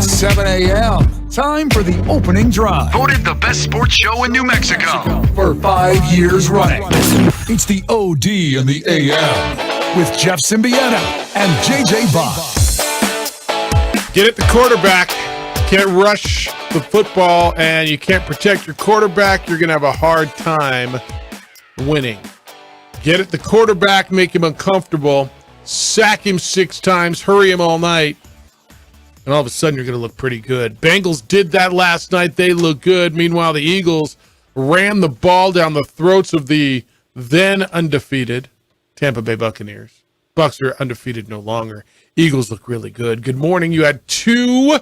7 a.m. Time for the opening drive. Voted the best sports show in New Mexico For 5 years running. It's the OD and the AM with Jeff Symbieta and JJ Bach. Get at the quarterback. Can't rush the football and you can't protect your quarterback. You're going to have a hard time winning. Get at the quarterback, make him uncomfortable, sack him 6 times, hurry him all night, and all of a sudden you're going to look pretty good. Bengals did that last night. They look good. Meanwhile, the Eagles ran the ball down the throats of the then undefeated Tampa Bay Buccaneers. Bucs are undefeated no longer. Eagles look really good. Good morning. You had 2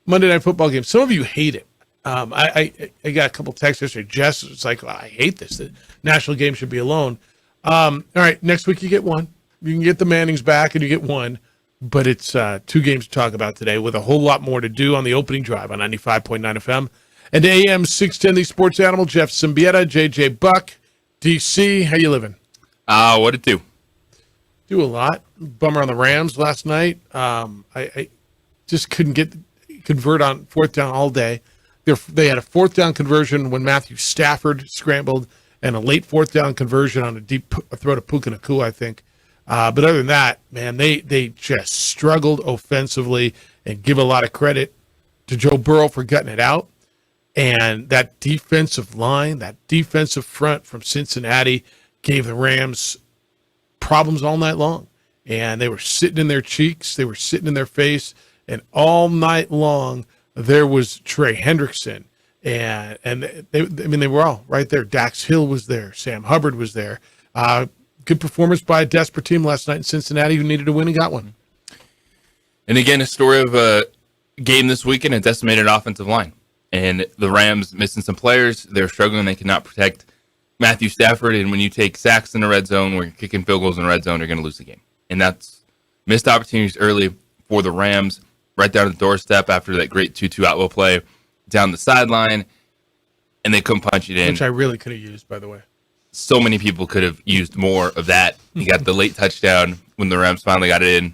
Monday Night Football games. Some of you hate it. I got a couple texts yesterday. Jess was like, I hate this. The national game should be alone. All right, next week you get 1. You can get the Mannings back and you get 1. But it's 2 games to talk about today with a whole lot more to do on the opening drive on 95.9 FM. And AM 610, the sports animal, Jeff Symbieta, JJ Buck, DC. How you living? What it do? Do a lot. Bummer on the Rams last night. I just couldn't convert on 4th down all day. They had a 4th down conversion when Matthew Stafford scrambled and a late 4th down conversion on a deep throw to Puka Nacua, I think. But other than that, man, they just struggled offensively, and give a lot of credit to Joe Burrow for gutting it out. And that defensive line, that defensive front from Cincinnati gave the Rams problems all night long. And they were sitting in their cheeks, they were sitting in their face, and all night long there was Trey Hendrickson. And they were all right there. Dax Hill was there. Sam Hubbard was there. Good performance by a desperate team last night in Cincinnati who needed to win and got one. And again, a story of a game this weekend, a decimated offensive line. And the Rams missing some players. They're struggling. They cannot protect Matthew Stafford. And when you take sacks in the red zone, where you're kicking field goals in the red zone, you're going to lose the game. And that's missed opportunities early for the Rams, right down the doorstep after that great 2-2 outlaw play down the sideline. And they couldn't punch it in. Which I really could have used, by the way. So many people could have used more of that. You got the late touchdown when the Rams finally got it in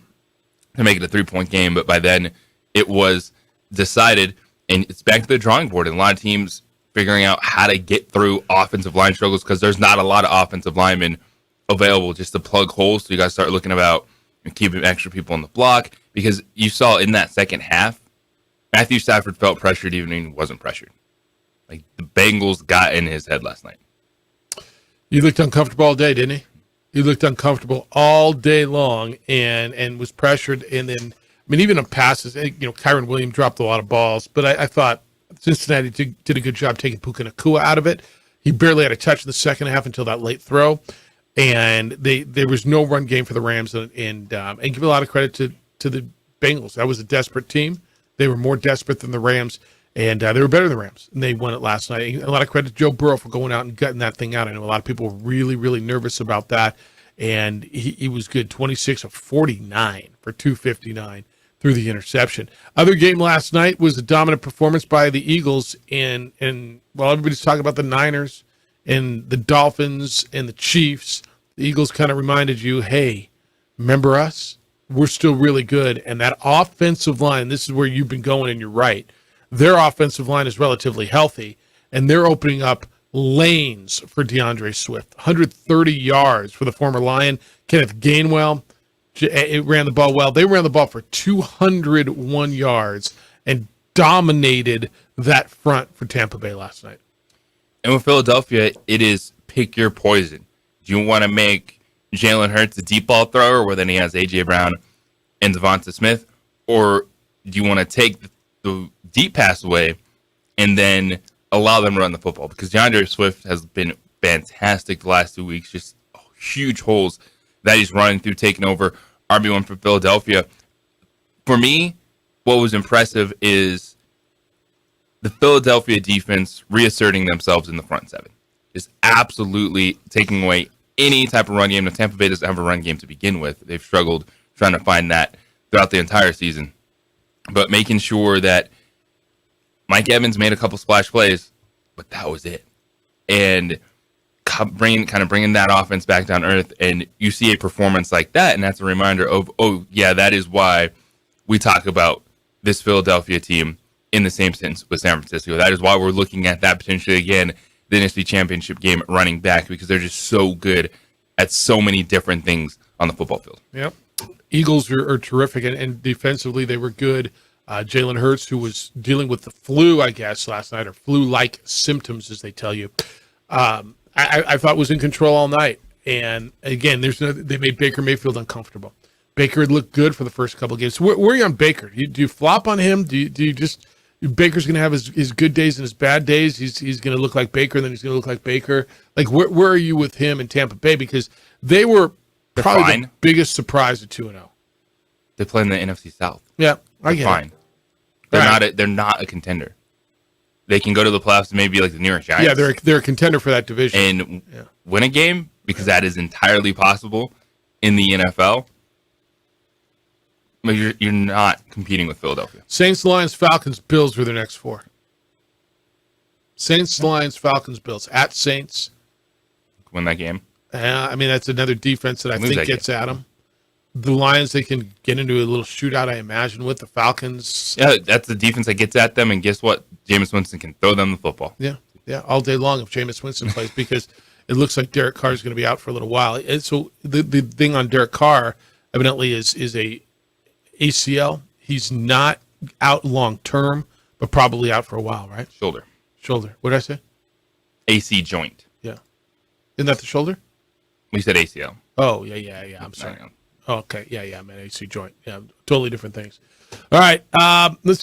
to make it a 3-point game, but by then it was decided, and it's back to the drawing board. And a lot of teams figuring out how to get through offensive line struggles because there's not a lot of offensive linemen available just to plug holes. So you got to start looking about keeping extra people on the block, because you saw in that second half, Matthew Stafford felt pressured even when he wasn't pressured. Like, the Bengals got in his head last night. He looked uncomfortable all day, didn't he? He looked uncomfortable all day long and was pressured. And then, even on passes, Kyron Williams dropped a lot of balls, but I thought Cincinnati did a good job taking Puka Nacua out of it. He barely had a touch in the second half until that late throw. And there was no run game for the Rams. And give a lot of credit to the Bengals. That was a desperate team. They were more desperate than the Rams. And they were better than the Rams, and they won it last night. A lot of credit to Joe Burrow for going out and gutting that thing out. I know a lot of people were really, really nervous about that, and he was good, 26 of 49 for 259 through the interception. Other game last night was a dominant performance by the Eagles, and while everybody's talking about the Niners and the Dolphins and the Chiefs, the Eagles kind of reminded you, hey, remember us? We're still really good, and that offensive line, this is where you've been going, and you're right. Their offensive line is relatively healthy, and they're opening up lanes for DeAndre Swift. 130 yards for the former Lion. Kenneth Gainwell ran the ball well. They ran the ball for 201 yards and dominated that front for Tampa Bay last night. And with Philadelphia, it is pick your poison. Do you want to make Jalen Hurts a deep ball thrower where then he has A.J. Brown and Devonta Smith? Or do you want to take the deep pass away and then allow them to run the football? Because DeAndre Swift has been fantastic the last 2 weeks, just huge holes that he's running through, taking over RB1 for Philadelphia. For me, what was impressive is the Philadelphia defense reasserting themselves in the front seven. Just absolutely taking away any type of run game. The Tampa Bay doesn't have a run game to begin with. They've struggled trying to find that throughout the entire season. But making sure that Mike Evans made a couple splash plays, but that was it. And bringing that offense back down to earth, and you see a performance like that, and that's a reminder of, oh, yeah, that is why we talk about this Philadelphia team in the same sentence with San Francisco. That is why we're looking at that potentially again, the NFC Championship game running back, because they're just so good at so many different things on the football field. Yep. Eagles are terrific, and defensively they were good. Jalen Hurts, who was dealing with the flu, I guess, last night, or flu-like symptoms, as they tell you, I thought was in control all night. And again, they made Baker Mayfield uncomfortable. Baker had looked good for the first couple of games. So where are you on Baker? Do you flop on him? Do you just Baker's going to have his good days and his bad days? He's going to look like Baker, and then he's going to look like Baker. Like where are you with him in Tampa Bay? Because they were probably the biggest surprise at 2-0. They play in the NFC South. Yeah, I get fine. it. They're not a contender. They can go to the playoffs and maybe like the New York Giants. Yeah, they're a contender for that division and win a game, because that is entirely possible in the NFL. But you're not competing with Philadelphia. Saints, Lions, Falcons, Bills are their next 4. Saints, Lions, Falcons, Bills at Saints. Win that game. I mean, that's another defense that I think gets at them. The Lions, they can get into a little shootout, I imagine, with the Falcons. Yeah, that's the defense that gets at them, and guess what? Jameis Winston can throw them the football. Yeah, all day long if Jameis Winston plays, because it looks like Derek Carr is going to be out for a little while. And so the thing on Derek Carr, evidently, is a ACL. He's not out long term, but probably out for a while, right? Shoulder. What did I say? AC joint. Yeah. Isn't that the shoulder? We said ACL. Oh, yeah. I'm sorry. Oh, okay. Yeah, man. AC joint. Yeah, totally different things. All right.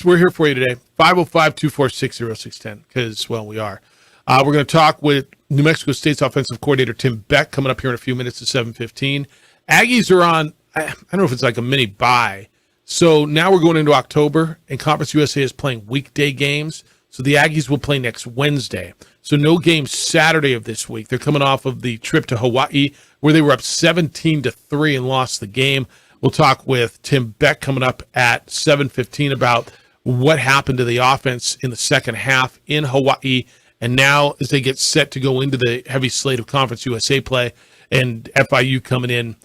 We're here for you today. 505-246-0610, because, well, we are. We're going to talk with New Mexico State's offensive coordinator, Tim Beck, coming up here in a few minutes at 7:15. Aggies are on, I don't know if it's like a mini bye. So now we're going into October, and Conference USA is playing weekday games. So the Aggies will play next Wednesday. So no game Saturday of this week. They're coming off of the trip to Hawaii, where they were up 17-3 and lost the game. We'll talk with Tim Beck coming up at 7:15 about what happened to the offense in the second half in Hawaii, and now as they get set to go into the heavy slate of Conference USA play, and FIU coming in.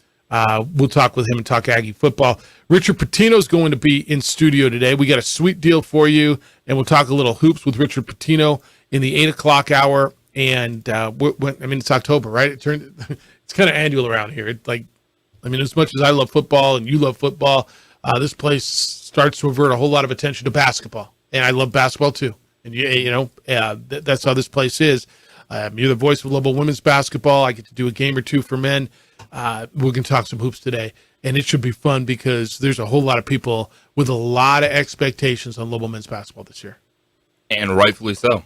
We'll talk with him and talk Aggie football. Richard Pitino is going to be in studio today. We got a sweet deal for you, and we'll talk a little hoops with Richard Pitino in the 8 o'clock hour. And it's October, right? It's kind of annual around here. As much as I love football and you love football, this place starts to avert a whole lot of attention to basketball, and I love basketball too. And that's how this place is. You're the voice of Level women's basketball. I get to do a game or two for men. We're going to talk some hoops today, and it should be fun because there's a whole lot of people with a lot of expectations on Level men's basketball this year. And rightfully so.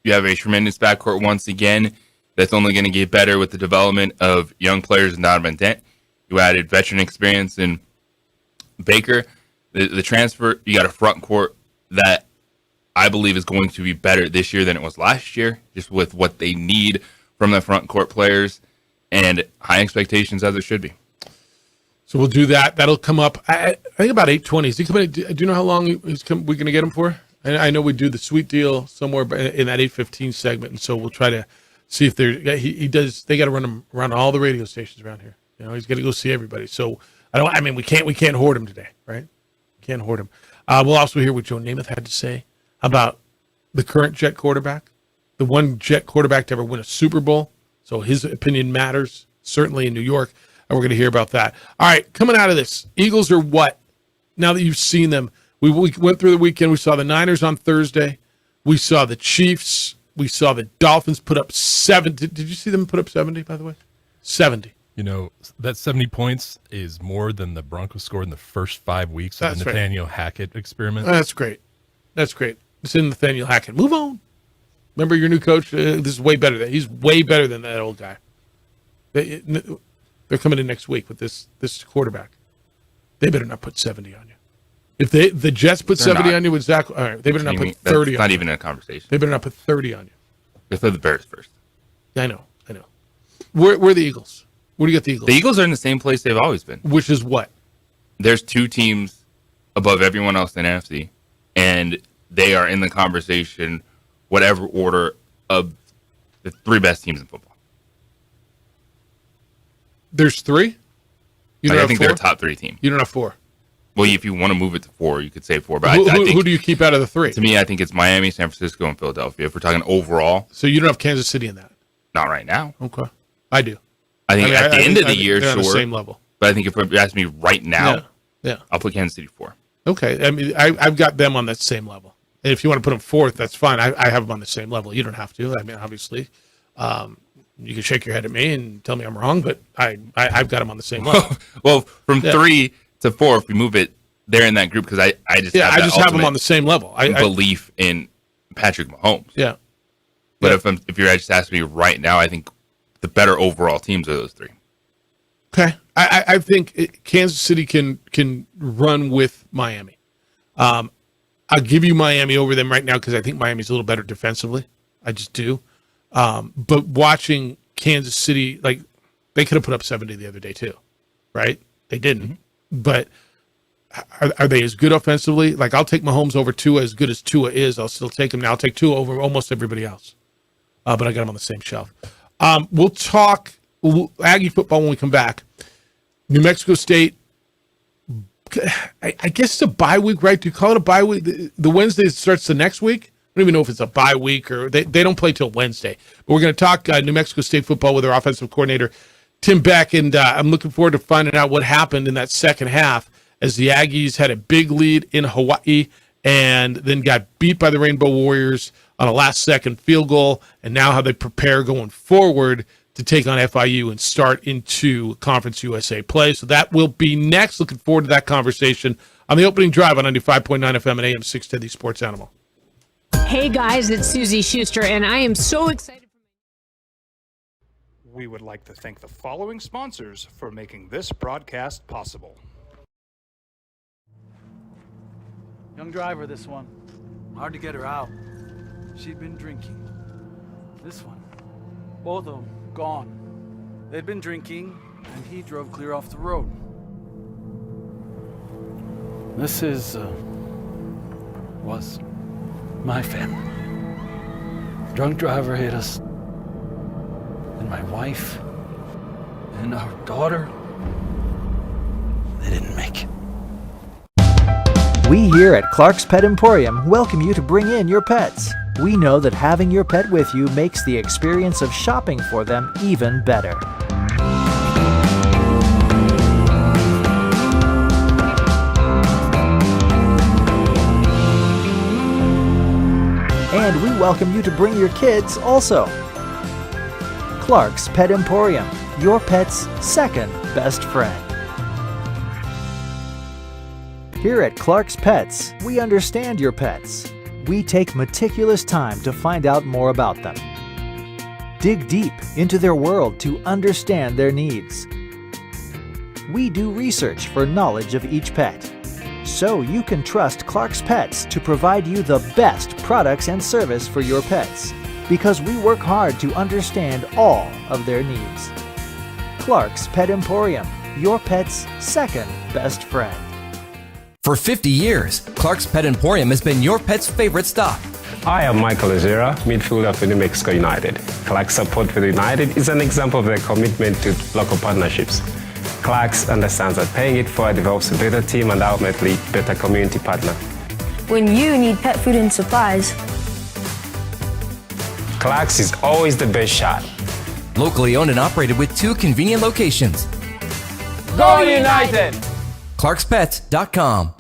You have a tremendous backcourt once again that's only going to get better with the development of young players in Donovan Dent. You added veteran experience in Baker. The transfer, you got a front court that I believe is going to be better this year than it was last year, just with what they need from the front court players, and high expectations as it should be. So we'll do that. That'll come up, I think, about 8:20. Is he coming? Do you know how long we're going to get him for? I know we do the sweet deal somewhere in that 8:15 segment, and so we'll try to see if he does. They got to run him around all the radio stations around here. He's got to go see everybody. So we can't hoard him today, right? Can't hoard him. We'll also hear what Joe Namath had to say about the current Jet quarterback, the one Jet quarterback to ever win a Super Bowl. So his opinion matters, certainly in New York, and we're going to hear about that. All right, coming out of this, Eagles are what? Now that you've seen them, we went through the weekend. We saw the Niners on Thursday. We saw the Chiefs. We saw the Dolphins put up 70. Did you see them put up 70, by the way? 70. That 70 points is more than the Broncos scored in the first 5 weeks of the Nathaniel Hackett experiment. That's great. It's in Nathaniel Hackett. Move on. Remember your new coach? This is way better. He's way better than that old guy. They're coming in next week with this quarterback. They better not put 70 on you. If the Jets put 70 on you with Zach, all right, they better not put 30 on you. That's not even a conversation. They better not put 30 on you. They play the Bears first. I know. Where are the Eagles? Where do you get the Eagles? The Eagles are in the same place they've always been. Which is what? There's two teams above everyone else in NFC, and they are in the conversation, whatever order, of the three best teams in football. There's three? I think they're a top three team. You don't have four? Well, if you want to move it to 4, you could say 4. But Who do you keep out of the 3? To me, I think it's Miami, San Francisco, and Philadelphia. If we're talking overall. So you don't have Kansas City in that? Not right now. Okay. I do. I think at the end of the year, they're sure. on the same level. But I think if you ask me right now, yeah. I'll put Kansas City 4. Okay. I mean, I've got them on that same level. And if you want to put them 4th, that's fine. I have them on the same level. You don't have to. I mean, obviously. You can shake your head at me and tell me I'm wrong, but I've got them on the same level. Well, from 3 to 4, if we move it, they're in that group because I just have them on the same level. I belief in Patrick Mahomes. Yeah. But if you're just asking me right now, I think the better overall teams are those 3. Okay. I think Kansas City can run with Miami. I'll give you Miami over them right now because I think Miami's a little better defensively. I just do. But watching Kansas City, like, they could have put up 70 the other day too, right? They didn't. But are they as good offensively? Like, I'll take Mahomes over Tua as good as Tua is. I'll still take him now. I'll take Tua over almost everybody else. But I got him on the same shelf. We'll talk Aggie football when we come back. New Mexico State, I guess it's a bye week, right? Do you call it a bye week? The Wednesday starts the next week? I don't even know if it's a bye week or they don't play till Wednesday. But we're going to talk New Mexico State football with their offensive coordinator, Tim Beck, and I'm looking forward to finding out what happened in that second half as the Aggies had a big lead in Hawaii and then got beat by the Rainbow Warriors on a last-second field goal, and now how they prepare going forward to take on FIU and start into Conference USA play. So that will be next. Looking forward to that conversation on the opening drive on 95.9 FM and AM 610, the Sports Animal. Hey guys, it's Susie Schuster, and I am so excited. We would like to thank the following sponsors for making this broadcast possible. Young driver, this one. Hard to get her out. She'd been drinking. This one. Both of them gone. They'd been drinking, and he drove clear off the road. This was my family. Drunk driver hit us. And my wife and our daughter, they didn't make it. We here at Clark's Pet Emporium welcome you to bring in your pets. We know that having your pet with you makes the experience of shopping for them even better. And we welcome you to bring your kids also. Clark's Pet Emporium, your pet's second best friend. Here at Clark's Pets, we understand your pets. We take meticulous time to find out more about them. Dig deep into their world to understand their needs. We do research for knowledge of each pet, so you can trust Clark's Pets to provide you the best products and service for your pets, because we work hard to understand all of their needs. Clark's Pet Emporium, your pet's second best friend. For 50 years, Clark's Pet Emporium has been your pet's favorite stop. I am Michael Ozera, midfielder for New Mexico United. Clark's support for the United is an example of their commitment to local partnerships. Clark's understands that paying it forward develops a better team and ultimately better community partner. When you need pet food and supplies, Clark's is always the best shot. Locally owned and operated with 2 convenient locations. Go United! ClarksPets.com.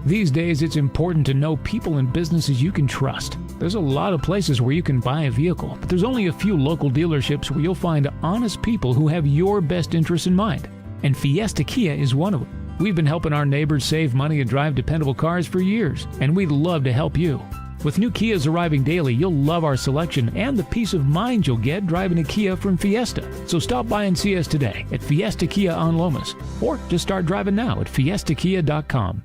These days, it's important to know people and businesses you can trust. There's a lot of places where you can buy a vehicle, but there's only a few local dealerships where you'll find honest people who have your best interests in mind. And Fiesta Kia is one of them. We've been helping our neighbors save money and drive dependable cars for years, and we'd love to help you. With new Kias arriving daily, you'll love our selection and the peace of mind you'll get driving a Kia from Fiesta. So stop by and see us today at Fiesta Kia on Lomas, or just start driving now at fiestakia.com.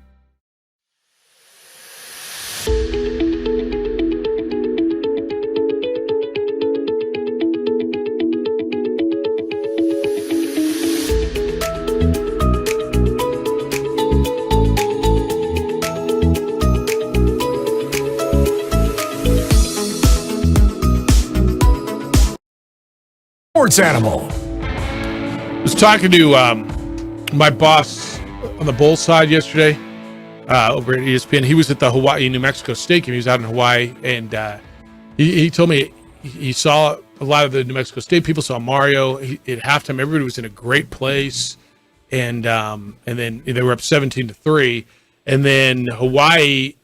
sports animal. I was talking to my boss on the Bulls side yesterday over at ESPN. He was at the Hawaii-New Mexico State game. He was out in Hawaii, and he told me he saw a lot of the New Mexico State people, saw Mario. At halftime, everybody was in a great place, and then they were up 17-3, and then Hawaii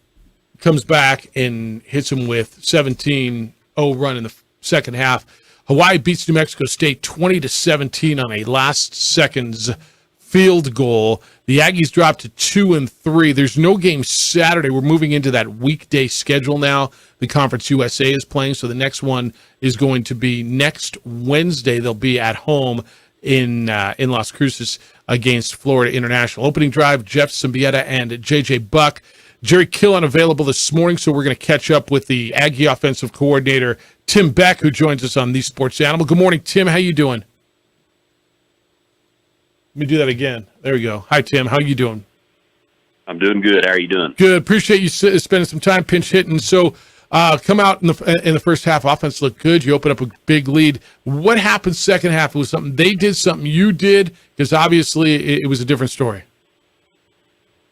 comes back and hits them with 17-0 run in the second half. Hawaii beats New Mexico State 20-17 on a last seconds field goal. The Aggies dropped to 2-3. There's no game Saturday. We're moving into that weekday schedule now. The Conference USA is playing, so the next one is going to be next Wednesday. They'll be at home in Las Cruces against Florida International. Opening drive, Jeff Symbieta and JJ Buck. Jerry Kill unavailable this morning, so we're going to catch up with the Aggie offensive coordinator, Tim Beck, who joins us on The Sports Animal. Good morning, Tim. How you doing? Let me do that again. There we go. Hi, Tim. How you doing? I'm doing good. How are you doing? Good. Appreciate you spending some time pinch hitting. So come out in the first half. Offense looked good. You open up a big lead. What happened second half? It was something they did, something you did, because obviously it was a different story.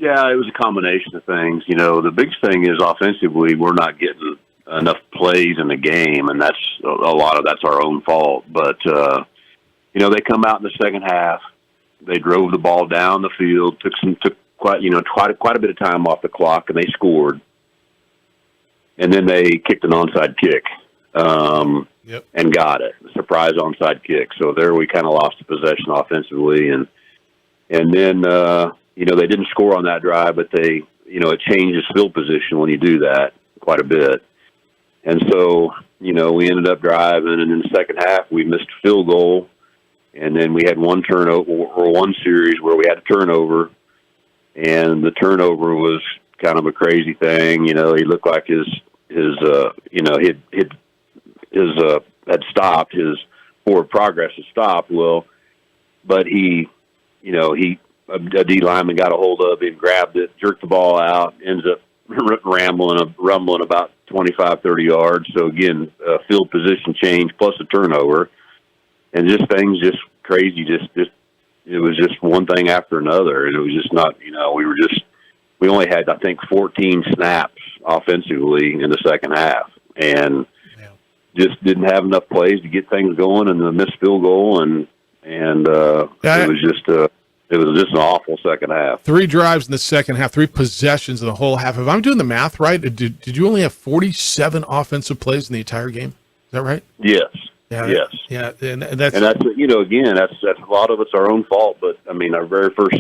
Yeah, it was a combination of things. You know, the biggest thing is offensively, we're not getting enough plays in the game, and that's our own fault. But, you know, they come out in the second half. They drove the ball down the field, took quite a bit of time off the clock, and they scored. And then they kicked an onside kick and got it, a surprise onside kick. So there we kind of lost the possession offensively, and then you know, they didn't score on that drive, but they, you know, it changes field position when you do that quite a bit. And so, you know, we ended up driving, and in the second half we missed a field goal. And then we had one turnover, or one series where we had a turnover, and the turnover was kind of a crazy thing. You know, he looked like his had stopped, his forward progress had stopped. Well, but a D lineman got a hold of it, grabbed it, jerked the ball out, ends up rumbling about 25, 30 yards. So again, field position change plus a turnover. And just things just crazy, it was just one thing after another. And it was just not, you know, we only had, I think, 14 snaps offensively in the second half. And just didn't have enough plays to get things going, and the missed field goal. And it was just an awful second half. 3 drives in the second half, 3 possessions in the whole half. If I'm doing the math right, did you only have 47 offensive plays in the entire game? Is that right? Yes. Yeah, yes. Yeah, and that's you know, again, that's a lot of it's our own fault. But I mean, our very first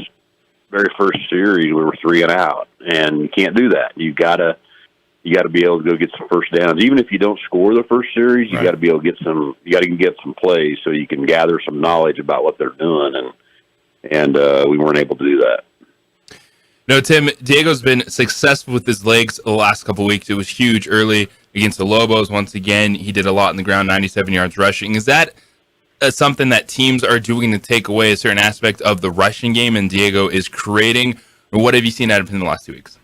series, we were 3 and out, and you can't do that. You gotta be able to go get some first downs, even if you don't score the first series. You got to be able to get some. You got to get some plays so you can gather some knowledge about what they're doing, and we weren't able to do that. No, Tim, Diego's been successful with his legs the last couple of weeks. It was huge early against the Lobos. Once again, he did a lot on the ground, 97 yards rushing. Is that something that teams are doing to take away a certain aspect of the rushing game and Diego is creating? Or what have you seen out of him in the last 2 weeks?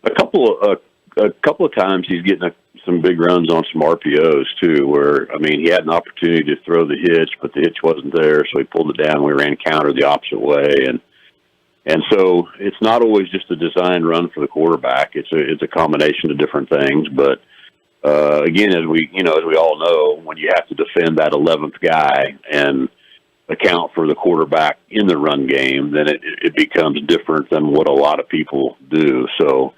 A couple of times he's getting some big runs on some RPOs too, where, I mean, he had an opportunity to throw the hitch, but the hitch wasn't there, so he pulled it down. We ran counter the opposite way, and so it's not always just a designed run for the quarterback. It's a combination of different things. But again, as we all know, when you have to defend that 11th guy and account for the quarterback in the run game, then it becomes different than what a lot of people do. So,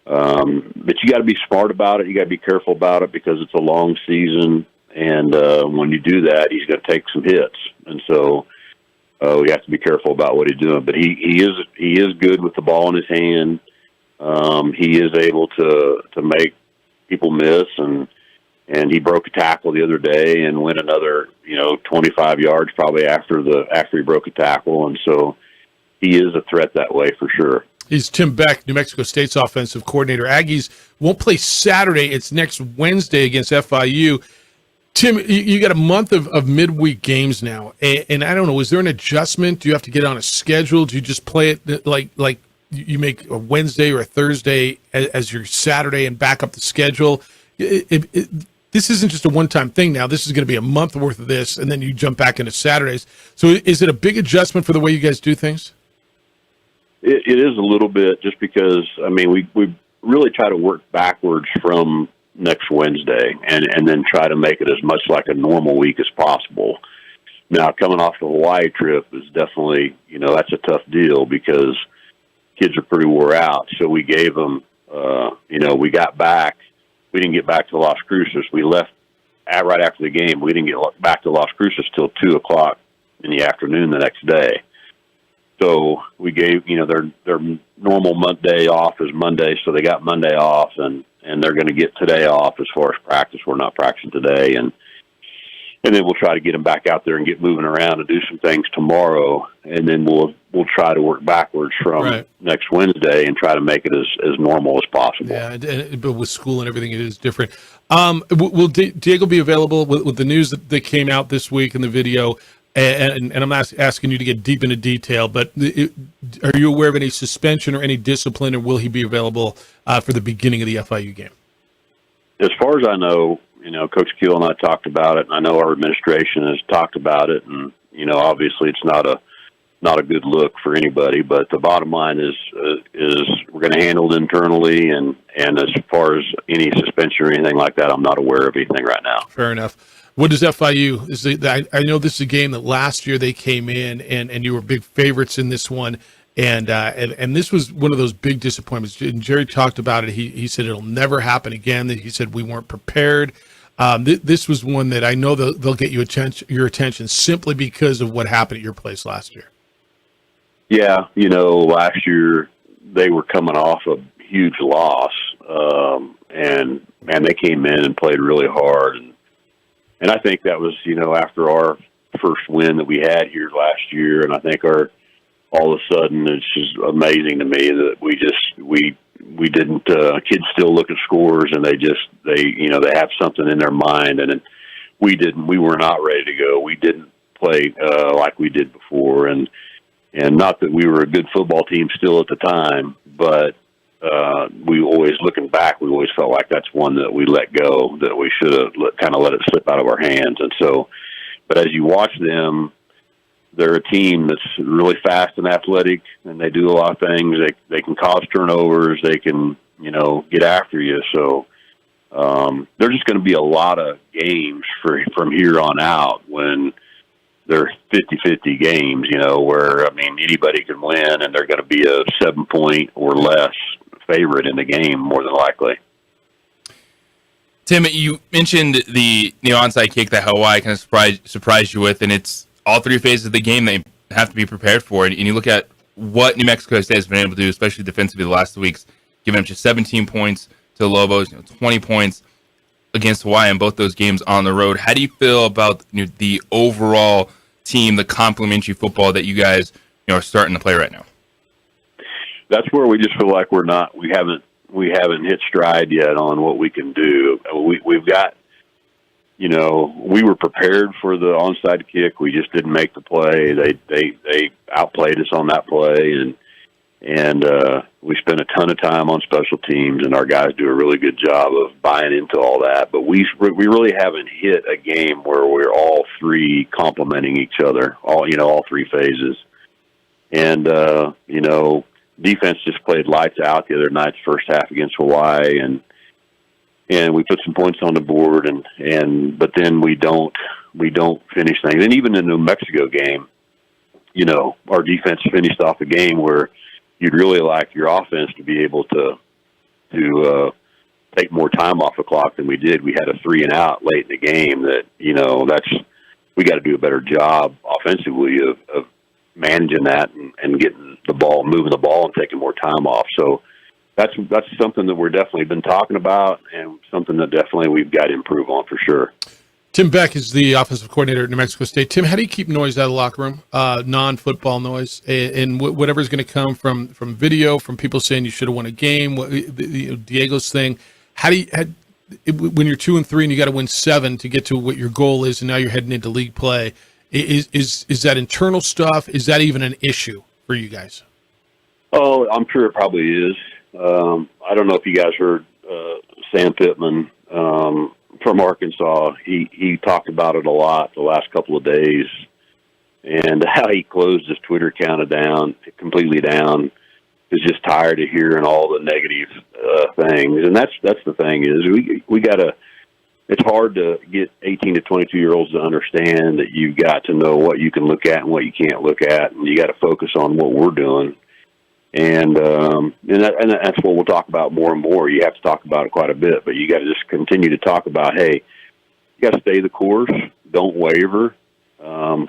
but you got to be smart about it. You got to be careful about it because it's a long season, and when you do that, he's going to take some hits, and so. We have to be careful about what he's doing, but he is good with the ball in his hand. He is able to make people miss, and he broke a tackle the other day and went another 25 yards probably after he broke a tackle, and so he is a threat that way for sure. He's Tim Beck, New Mexico State's offensive coordinator. Aggies won't play Saturday; it's next Wednesday against FIU. Tim, you got a month of midweek games now, and I don't know, is there an adjustment? Do you have to get on a schedule? Do you just play it like you make a Wednesday or a Thursday as your Saturday and back up the schedule? this isn't just a one-time thing now. This is going to be a month worth of this, and then you jump back into Saturdays. So is it a big adjustment for the way you guys do things? It is a little bit, just because, I mean, we really try to work backwards from next Wednesday and then try to make it as much like a normal week as possible. Now, coming off the Hawaii trip is definitely, that's a tough deal because kids are pretty wore out. So we gave them, we got back. We didn't get back to Las Cruces. We left right after the game. We didn't get back to Las Cruces till 2:00 in the afternoon the next day. So we gave, their normal Monday off is Monday, so they got Monday off, and they're going to get today off as far as practice. We're not practicing today, and then we'll try to get them back out there and get moving around and do some things tomorrow, and then we'll try to work backwards from next Wednesday and try to make it as normal as possible. Yeah, but with school and everything, it is different. Will Diego be available with the news that came out this week in the video? And I'm asking you to get deep into detail, but are you aware of any suspension or any discipline, or will he be available for the beginning of the FIU game? As far as I know, Coach Keel and I talked about it, and I know our administration has talked about it, and obviously it's not a good look for anybody. But the bottom line is we're going to handle it internally, and as far as any suspension or anything like that, I'm not aware of anything right now. Fair enough. What does FIU? I know this is a game that last year they came in and you were big favorites in this one, and this was one of those big disappointments. And Jerry talked about it. He said it'll never happen again. He said we weren't prepared. This was one that I know they'll get your attention simply because of what happened at your place last year. Yeah, last year they were coming off a huge loss, and man, they came in and played really hard. And I think that was, after our first win that we had here last year, and I think all of a sudden it's just amazing to me that we didn't. Kids still look at scores and they have something in their mind, and we didn't. We were not ready to go. We didn't play like we did before, and not that we were a good football team still at the time, but. We always, looking back, we always felt like that's one that we let go, that we should have kind of let it slip out of our hands. And so, but as you watch them, they're a team that's really fast and athletic, and they do a lot of things. They can cause turnovers. They can, get after you. So there's just going to be a lot of games from here on out when they're 50-50 games, where, anybody can win, and they're going to be a 7-point or less favorite in the game, more than likely. Tim, you mentioned the onside kick that Hawaii kind of surprised you with, and it's all three phases of the game they have to be prepared for. And you look at what New Mexico State has been able to do, especially defensively the last 2 weeks, giving up just 17 points to the Lobos, 20 points against Hawaii in both those games on the road. How do you feel about the overall team, the complementary football that you guys are starting to play right now? That's where we just feel like we haven't hit stride yet on what we can do. We've got, we were prepared for the onside kick. We just didn't make the play. They outplayed us on that play, and we spent a ton of time on special teams, and our guys do a really good job of buying into all that. But we really haven't hit a game where we're all three complementing each other, all three phases. And, defense just played lights out the other night's first half against Hawaii, and we put some points on the board, but then we don't finish things. And even in the New Mexico game, our defense finished off a game where you'd really like your offense to be able to take more time off the clock than we did. We had a 3-and-out late in the game that, we got to do a better job offensively of managing that and getting the ball, moving the ball, and taking more time off. So that's something that we're definitely been talking about, and something that definitely we've got to improve on for sure. Tim Beck is the offensive coordinator at New Mexico State. Tim, how do you keep noise out of the locker room, non-football noise, and whatever's going to come from video, from people saying you should have won a game, Diego's thing? When you're 2-3 and you got to win 7 to get to what your goal is, and now you're heading into league play, is that internal stuff? Is that even an issue for you guys? Oh, I'm sure it probably is. I don't know if you guys heard Sam Pittman from Arkansas. He talked about it a lot the last couple of days, and how he closed his Twitter account completely down. Is just tired of hearing all the negative things, and that's the thing is we gotta. It's hard to get 18 to 22-year-olds to understand that you've got to know what you can look at and what you can't look at, and you got to focus on what we're doing. And that's what we'll talk about more and more. You have to talk about it quite a bit, but you got to just continue to talk about, hey, you got to stay the course, don't waver,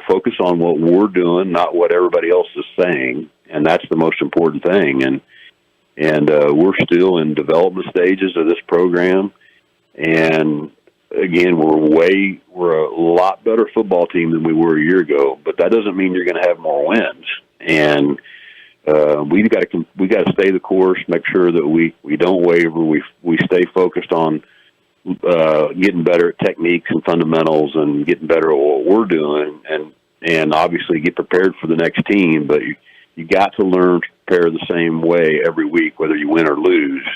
focus on what we're doing, not what everybody else is saying, and that's the most important thing. And we're still in development stages of this program, and again, we're a lot better football team than we were a year ago, but that doesn't mean you're going to have more wins. And we got to stay the course, make sure that we don't waver. We stay focused on getting better at techniques and fundamentals, and getting better at what we're doing, and obviously get prepared for the next team. But you got to learn to prepare the same way every week, whether you win or lose,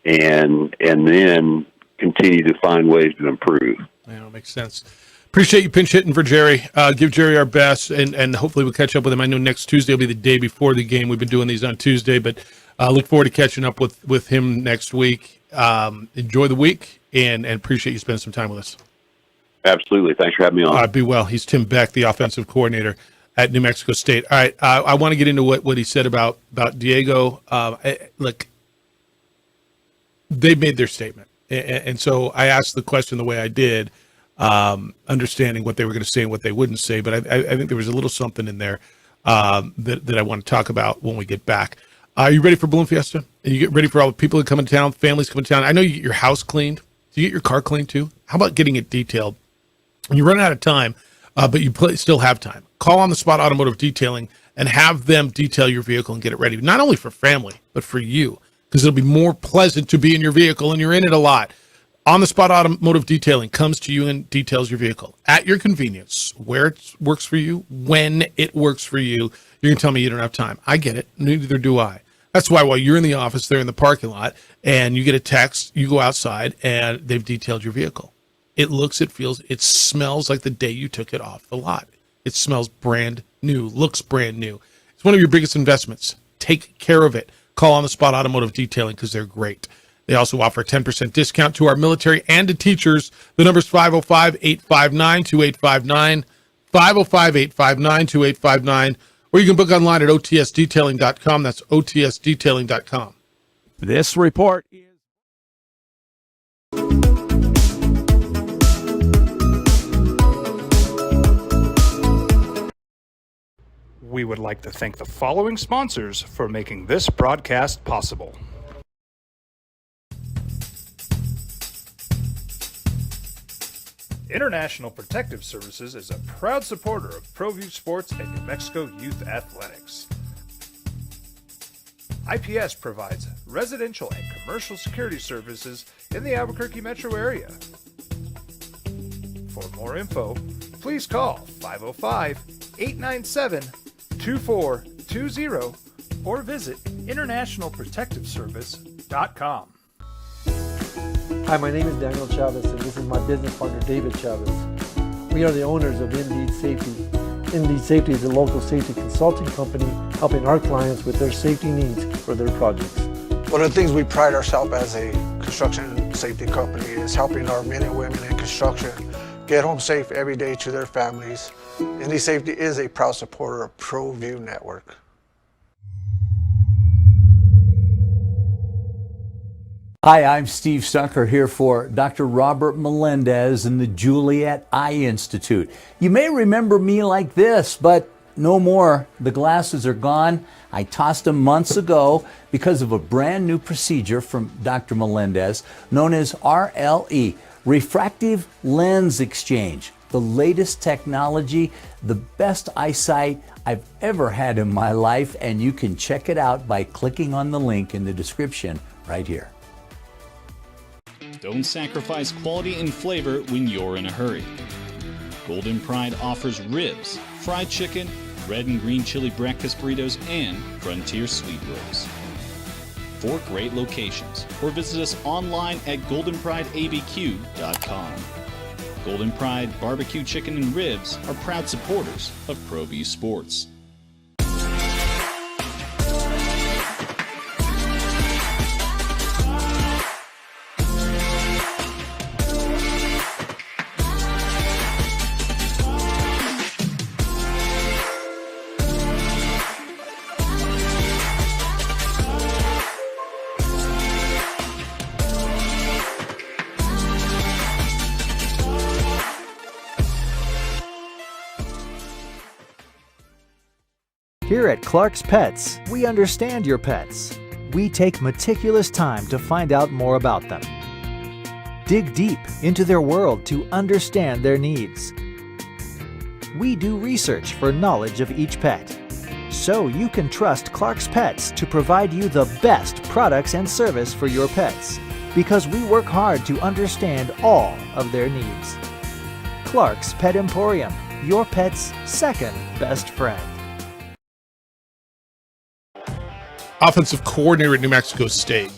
and then continue to find ways to improve. Yeah, it makes sense. Appreciate you pinch hitting for Jerry. Give Jerry our best, and hopefully we'll catch up with him. I know next Tuesday will be the day before the game. We've been doing these on Tuesday, but look forward to catching up with him next week. Enjoy the week, and appreciate you spending some time with us. Absolutely. Thanks for having me on. Be well. He's Tim Beck, the offensive coordinator at New Mexico State. All right, I want to get into what he said about Diego. Look, they made their statement. And so I asked the question the way I did, understanding what they were going to say and what they wouldn't say. But I think there was a little something in there that I want to talk about when we get back. Are you ready for Balloon Fiesta? And you get ready for all the people that come into town, families come into town? I know you get your house cleaned. Do you get your car cleaned too? How about getting it detailed? And you run out of time, but you still have time. Call On the Spot Automotive Detailing and have them detail your vehicle and get it ready, not only for family, but for you, because it'll be more pleasant to be in your vehicle, and you're in it a lot. On the Spot Automotive Detailing comes to you and details your vehicle at your convenience, where it works for you, when it works for you. You're going to tell me you don't have time. I get it. Neither do I. That's why while you're in the office, they're in the parking lot, and you get a text, you go outside, and they've detailed your vehicle. It looks, it feels, it smells like the day you took it off the lot. It smells brand new, looks brand new. It's one of your biggest investments. Take care of it. Call On the Spot Automotive Detailing because they're great. They also offer a 10% discount to our military and to teachers. The number is 505-859-2859, 505-859-2859, or you can book online at otsdetailing.com. That's otsdetailing.com. This report is... We would like to thank the following sponsors for making this broadcast possible. International Protective Services is a proud supporter of ProView Sports and New Mexico Youth Athletics. IPS provides residential and commercial security services in the Albuquerque metro area. For more info, please call 505-897-2420 or visit internationalprotectiveservice.com. Hi, my name is Daniel Chavez, and this is my business partner, David Chavez. We are the owners of Indeed Safety. Indeed Safety is a local safety consulting company helping our clients with their safety needs for their projects. One of the things we pride ourselves as a construction safety company is helping our men and women in construction get home safe every day to their families. Indeed Safety is a proud supporter of ProView Network. Hi, I'm Steve Stucker here for Dr. Robert Melendez and the Juliet Eye Institute. You may remember me like this, but no more. The glasses are gone. I tossed them months ago because of a brand new procedure from Dr. Melendez known as RLE, Refractive Lens Exchange. The latest technology, the best eyesight I've ever had in my life, and you can check it out by clicking on the link in the description right here. Don't sacrifice quality and flavor when you're in a hurry. Golden Pride offers ribs, fried chicken, red and green chili breakfast burritos, and Frontier sweet rolls. 4 great locations, or visit us online at goldenprideabq.com. Golden Pride Barbecue Chicken and Ribs are proud supporters of ProView Sports. Here at Clark's Pets, we understand your pets. We take meticulous time to find out more about them. Dig deep into their world to understand their needs. We do research for knowledge of each pet, so you can trust Clark's Pets to provide you the best products and service for your pets, because we work hard to understand all of their needs. Clark's Pet Emporium, your pet's second best friend. Offensive coordinator at New Mexico State.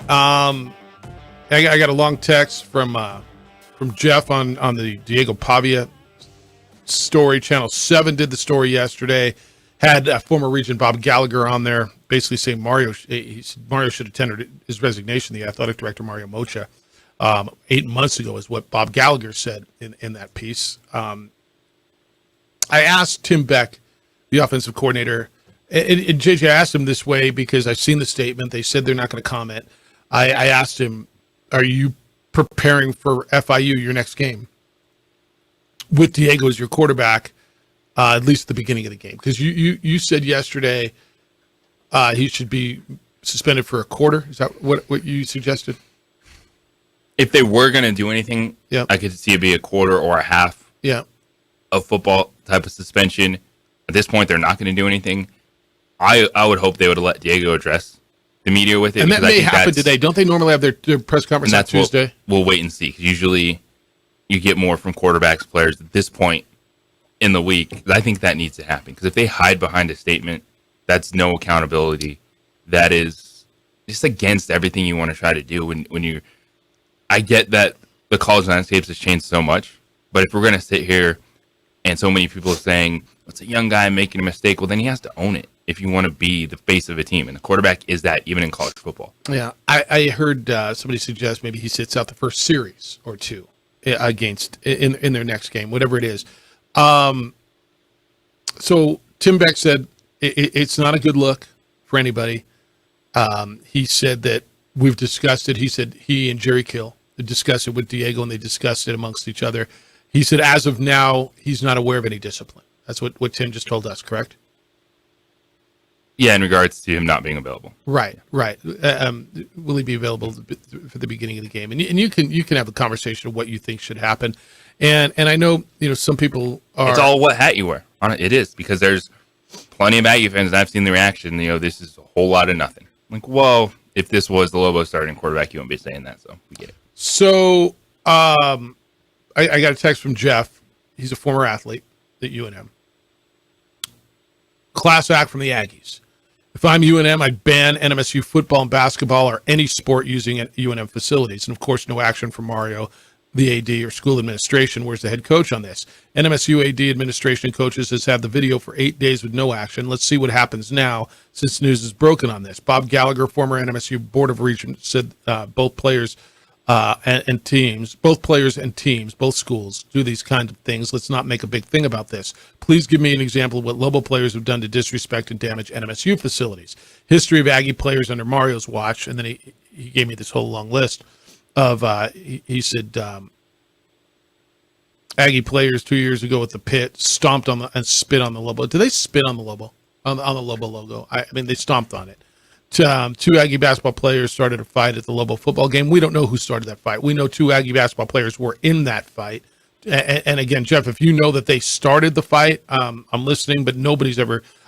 I got a long text from Jeff on the Diego Pavia story. Channel 7 did the story yesterday. Had former Regent Bob Gallagher on there, basically saying Mario should have tendered his resignation. The athletic director Mario Mocha 8 months ago is what Bob Gallagher said in that piece. I asked Tim Beck, the offensive coordinator. And JJ, I asked him this way because I've seen the statement. They said they're not going to comment. I asked him, are you preparing for FIU, your next game, with Diego as your quarterback, at least at the beginning of the game? Because you said yesterday he should be suspended for a quarter. Is that what you suggested? If they were going to do anything, I could see it be a quarter or a half of football type of suspension. At this point, they're not going to do anything. I would hope they would have let Diego address the media with it. And that may happen today. Don't they normally have their press conference on Tuesday? We'll wait and see. 'Cause usually you get more from quarterbacks, players at this point in the week. I think that needs to happen. Because if they hide behind a statement, that's no accountability. That is just against everything you want to try to do. When you, I get that the college landscape has changed so much. But if we're going to sit here and so many people are saying, it's a young guy making a mistake, well, then he has to own it if you want to be the face of a team. And the quarterback is that, even in college football. Yeah, I heard somebody suggest maybe he sits out the first series or two against in their next game, whatever it is. So Tim Beck said it's not a good look for anybody. He said that we've discussed it. He said he and Jerry Kill discussed it with Diego, and they discussed it amongst each other. He said as of now, he's not aware of any discipline. That's what Tim just told us, correct? Yeah, in regards to him not being available. Right. Will he be available for the beginning of the game? And you can have a conversation of what you think should happen. And I know some people are. It's all what hat you wear. It is, because there's plenty of Aggie fans, and I've seen the reaction. This is a whole lot of nothing. Like, well, if this was the Lobos starting quarterback, you wouldn't be saying that. So we get it. So I got a text from Jeff. He's a former athlete at UNM. Class act from the Aggies. If I'm UNM, I'd ban NMSU football and basketball or any sport using UNM facilities. And, of course, no action from Mario, the AD, or school administration. Where's the head coach on this? NMSU AD administration and coaches has had the video for 8 days with no action. Let's see what happens now since news is broken on this. Bob Gallagher, former NMSU Board of Regents, said both players and teams, both schools do these kinds of things. Let's not make a big thing about this. Please give me an example of what Lobo players have done to disrespect and damage NMSU facilities. History of Aggie players under Mario's watch, and then he gave me this whole long list of, he said, Aggie players 2 years ago at the pit stomped on and spit on the Lobo. Did they spit on the Lobo, on the Lobo logo? I mean, they stomped on it. Two Aggie basketball players started a fight at the Lobo football game. We don't know who started that fight. We know 2 Aggie basketball players were in that fight. And again, Jeff, if you know that they started the fight, I'm listening, but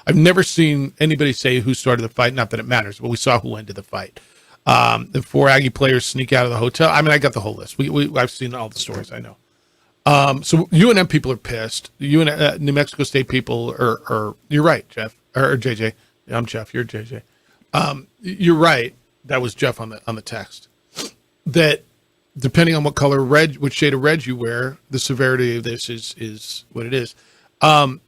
I've never seen anybody say who started the fight. Not that it matters, but we saw who ended the fight. The 4 Aggie players sneak out of the hotel. I mean, I got the whole list. I've seen all the stories, I know. So UNM people are pissed. New Mexico State people are you're right, Jeff, or JJ. I'm Jeff, you're JJ. You're right. That was Jeff on the text. That depending on what color red, which shade of red you wear, the severity of this is what it is. I'm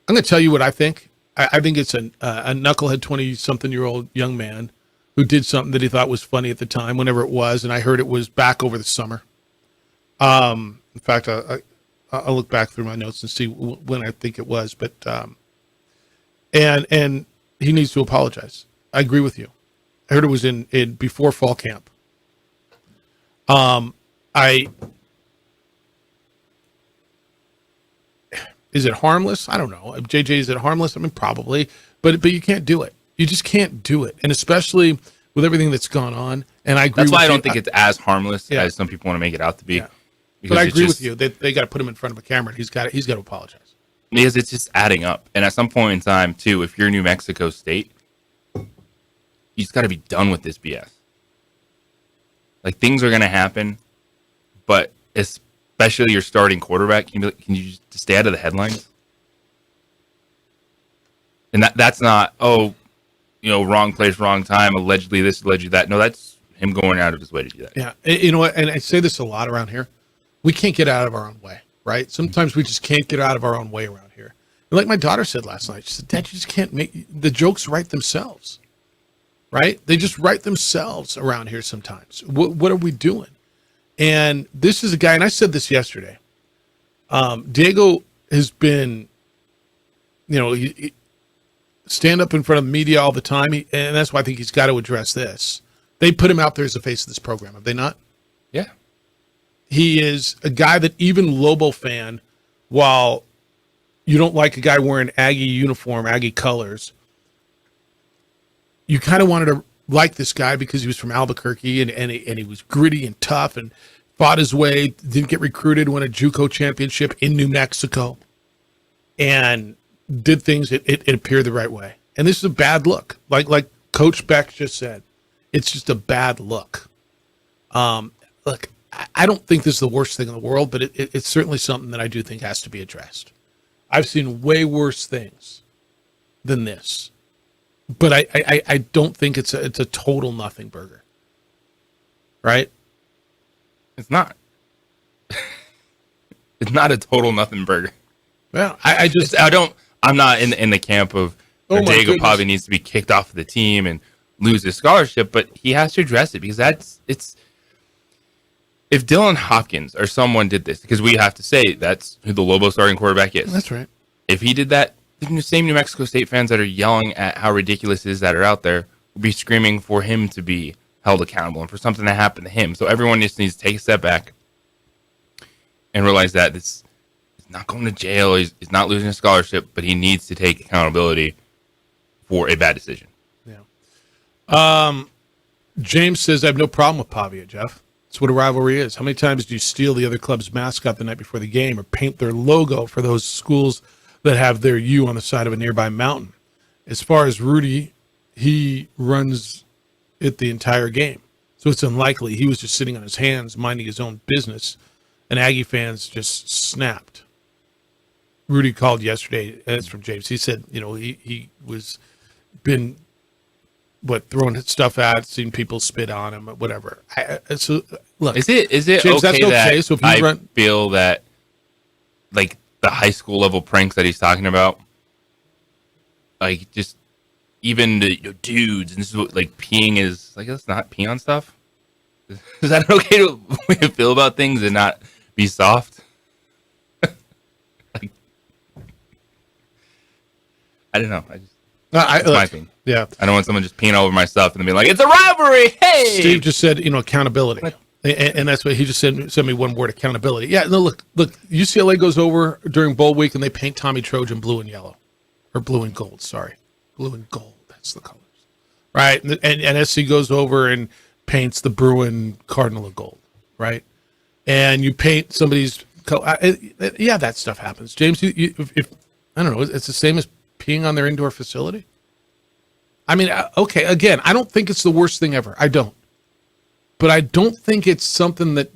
going to tell you what I think. I think it's a knucklehead 20-something-year-old young man who did something that he thought was funny at the time, whenever it was, and I heard it was back over the summer. In fact, I'll look back through my notes and see when I think it was, but and he needs to apologize. I agree with you. I heard it was in before fall camp. Is it harmless? I don't know. JJ, is it harmless? I mean, probably, but you can't do it. You just can't do it, and especially with everything that's gone on. And I agree. That's why I don't you. think it's as harmless as some people want to make it out to be. Yeah. But I agree with you. They got to put him in front of a camera. And he's got to apologize because it's just adding up. And at some point in time, too, if you're New Mexico State, you just got to be done with this BS. Like, things are going to happen, but especially your starting quarterback, can you just stay out of the headlines? And that's not, wrong place, wrong time, allegedly this, allegedly that. No, that's him going out of his way to do that. Yeah. You know what? And I say this a lot around here. We can't get out of our own way, right? Sometimes we just can't get out of our own way around here. And like my daughter said last night, she said, Dad, you just can't make the jokes write themselves, right? They just write themselves around here sometimes. What are we doing? And this is a guy, and I said this yesterday. Diego has been, he stand up in front of the media all the time, and that's why I think he's got to address this. They put him out there as the face of this program, have they not? Yeah. He is a guy that even Lobo fan, while you don't like a guy wearing Aggie uniform, Aggie colors, you kind of wanted to like this guy because he was from Albuquerque and he was gritty and tough and fought his way, didn't get recruited, won a JUCO championship in New Mexico, and did things it appeared the right way. And this is a bad look. Like Coach Beck just said, it's just a bad look. Look, I don't think this is the worst thing in the world, but it's certainly something that I do think has to be addressed. I've seen way worse things than this, but I don't think it's a total nothing burger, right? It's not. It's not a total nothing burger. Well, I'm not in the camp of Diego probably needs to be kicked off of the team and lose his scholarship, but he has to address it because if Dylan Hopkins or someone did this, because we have to say that's who the Lobo starting quarterback is. That's right. If he did that, the same New Mexico State fans that are yelling at how ridiculous it is that are out there would be screaming for him to be held accountable and for something to happen to him. So everyone just needs to take a step back and realize that he's not going to jail. He's not losing a scholarship, but he needs to take accountability for a bad decision. Yeah. James says, I have no problem with Pavia, Jeff. That's what a rivalry is. How many times do you steal the other club's mascot the night before the game or paint their logo for those schools that have their U on the side of a nearby mountain? As far as Rudy, he runs it the entire game. So it's unlikely he was just sitting on his hands minding his own business and Aggie fans just snapped. Rudy called yesterday, and it's from James. He said, he was been throwing stuff at, seen people spit on him, whatever. So look, is it James, okay, that's okay so if you feel that like the high school level pranks that he's talking about, like just even the dudes, and this is what like peeing is like. Let's not pee on stuff. Is that okay to feel about things and not be soft? Like, I don't know. That's my thing. Yeah. I don't want someone just peeing over my stuff and then being like, it's a rivalry. Hey. Steve just said, accountability. And that's what he just sent me one word, accountability. Yeah, no, look, UCLA goes over during bowl week and they paint Tommy Trojan blue and yellow. Or blue and gold, sorry. Blue and gold, that's the colors. Right? And SC goes over and paints the Bruin Cardinal of gold, right? And you paint somebody's yeah, that stuff happens. James, if I don't know, it's the same as peeing on their indoor facility. I mean, okay, again, I don't think it's the worst thing ever. I don't. But I don't think it's something that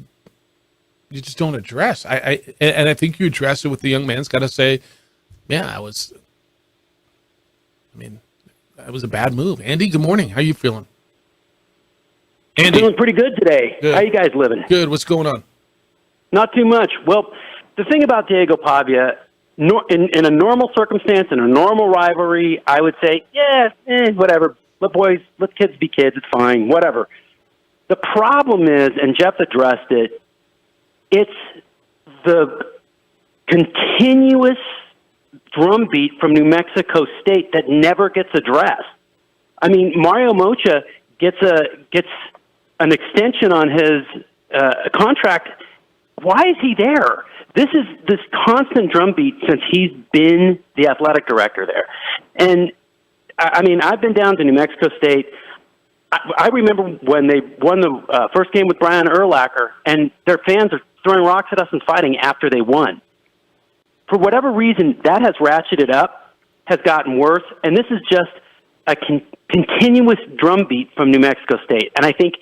you just don't address. I think you address it with the young man's got to say, yeah, That was a bad move. Andy, good morning. How you feeling? Andy. Feeling pretty good today. Good. How you guys living? Good. What's going on? Not too much. Well, the thing about Diego Pavia, in a normal circumstance, in a normal rivalry, I would say, whatever. Let kids be kids. It's fine. Whatever. The problem is, and Jeff addressed it, it's the continuous drumbeat from New Mexico State that never gets addressed. I mean, Mario Mocha gets an extension on his contract. Why is he there? This is this constant drumbeat since he's been the athletic director there. And, I mean, I've been down to New Mexico State. I remember when they won the first game with Brian Urlacher, and their fans are throwing rocks at us and fighting after they won. For whatever reason, that has ratcheted up, has gotten worse, and this is just a continuous drumbeat from New Mexico State. And I think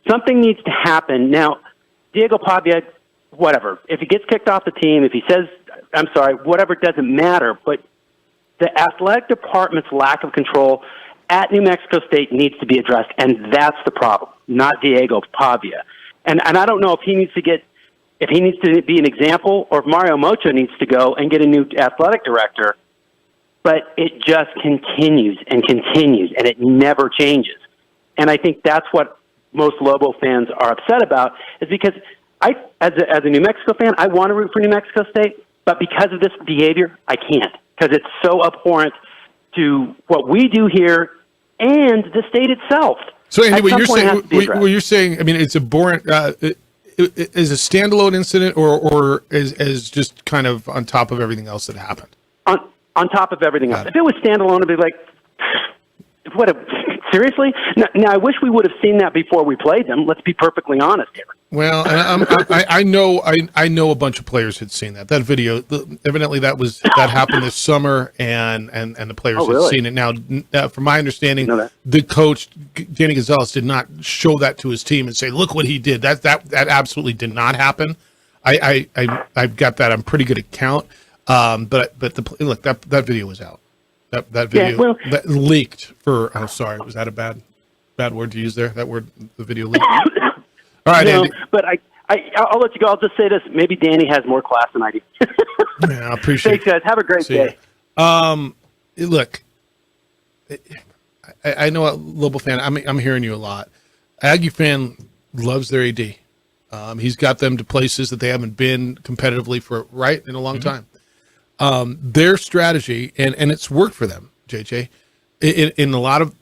something needs to happen. Now, Diego Pavia, whatever, if he gets kicked off the team, if he says, I'm sorry, whatever, it doesn't matter. But the athletic department's lack of control at New Mexico State needs to be addressed, and that's the problem, not Diego Pavia. And I don't know if he needs to be an example, or if Mario Mocha needs to go and get a new athletic director, but it just continues and continues, and it never changes. And I think that's what most Lobo fans are upset about, is because as a New Mexico fan, I want to root for New Mexico State, but because of this behavior, I can't, because it's so abhorrent to what we do here and the state itself. So, Andy, what you're saying, I mean, it's abhorrent. Is a standalone incident, or is just kind of on top of everything else that happened? On top of everything else. If it was standalone, it'd be like, seriously? Now, I wish we would have seen that before we played them. Let's be perfectly honest here. Well, I know a bunch of players had seen that video. Evidently, that happened this summer, and the players had seen it. Now, from my understanding, the coach Danny Gonzalez did not show that to his team and say, "Look what he did." That absolutely did not happen. I've got that on pretty good account. But look, that video was out. That video that leaked for. Oh, sorry, was that a bad word to use there? That word, the video leaked. All right, Andy. But I'll let you go. I'll just say this: maybe Danny has more class than I do. Yeah, I appreciate. Thanks, guys. Have a great day. Look, I know a Lobo fan. I'm hearing you a lot. Aggie fan loves their AD. He's got them to places that they haven't been competitively in a long time. Their strategy, and it's worked for them, JJ, in a lot of.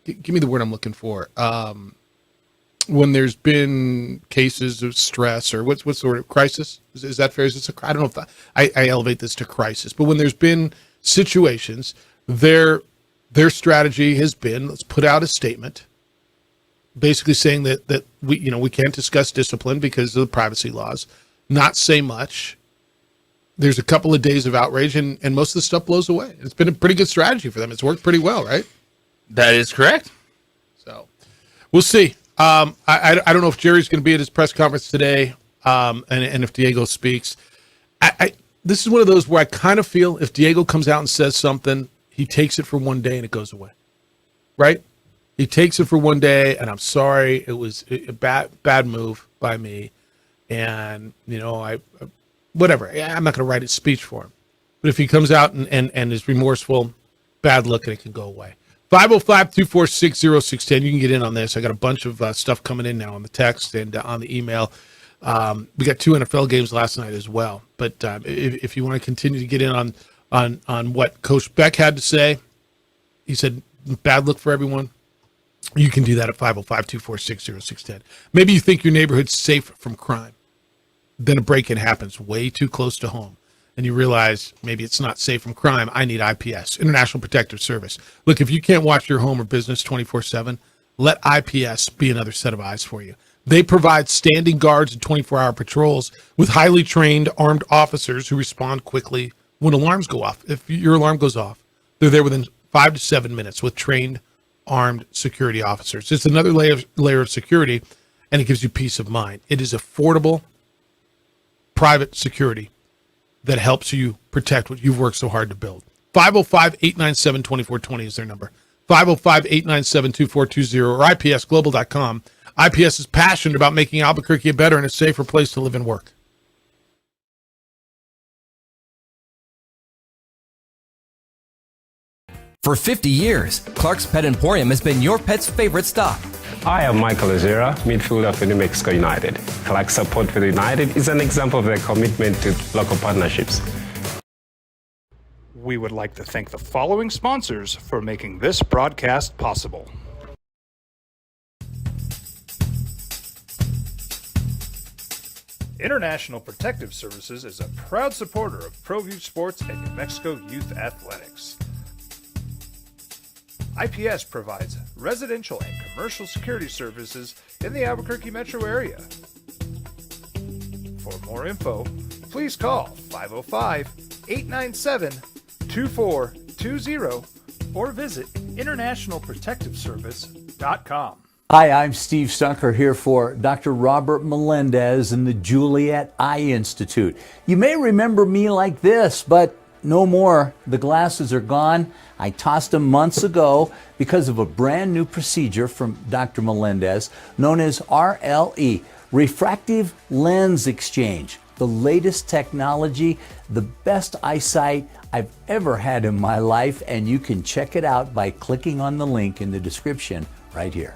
Give me the word I'm looking for. When there's been cases of stress, or what's the word, crisis? Is that fair? I don't know if I elevate this to crisis, but when there's been situations, their strategy has been, let's put out a statement, basically saying that we can't discuss discipline because of the privacy laws, not say much. There's a couple of days of outrage, and most of the stuff blows away. It's been a pretty good strategy for them. It's worked pretty well, right? That is correct. So we'll see. I don't know if Jerry's going to be at his press conference today, and if Diego speaks. This is one of those where I kind of feel if Diego comes out and says something, he takes it for one day and it goes away, right? He takes it for one day, and I'm sorry, it was a bad move by me, and whatever. I'm not going to write a speech for him, but if he comes out and is remorseful, bad look, and it can go away. 505-246-0610. You can get in on this. I got a bunch of stuff coming in now on the text and on the email. We got 2 NFL games last night as well. But if you want to continue to get in on what Coach Beck had to say, he said, bad look for everyone. You can do that at 505-246-0610. Maybe you think your neighborhood's safe from crime. Then a break-in happens way too close to home, and you realize maybe it's not safe from crime. I need IPS, International Protective Service. Look, if you can't watch your home or business 24/7, let IPS be another set of eyes for you. They provide standing guards and 24-hour patrols with highly trained armed officers who respond quickly when alarms go off. If your alarm goes off, they're there within 5 to 7 minutes with trained armed security officers. It's another layer of security, and it gives you peace of mind. It is affordable, private security that helps you protect what you've worked so hard to build. 505-897-2420 is their number. 505-897-2420 or IPSglobal.com. IPS is passionate about making Albuquerque a better and a safer place to live and work. For 50 years, Clark's Pet Emporium has been your pet's favorite stop. I am Michael Azera, midfielder for New Mexico United. Clark's support for the United is an example of their commitment to local partnerships. We would like to thank the following sponsors for making this broadcast possible. International Protective Services is a proud supporter of ProView Sports and New Mexico Youth Athletics. IPS provides residential and commercial security services in the Albuquerque metro area. For more info, please call 505-897-2420 or visit internationalprotectiveservice.com. Hi, I'm Steve Stunker here for Dr. Robert Melendez and the Juliet Eye Institute. You may remember me like this, but no more. The glasses are gone. I tossed them months ago because of a brand new procedure from Dr. Melendez known as RLE, Refractive Lens Exchange. The latest technology, the best eyesight I've ever had in my life, and you can check it out by clicking on the link in the description right here.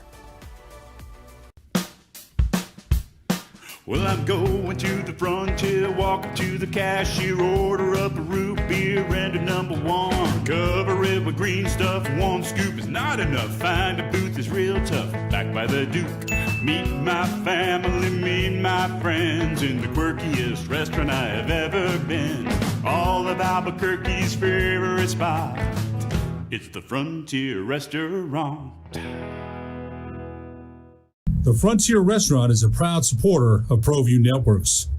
Well, I'm going to the frontier, walk up to the cashier, order up a root beer and a number one. Cover it with green stuff, one scoop is not enough. Find a booth is real tough, back by the Duke. Meet my family, meet my friends in the quirkiest restaurant I have ever been. All of Albuquerque's favorite spot, it's the Frontier Restaurant. The Frontier Restaurant is a proud supporter of ProView Networks.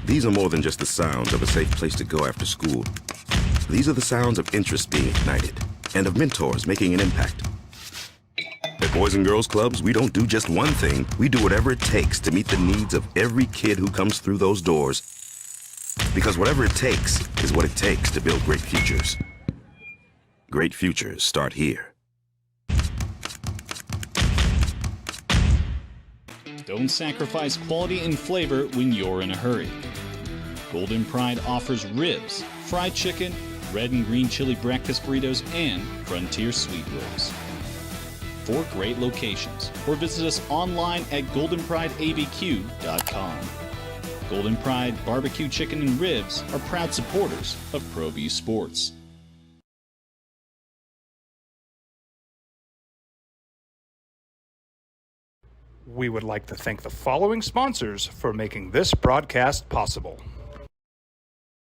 These are more than just the sounds of a safe place to go after school. These are the sounds of interest being ignited and of mentors making an impact. At Boys and Girls Clubs, we don't do just one thing. We do whatever it takes to meet the needs of every kid who comes through those doors. Because whatever it takes is what it takes to build great futures. Great futures start here. Don't sacrifice quality and flavor when you're in a hurry. Golden Pride offers ribs, fried chicken, red and green chili breakfast burritos, and Frontier sweet rolls. 4 great locations, or visit us online at goldenprideabq.com. Golden Pride Barbecue Chicken and Ribs are proud supporters of ProView Sports. We would like to thank the following sponsors for making this broadcast possible.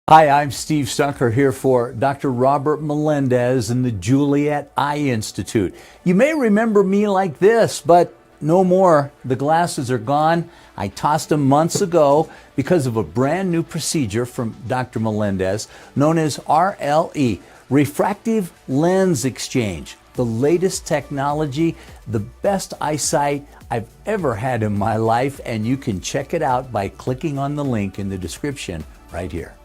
Hi, I'm Steve Stunker here for Dr. Robert Melendez and the Juliet Eye Institute. You may remember me like this, but no more. The glasses are gone. I tossed them months ago because of a brand new procedure from Dr. Melendez known as RLE, Refractive Lens Exchange. The latest technology, the best eyesight I've ever had in my life, and you can check it out by clicking on the link in the description right here.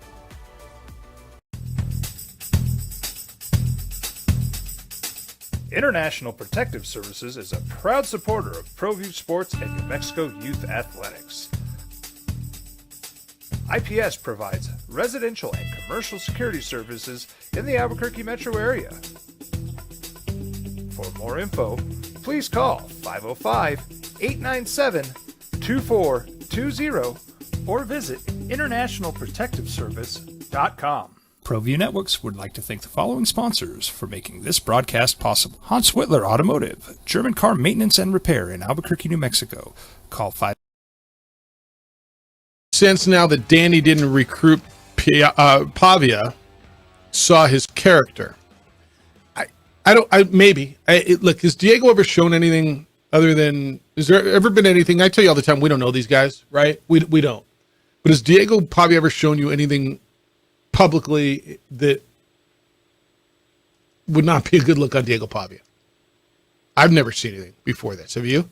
International Protective Services is a proud supporter of ProView Sports and New Mexico Youth Athletics. IPS provides residential and commercial security services in the Albuquerque metro area. For more info, please call 505-897-2420 or visit internationalprotectiveservice.com. ProView Networks would like to thank the following sponsors for making this broadcast possible. Hans Whitler Automotive, German car maintenance and repair in Albuquerque, New Mexico. Call 5. Since now that Danny didn't recruit Pavia, saw his character. Look, has Diego ever shown anything other than, has there ever been anything? I tell you all the time, we don't know these guys, right? We don't. But has Diego Pavia ever shown you anything publicly that would not be a good look on Diego Pavia? I've never seen anything before this. Have you?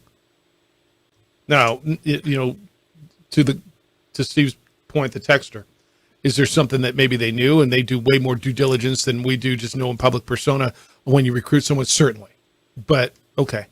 Now, to Steve's point, the texter, Is there something that maybe they knew and they do way more due diligence than we do, just knowing public persona when you recruit someone? Certainly. But, okay.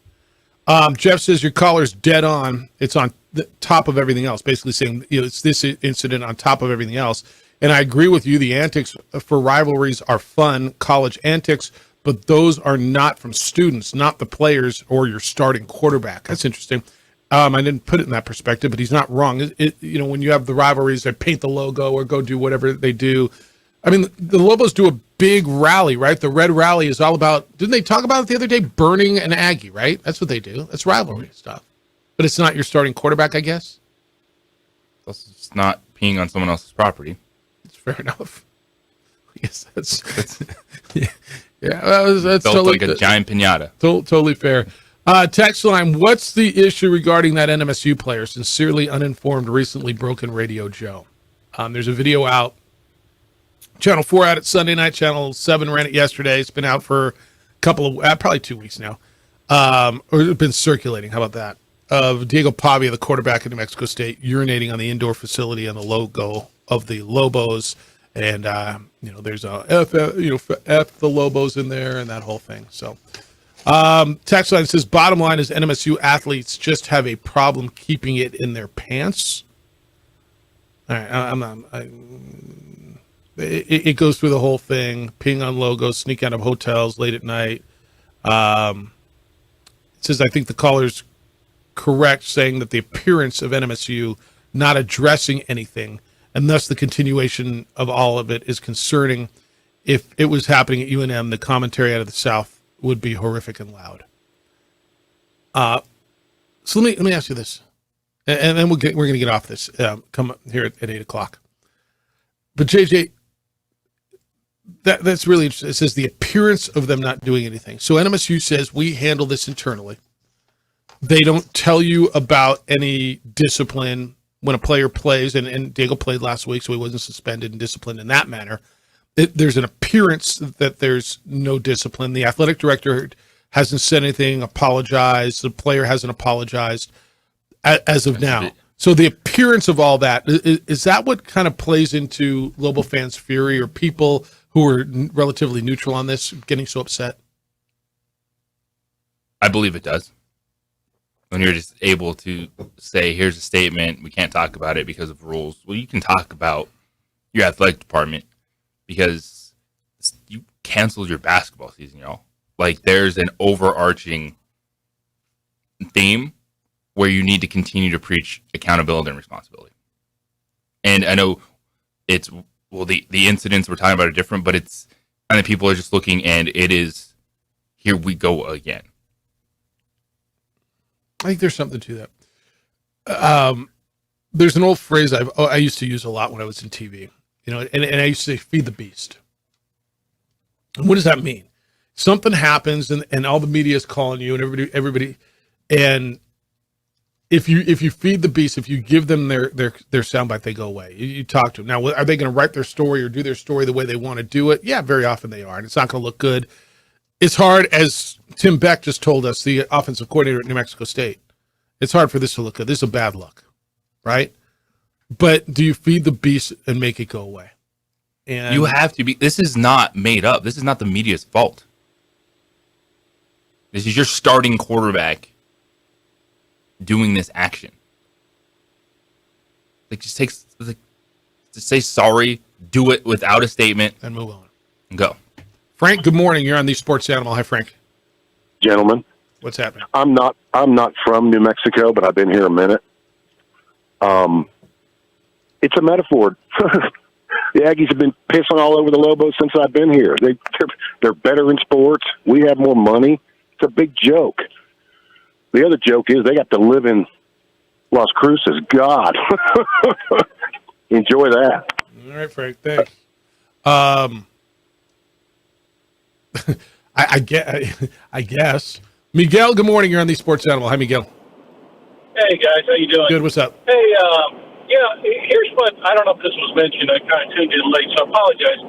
Jeff says your caller's dead on. It's on the top of everything else, basically saying it's this incident on top of everything else. And I agree with you. The antics for rivalries are fun, college antics, but those are not from students, not the players or your starting quarterback. That's interesting. I didn't put it in that perspective, but he's not wrong. When you have the rivalries, they paint the logo or go do whatever they do. I mean, the Lobos do a big rally, right? The Red Rally is all about, didn't they talk about it the other day? Burning an Aggie, right? That's what they do. That's rivalry stuff. But it's not your starting quarterback, I guess. It's not peeing on someone else's property. It's fair enough. Yes, that's yeah. That's built totally like a giant piñata. Totally fair. Text line, what's the issue regarding that NMSU player? Sincerely uninformed, recently broken Radio Joe. There's a video out. Channel 4 out at Sunday night. Channel 7 ran it yesterday. It's been out for a couple of, probably 2 weeks now. Or it's been circulating. How about that? Of Diego Pavia, the quarterback of New Mexico State, urinating on the indoor facility on the logo of the Lobos. And, there's a F the Lobos in there and that whole thing. So, text line says, bottom line is NMSU athletes just have a problem keeping it in their pants. All right, it goes through the whole thing. Peeing on logos, sneak out of hotels late at night. It says, I think the caller's correct, saying that the appearance of NMSU not addressing anything, and thus the continuation of all of it is concerning. If it was happening at UNM, the commentary out of the South would be horrific and loud. So let me ask you this, and then we're going to get off this. Come here at 8:00. But JJ, that's really interesting. It says the appearance of them not doing anything. So NMSU says we handle this internally. They don't tell you about any discipline when a player plays, and Diego played last week, so he wasn't suspended and disciplined in that manner. There's an appearance that there's no discipline. The athletic director hasn't said anything, apologized. The player hasn't apologized as of now. So the appearance of all that, is that what kind of plays into Lobo fans' fury, or people who are relatively neutral on this getting so upset? I believe it does. When you're just able to say, here's a statement, we can't talk about it because of rules. Well, you can talk about your athletic department because you canceled your basketball season, y'all. Like, there's an overarching theme where you need to continue to preach accountability and responsibility. And I know it's, well, the incidents we're talking about are different, but it's, and the people are just looking, and it is, here we go again. I think there's something to that. There's an old phrase I used to use a lot when I was in TV, and I used to say, feed the beast. And what does that mean? Something happens and all the media is calling you and everybody, and if you feed the beast, if you give them their soundbite, they go away. You talk to them. Now, are they going to write their story or do their story the way they want to do it? Yeah, very often they are, and it's not going to look good. It's hard, as Tim Beck just told us, the offensive coordinator at New Mexico State. It's hard for this to look good. This is a bad look, right? But do you feed the beast and make it go away? And you have to be. This is not made up. This is not the media's fault. This is your starting quarterback doing this action. Just say sorry, do it without a statement, and move on. And go. Frank, good morning. You're on the Sports Animal. Hi, Frank. Gentlemen, what's happening? I'm not from New Mexico, but I've been here a minute. It's a metaphor. The Aggies have been pissing all over the Lobos since I've been here. They're better in sports. We have more money. It's a big joke. The other joke is they got to live in Las Cruces. God, enjoy that. All right, Frank. Thanks. I guess. Miguel, good morning. You're on the Sports Animal. Hi, Miguel. Hey, guys. How you doing? Good. What's up? Hey, here's what, I don't know if this was mentioned. I kind of tuned in late, so I apologize.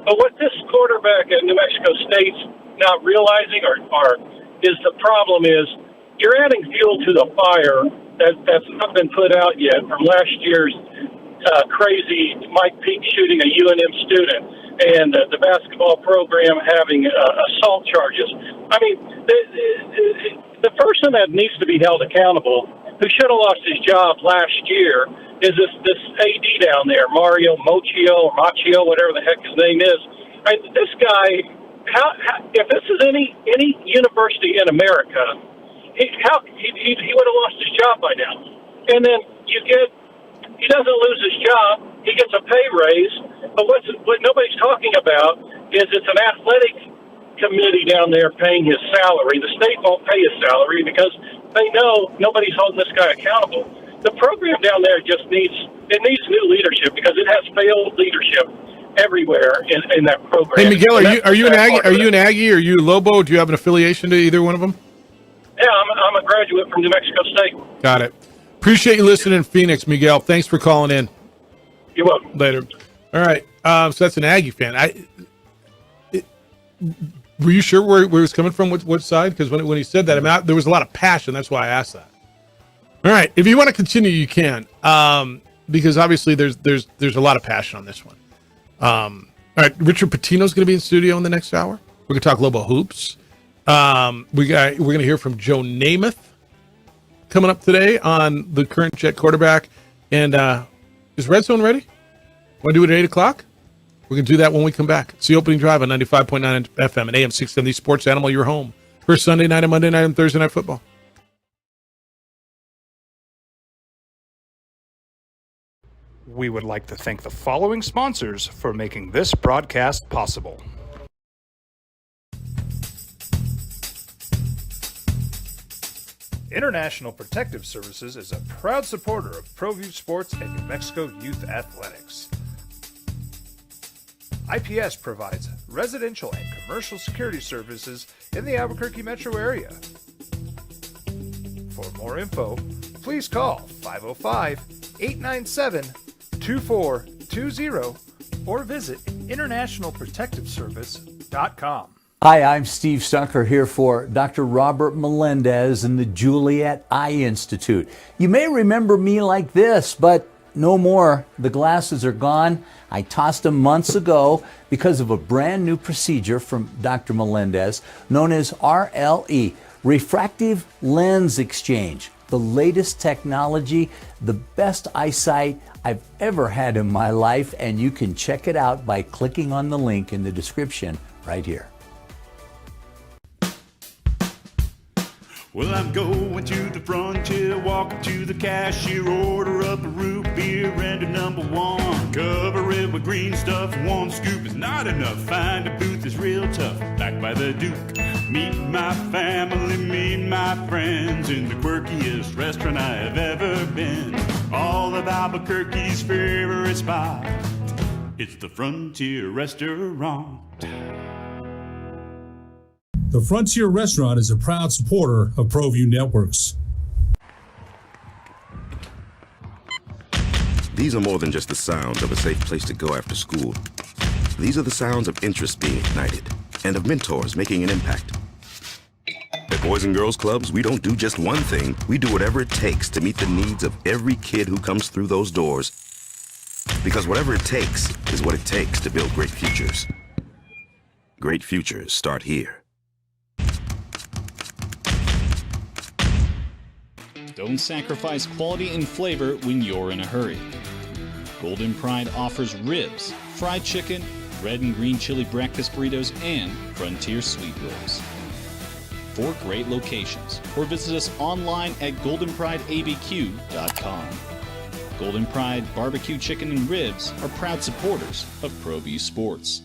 But what this quarterback at New Mexico State's not realizing or is the problem is you're adding fuel to the fire that's not been put out yet from last year's crazy Mike Peake shooting a UNM student, and the basketball program having assault charges. I mean, the person that needs to be held accountable, who should have lost his job last year, is this AD down there, Mario Mocchio, whatever the heck his name is. This guy, if this is any university in America, he would have lost his job by now. And then he doesn't lose his job, he gets a pay raise. But what nobody's talking about is it's an athletic committee down there paying his salary. The state won't pay his salary because they know nobody's holding this guy accountable. The program down there just needs new leadership because it has failed leadership everywhere in that program. Hey, Miguel, are you an Aggie? Are you an Aggie? Are you Lobo? Do you have an affiliation to either one of them? Yeah, I'm a graduate from New Mexico State. Got it. Appreciate you listening in Phoenix, Miguel. Thanks for calling in. You're welcome. Later. All right. So that's an Aggie fan. Were you sure where it was coming from? What side? Because when he said that, there was a lot of passion. That's why I asked that. All right. If you want to continue, you can. Because obviously there's a lot of passion on this one. All right. Richard Pitino's going to be in studio in the next hour. We're going to talk Lobo hoops. We're going to hear from Joe Namath coming up today on the current Jet quarterback. And is Red Zone ready? Want to do it at 8 o'clock? We're going to do that when we come back. It's the opening drive on 95.9 FM and AM 670 Sports Animal, your home for Sunday night and Monday night and Thursday night football. We would like to thank the following sponsors for making this broadcast possible. International Protective Services is a proud supporter of ProView Sports and New Mexico Youth Athletics. IPS provides residential and commercial security services in the Albuquerque metro area. For more info, please call 505-897-2420 or visit internationalprotectiveservice.com. Hi, I'm Steve Stucker here for Dr. Robert Melendez and the Juliet Eye Institute. You may remember me like this, but no more. The glasses are gone. I tossed them months ago because of a brand new procedure from Dr. Melendez known as RLE, Refractive Lens Exchange. The latest technology, the best eyesight I've ever had in my life, and you can check it out by clicking on the link in the description right here. Well, I'm going to the frontier, walking to the cashier, order up a root beer and a number one. Cover it with green stuff, one scoop is not enough. Find a booth is real tough, back by the Duke. Meet my family, meet my friends in the quirkiest restaurant I have ever been. All of Albuquerque's favorite spot, it's the Frontier Restaurant. The Frontier Restaurant is a proud supporter of ProView Networks. These are more than just the sounds of a safe place to go after school. These are the sounds of interest being ignited and of mentors making an impact. At Boys and Girls Clubs, we don't do just one thing. We do whatever it takes to meet the needs of every kid who comes through those doors. Because whatever it takes is what it takes to build great futures. Great futures start here. Don't sacrifice quality and flavor when you're in a hurry. Golden Pride offers ribs, fried chicken, red and green chili breakfast burritos, and Frontier sweet rolls. 4 great locations, or visit us online at goldenprideabq.com. Golden Pride Barbecue Chicken and Ribs are proud supporters of ProView Sports.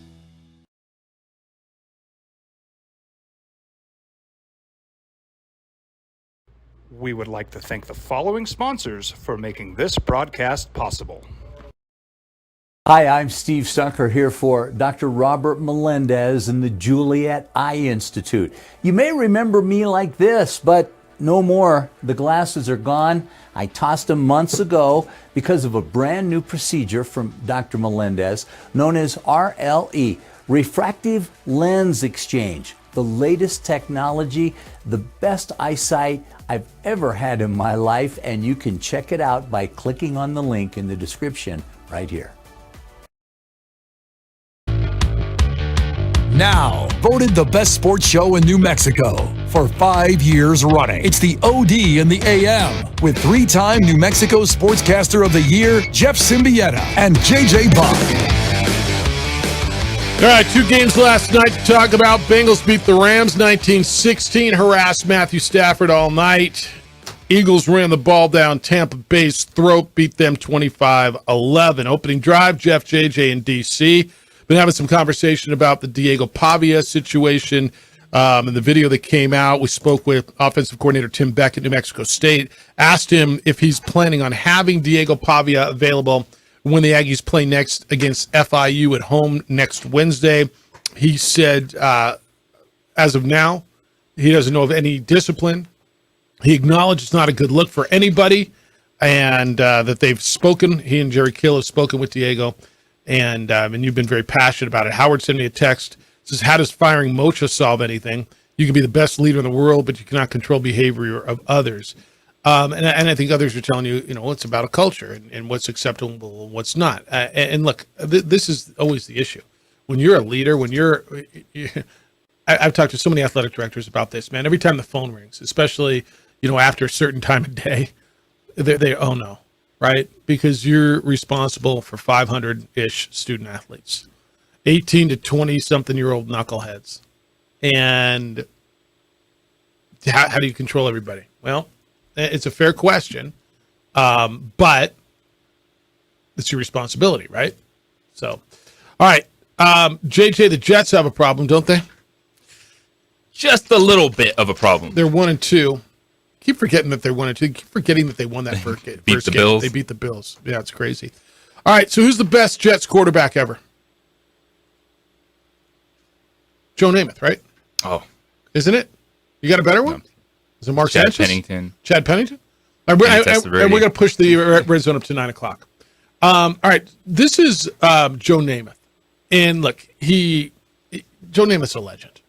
We would like to thank the following sponsors for making this broadcast possible. Hi, I'm Steve Stucker here for Dr. Robert Melendez and the Juliet Eye Institute. You may remember me like this, but no more. The glasses are gone. I tossed them months ago because of a brand new procedure from Dr. Melendez known as RLE, Refractive Lens Exchange. the latest technology, the best eyesight I've ever had in my life, and you can check it out by clicking on the link in the description right here. Now, voted the best sports show in New Mexico for 5 years running. It's the OD in the AM with 3-time New Mexico Sportscaster of the Year, Jeff Symbieta and JJ Buck. All right, 2 games last night to talk about. Bengals beat the Rams 19-16, harassed Matthew Stafford all night. Eagles ran the ball down Tampa Bay's throat, beat them 25-11. Opening drive, Jeff, JJ, and DC. Been having some conversation about the Diego Pavia situation and the video that came out. We spoke with offensive coordinator Tim Beck at New Mexico State, asked him if he's planning on having Diego Pavia available when the Aggies play next against FIU at home next Wednesday. He said, as of now, he doesn't know of any discipline. He acknowledged it's not a good look for anybody, and that they've spoken. He and Jerry Kill have spoken with Diego, and you've been very passionate about it. Howard sent me a text. Says, how does firing Mocha solve anything? You can be the best leader in the world, but you cannot control behavior of others. And I think others are telling you, it's about a culture and what's acceptable and what's not. And look, this is always the issue. When you're a leader, I've talked to so many athletic directors about this, man. Every time the phone rings, especially, after a certain time of day, they oh no, right? Because you're responsible for 500-ish student athletes, 18 to 20-something-year-old knuckleheads. And how do you control everybody? Well, it's a fair question, but it's your responsibility, right? So, all right. JJ, the Jets have a problem, don't they? Just a little bit of a problem. They're 1-2. Keep forgetting that they're 1-2. Keep forgetting that they won that first game. Bills. They beat the Bills. Yeah, it's crazy. All right, so who's the best Jets quarterback ever? Joe Namath, right? Oh. Isn't it? You got a better one? Is it Mark Sanchez? Chad Pennington? All right, and we're going to push the red zone up to 9 o'clock. All right, this is Joe Namath. And look, Joe Namath's a legend.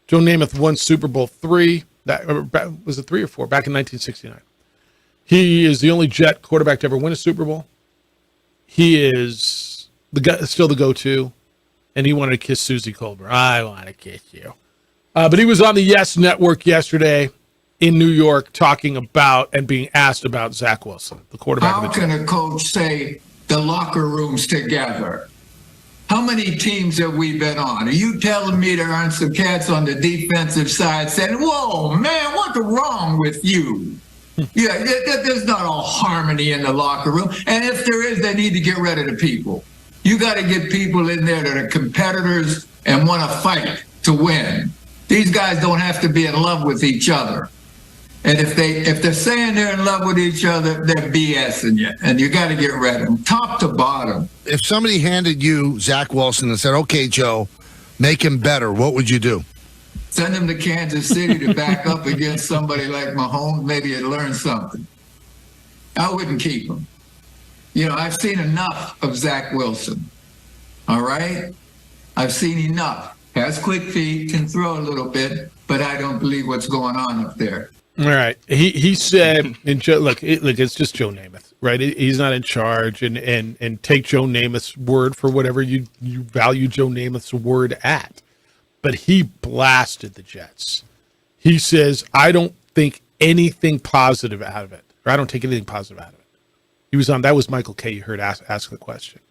Joe Namath won Super Bowl III. Was it 3 or 4? Back in 1969. He is the only Jet quarterback to ever win a Super Bowl. He is still the go-to. And he wanted to kiss Susie Colbert. I want to kiss you. But he was on the Yes Network yesterday in New York talking about and being asked about Zach Wilson, the quarterback. How can a coach say the locker room's together? How many teams have we been on? Are you telling me there aren't some cats on the defensive side saying, whoa, man, what's wrong with you? Yeah, there's not all harmony in the locker room. And if there is, they need to get rid of the people. You got to get people in there that are competitors and want to fight to win. These guys don't have to be in love with each other. And if they're saying they're in love with each other, they're BSing you. And you got to get rid of them, top to bottom. If somebody handed you Zach Wilson and said, okay, Joe, make him better, what would you do? Send him to Kansas City to back up against somebody like Mahomes. Maybe he'd learn something. I wouldn't keep him. I've seen enough of Zach Wilson. All right? I've seen enough. Has quick feet, can throw a little bit, but I don't believe what's going on up there. All right. He said, look, it's just Joe Namath, right? He's not in charge, and take Joe Namath's word for whatever you value Joe Namath's word at. But he blasted the Jets. He says, I don't think anything positive out of it, or I don't take anything positive out of it. That was Michael Kay you heard ask the question.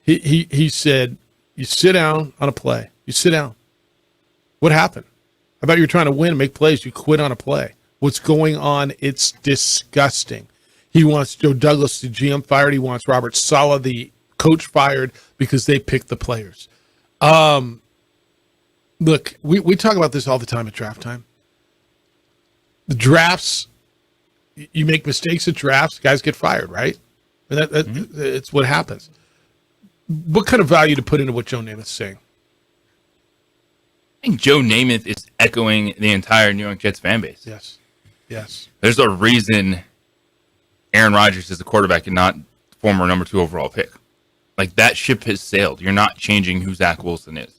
He said, you sit down on a play. You sit down. What happened? I thought you were trying to win and make plays. You quit on a play. What's going on? It's disgusting. He wants Joe Douglas, the GM, fired. He wants Robert Saleh, the coach, fired because they picked the players. Look, we talk about this all the time at draft time. The drafts, you make mistakes at drafts, guys get fired, right? And it's what happens. What kind of value to put into what Joe Namath's saying? I think Joe Namath is echoing the entire New York Jets fan base. Yes. There's a reason Aaron Rodgers is the quarterback and not former number 2 overall pick. Like, that ship has sailed. You're not changing who Zach Wilson is.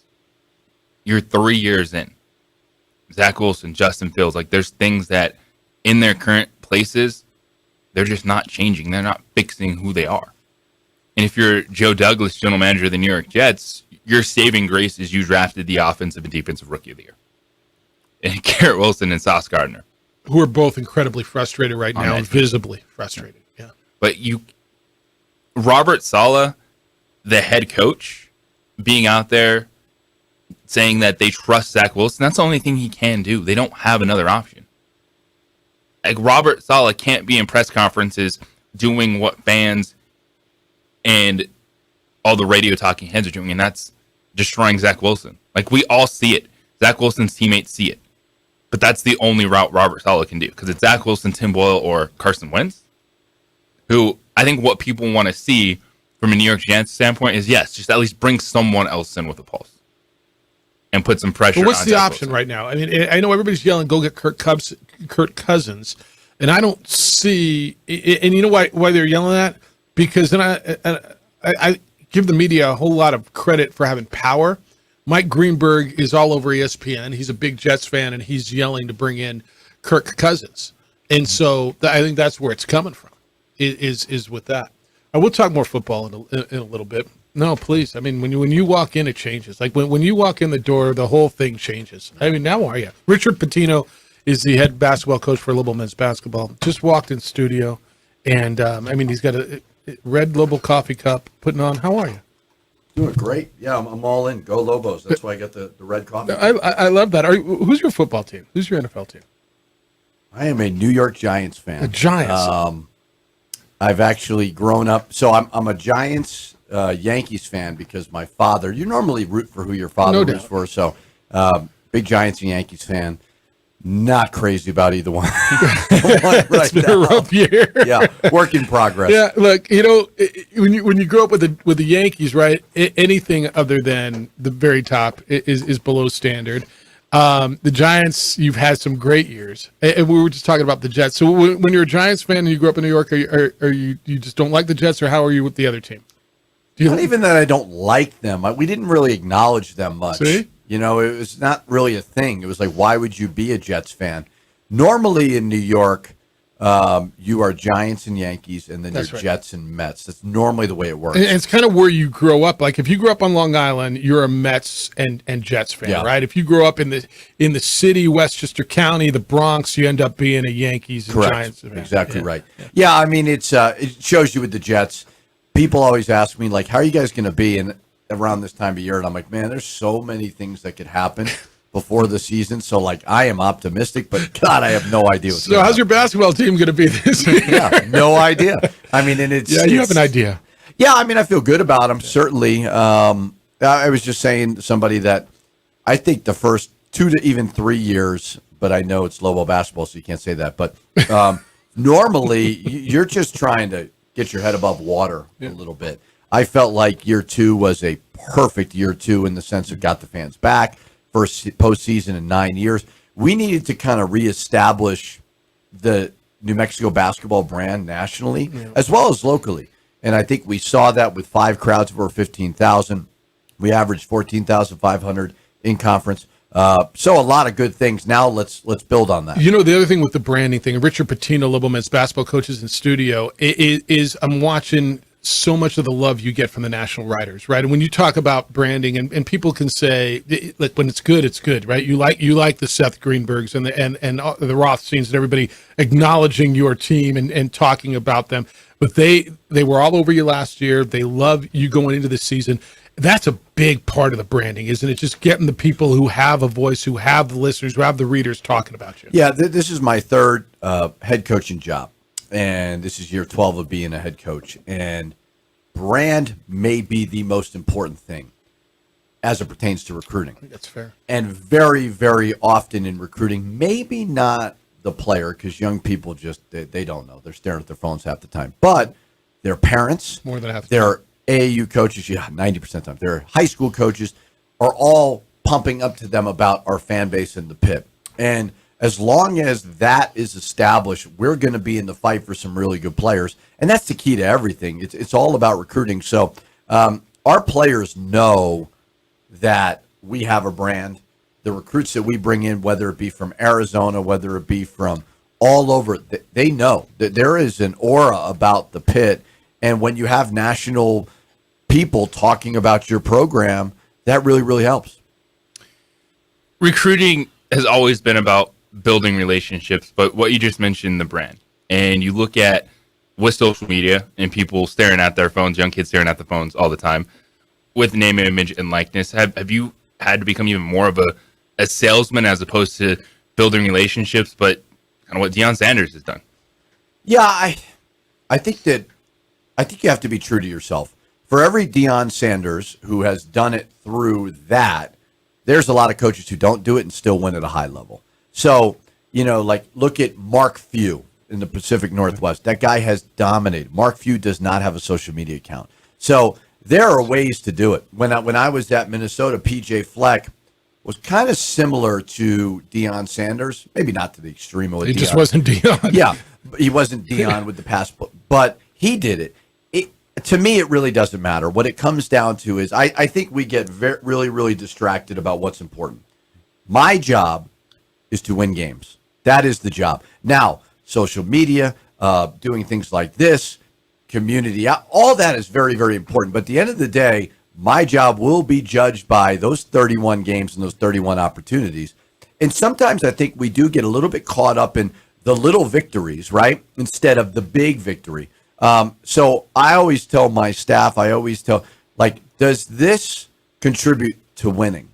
You're 3 years in. Zach Wilson, Justin Fields, like there's things that in their current places, they're just not changing. They're not fixing who they are. And if you're Joe Douglas, general manager of the New York Jets, your saving grace is you drafted the offensive and defensive rookie of the year. And Garrett Wilson and Sauce Gardner. Who are both incredibly frustrated right now, and visibly frustrated. Yeah. But Robert Saleh, the head coach, being out there saying that they trust Zach Wilson, that's the only thing he can do. They don't have another option. Like Robert Saleh can't be in press conferences doing what fans and all the radio talking heads are doing, and that's destroying Zach Wilson. Like we all see it. Zach Wilson's teammates see it. But that's the only route Robert Saleh can do, because it's Zach Wilson, Tim Boyle, or Carson Wentz, who I think what people want to see from a New York Giants standpoint is, yes, just at least bring someone else in with a pulse and put some pressure on But what's the Zach option Wilson. right now? I mean, I know everybody's yelling, go get Kirk Cousins, and I don't see – and you know why they're yelling that? Because then I give the media a whole lot of credit for having power. Mike Greenberg is all over ESPN. He's a big Jets fan, and he's yelling to bring in Kirk Cousins. And so I think that's where it's coming from, is with that. I will talk more football in a little bit. No, please. I mean, when you walk in, it changes. Like when you walk in the door, the whole thing changes. I mean, now are you? Richard Pitino is the head basketball coach for Lobel men's basketball. Just walked in studio, and I mean, he's got a red Lobel coffee cup putting on. How are you? Doing great. Yeah, I'm all in. Go Lobos. That's why I got the red coffee. I love that. Who's your football team? Who's your NFL team? I am a New York Giants fan. The Giants. I've actually grown up. So I'm a Giants Yankees fan because my father. You normally root for who your father roots for. So big Giants and Yankees fan. Not crazy about either one. It's been a rough year. Yeah, work in progress. Yeah, look, when you grow up with the Yankees, right? Anything other than the very top is below standard. The Giants, you've had some great years, and we were just talking about the Jets. So when you're a Giants fan and you grew up in New York, are you just don't like the Jets, or how are you with the other team? Not even that I don't like them. We didn't really acknowledge them much. See? It was not really a thing. It was like, why would you be a Jets fan? Normally in New York, you are Giants and Yankees, and then That's you're right. Jets and Mets. That's normally the way it works. And it's kind of where you grow up. Like if you grew up on Long Island, you're a Mets and Jets fan, Yeah. right? If you grow up in the city, Westchester County, the Bronx, you end up being a Yankees and Correct. Giants fan. Exactly Yeah. right. Yeah, I mean, it shows you with the Jets. People always ask me, like, how are you guys going to be around this time of year? And I'm like, man, there's so many things that could happen before the season. So, like, I am optimistic, but God, I have no idea what's So going how's your basketball team going to be this year? Yeah, no idea. I mean, and it's... Yeah, you have it's- an idea. Yeah, I mean, I feel good about them, certainly. I was just saying to somebody that I think the first 2 to even 3 years, but I know it's Lobo basketball, so you can't say that. But normally, you're just trying to get your head above water a little bit. I felt like year 2 was a perfect year 2 in the sense of got the fans back, first postseason in 9 years. We needed to kind of reestablish the New Mexico basketball brand nationally as well as locally. And I think we saw that with 5 crowds of over 15,000. We averaged 14,500 in conference. So a lot of good things. Now let's build on that. You know, the other thing with the branding thing, and Richard Pitino, Lobo men's basketball coaches in studio, is I'm watching so much of the love you get from the national writers, right? And when you talk about branding, and people can say, like, when it's good, right? You like the Seth Greenbergs and the Rothsteins and everybody acknowledging your team and talking about them. But they were all over you last year. They love you going into the season. That's a big part of the branding, isn't it? Just getting the people who have a voice, who have the listeners, who have the readers talking about you. Yeah, this is my third head coaching job, and this is year 12 of being a head coach. And brand may be the most important thing as it pertains to recruiting. I think that's fair. And very, very often in recruiting, maybe not the player, because young people just, they don't know. They're staring at their phones half the time. But their parents, More than half the their AAU coaches, 90% of the time, their high school coaches are all pumping up to them about our fan base in the pit. And as long as that is established, we're going to be in the fight for some really good players. And that's the key to everything. It's all about recruiting. So our players know that we have a brand. the recruits that we bring in, whether it be from Arizona, whether it be from all over, they know that there is an aura about the Pit. And when you have national people talking about your program, that really, really helps. Recruiting has always been about building relationships, but what you just mentioned, the brand, and you look at with social media and people staring at their phones, young kids staring at the phones all the time with name, image, and likeness. Have you had to become even more of a salesman as opposed to building relationships, but kind of what Deion Sanders has done? Yeah, I think you have to be true to yourself. For every Deion Sanders who has done it through that, there's a lot of coaches who don't do it and still win at a high level. So, like look at Mark Few in the Pacific Northwest. That guy has dominated. Mark Few does not have a social media account. So there are ways to do it. When I was at Minnesota, PJ Fleck was kind of similar to Deion Sanders, maybe not to the extreme. He just wasn't Deion. Yeah, he wasn't Deion with the pass, but he did it. To me, it really doesn't matter. What it comes down to is I think we get really, really distracted about what's important. My job is to win games. That is the job. Now, social media, doing things like this, community, all that is very, very important. But at the end of the day, my job will be judged by those 31 games and those 31 opportunities. And sometimes I think we do get a little bit caught up in the little victories, right, instead of the big victory. So I always tell my staff, does this contribute to winning?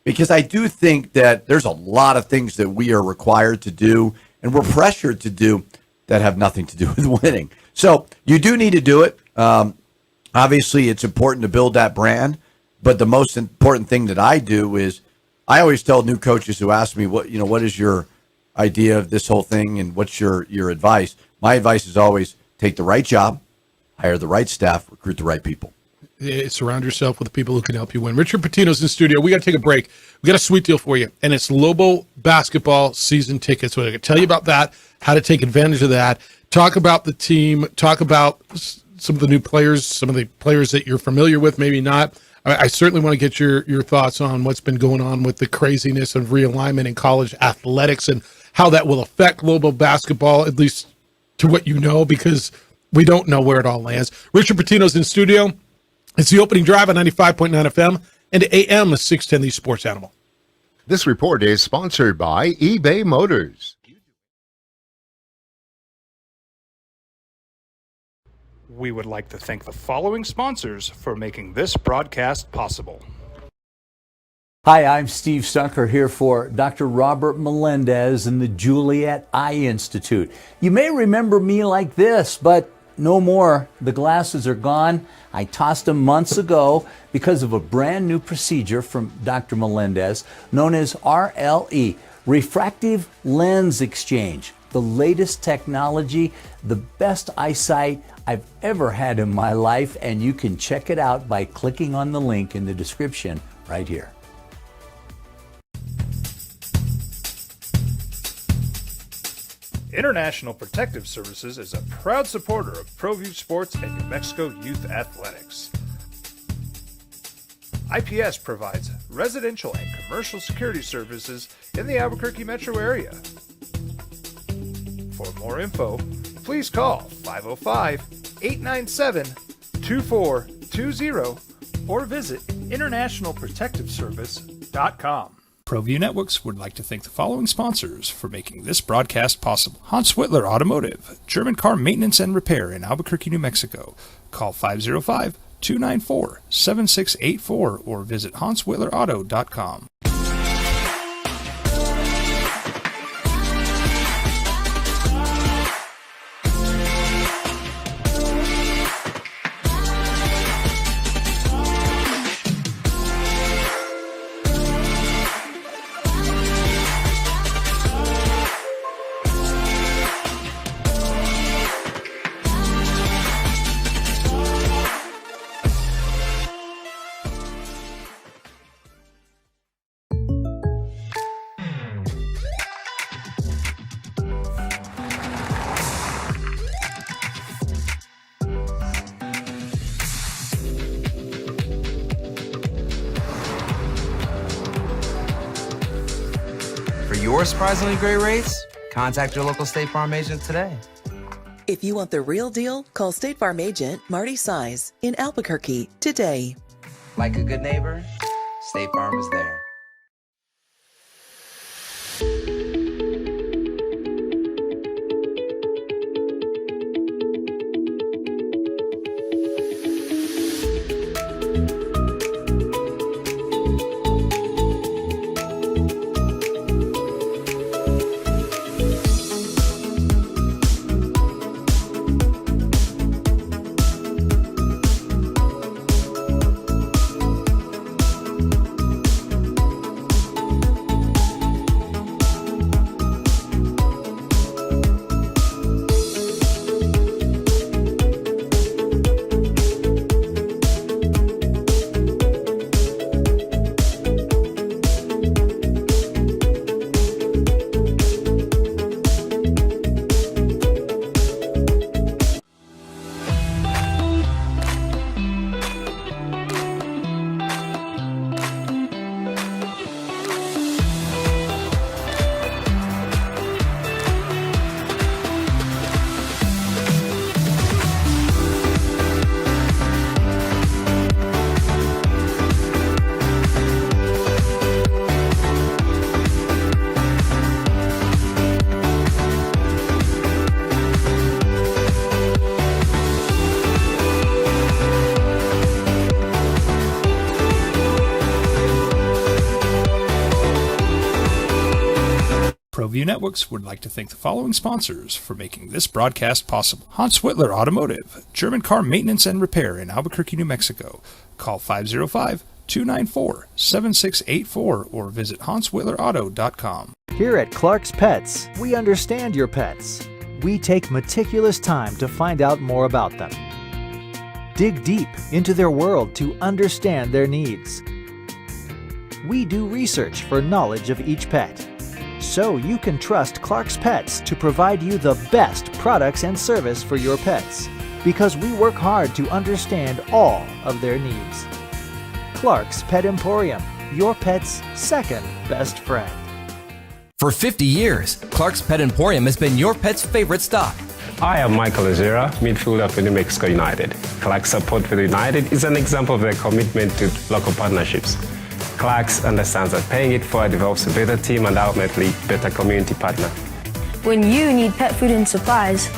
Because I do think that there's a lot of things that we are required to do and we're pressured to do that have nothing to do with winning. So you do need to do it. Obviously, it's important to build that brand. But the most important thing that I do is I always tell new coaches who ask me, what is your idea of this whole thing and what's your advice? My advice is always take the right job, hire the right staff, recruit the right people. Surround yourself with the people who can help you win. Richard Pitino's in the studio. We got to take a break. We got a sweet deal for you, and it's Lobo basketball season tickets. So I can tell you about that, how to take advantage of that, talk about the team, talk about some of the new players, some of the players that you're familiar with, maybe not. I certainly want to get your thoughts on what's been going on with the craziness of realignment in college athletics and how that will affect Lobo basketball, at least to what you know, because we don't know where it all lands. Richard Pitino's in studio. It's the opening drive on 95.9 FM and AM 610 The Sports Animal. This report is sponsored by eBay Motors. We would like to thank the following sponsors for making this broadcast possible. Hi, I'm Steve Stucker here for Dr. Robert Melendez and the Juliet Eye Institute. You may remember me like this, but no more. The glasses are gone. I tossed them months ago because of a brand new procedure from Dr. Melendez known as RLE, Refractive Lens Exchange. The latest technology, the best eyesight I've ever had in my life, and you can check it out by clicking on the link in the description right here. International Protective Services is a proud supporter of ProView Sports and New Mexico Youth Athletics. IPS provides residential and commercial security services in the Albuquerque metro area. For more info, please call 505-897-2420 or visit internationalprotectiveservice.com. ProView Networks would like to thank the following sponsors for making this broadcast possible. Hans Whitler Automotive, German car maintenance and repair in Albuquerque, New Mexico. Call 505-294-7684 or visit hanswhitlerauto.com. or surprisingly great rates? Contact your local State Farm agent today. If you want the real deal, call State Farm agent Marty Size in Albuquerque today. Like a good neighbor, State Farm is there. ProView Networks would like to thank the following sponsors for making this broadcast possible. Hans Whitler Automotive, German car maintenance and repair in Albuquerque, New Mexico. Call 505-294-7684 or visit HansWhitlerAuto.com. Here at Clark's Pets, we understand your pets. We take meticulous time to find out more about them. Dig deep into their world to understand their needs. We do research for knowledge of each pet, so you can trust Clark's Pets to provide you the best products and service for your pets, because we work hard to understand all of their needs. Clark's Pet Emporium, your pet's second best friend. For 50 years, Clark's Pet Emporium has been your pet's favorite stop. I am Michael Azera, midfielder for New Mexico United. Clark's support for the United is an example of their commitment to local partnerships. Clark's understands that paying it forward develops a better team and ultimately better community partner. When you need pet food and supplies,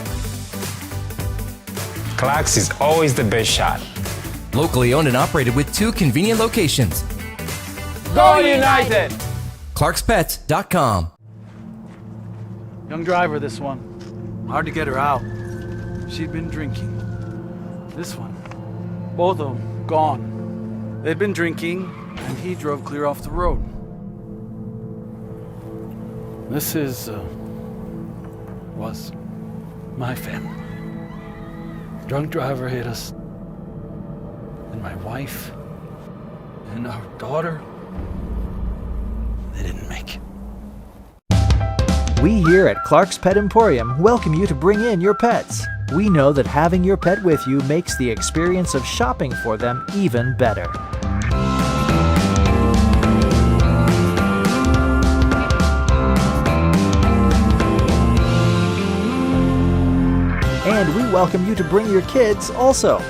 Clark's is always the best shot. Locally owned and operated with 2 convenient locations. Go United! ClarksPets.com. Young driver, this one. Hard to get her out. She'd been drinking. This one. Both of them gone. They'd been drinking, and he drove clear off the road. This was my family. Drunk driver hit us. And my wife and our daughter, they didn't make it. We here at Clark's Pet Emporium welcome you to bring in your pets. We know that having your pet with you makes the experience of shopping for them even better. And we welcome you to bring your kids also.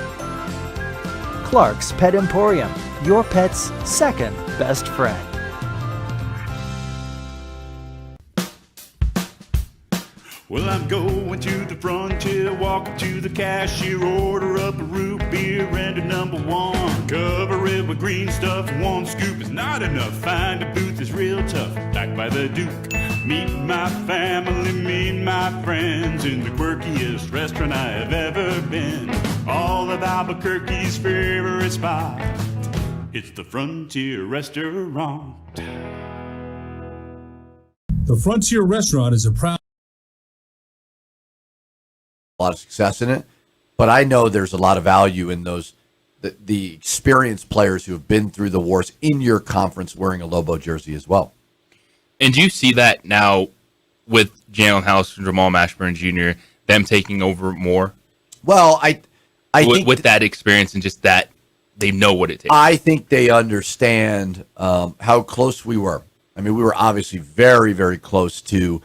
Clark's Pet Emporium, your pet's second best friend. Well, I'm going to the frontier, walk up to the cashier, order up a root beer and a #1. Cover it with green stuff, 1 scoop is not enough. Find a booth is real tough, back by the Duke. Meet my family, meet my friends in the quirkiest restaurant I have ever been. All of Albuquerque's favorite spot, it's the Frontier Restaurant. The Frontier Restaurant is a proud a lot of success in it, but I know there's a lot of value in those the experienced players who have been through the wars in your conference wearing a Lobo jersey as well. And do you see that now with Jalen House and Jamal Mashburn Jr., them taking over more? Well, I think with that experience and just that they know what it takes. I think they understand how close we were. I mean, we were obviously very, very close to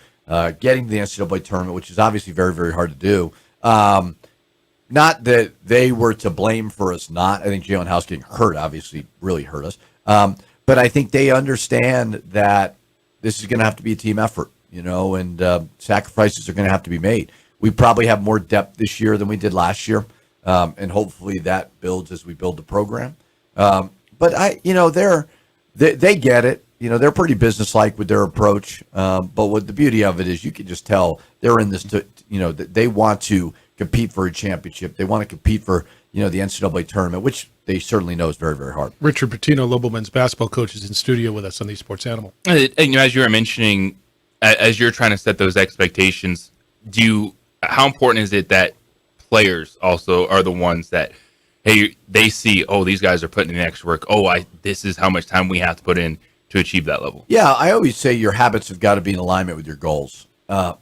getting to the NCAA tournament, which is obviously very, very hard to do. Not that they were to blame for us not. I think Jalen House getting hurt obviously really hurt us. But I think they understand that this is going to have to be a team effort, and sacrifices are going to have to be made. We probably have more depth this year than we did last year, and hopefully that builds as we build the program. But they get it. They're pretty businesslike with their approach. But what the beauty of it is, you can just tell they're in this. They want to compete for a championship. They want to compete for the NCAA tournament, which they certainly know is very, very hard. Richard Pitino, Lobo men's basketball coach, is in studio with us on the Sports Animal. And as you were mentioning, as you're trying to set those expectations, how important is it that players also are the ones that, hey, they see, these guys are putting in the extra work. This is how much time we have to put in to achieve that level. Yeah, I always say your habits have got to be in alignment with your goals. I'm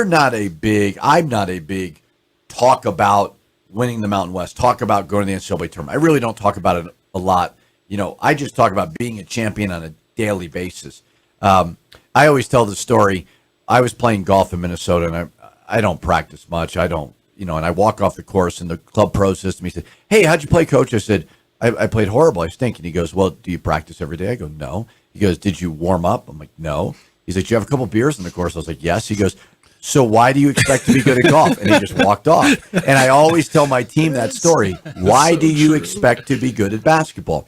not a big talk about winning the Mountain West, talk about going to the NCAA tournament. I really don't talk about it a lot. I just talk about being a champion on a daily basis. I always tell the story. I was playing golf in Minnesota, and I don't practice much. I don't, and I walk off the course, and the club pro system, he said, "Hey, how'd you play, coach?" I said, I played horrible. I stink. And he goes, "Well, do you practice every day?" I go, "No." He goes, "Did you warm up?" I'm like, "No." He's like, "Do you have a couple beers in the course?" I was like, "Yes." He goes, "So why do you expect to be good at golf?" And he just walked off. And I always tell my team that story. Why do you expect to be good at basketball?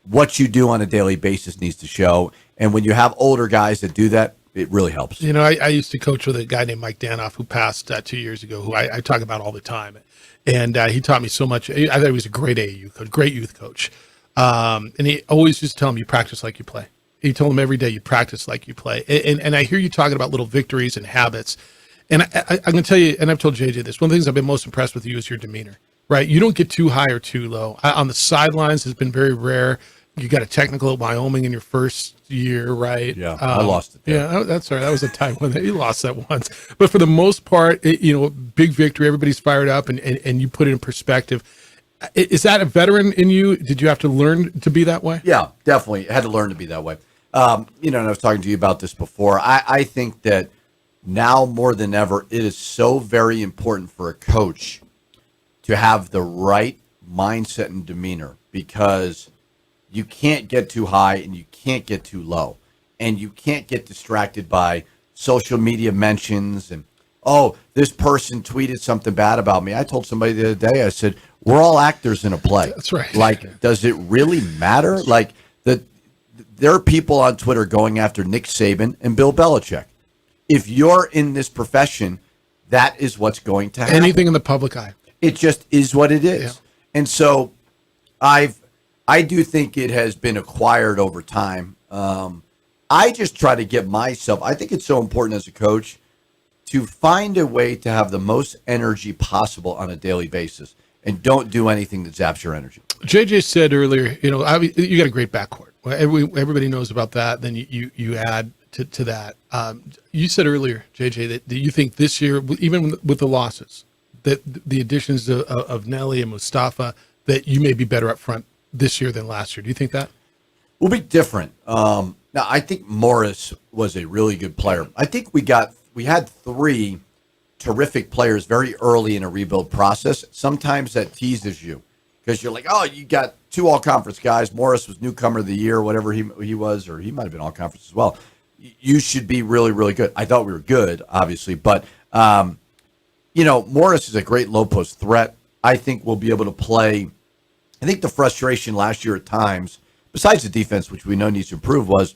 What you do on a daily basis needs to show. And when you have older guys that do that, it really helps. I used to coach with a guy named Mike Danoff who passed 2 years ago, who I talk about all the time. And he taught me so much. I thought he was a great AAU coach, great youth coach. And he always used to tell him, you practice like you play. He told him every day, you practice like you play. And I hear you talking about little victories and habits. And I'm going to tell you, and I've told JJ this, one of the things I've been most impressed with you is your demeanor, right? You don't get too high or too low. On the sidelines has been very rare. You got a technical at Wyoming in your first year, right? Yeah, I lost it there. Yeah, that's right. That was a time when you lost that once. But for the most part, big victory. Everybody's fired up, and you put it in perspective. Is that a veteran in you? Did you have to learn to be that way? Yeah, definitely. I had to learn to be that way. And I was talking to you about this before. I think that now more than ever, it is so very important for a coach to have the right mindset and demeanor, because you can't get too high and you can't get too low, and you can't get distracted by social media mentions and, this person tweeted something bad about me. I told somebody the other day, I said, we're all actors in a play. That's right. Like, does it really matter? Like, there are people on Twitter going after Nick Saban and Bill Belichick. If you're in this profession, that is what's going to happen. Anything in the public eye. It just is what it is. Yeah. And so I do think it has been acquired over time. I just try to get myself, I think it's so important as a coach to find a way to have the most energy possible on a daily basis, and don't do anything that zaps your energy. JJ said earlier, you got a great backcourt. Everybody knows about that. Then you add to that. You said earlier, JJ, that you think this year, even with the losses, that the additions of Nelly and Mustafa, that you may be better up front this year than last year. Do you think that? We'll be different. Now, I think Morris was a really good player. I think we had 3 terrific players very early in a rebuild process. Sometimes that teases you because you're like, you got 2 all-conference guys. Morris was newcomer of the year, whatever he was, or he might have been all-conference as well. You should be really, really good. I thought we were good, obviously, but Morris is a great low-post threat. I think we'll be able to play. I think the frustration last year at times, besides the defense, which we know needs to improve, was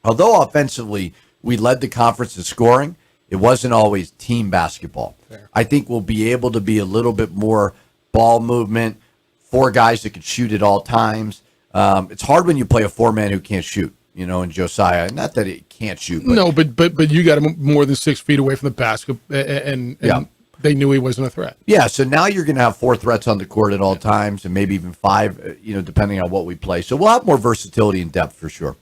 although offensively we led the conference in scoring, it wasn't always team basketball. Fair. I think we'll be able to be a little bit more ball movement, 4 guys that can shoot at all times. It's hard when you play a 4-man who can't shoot, in Josiah. Not that he can't shoot. But, no, but you got him more than 6 feet away from the basket, and they knew he wasn't a threat. Yeah, so now you're going to have 4 threats on the court at all times, and maybe even 5, depending on what we play. So we'll have more versatility and depth for sure.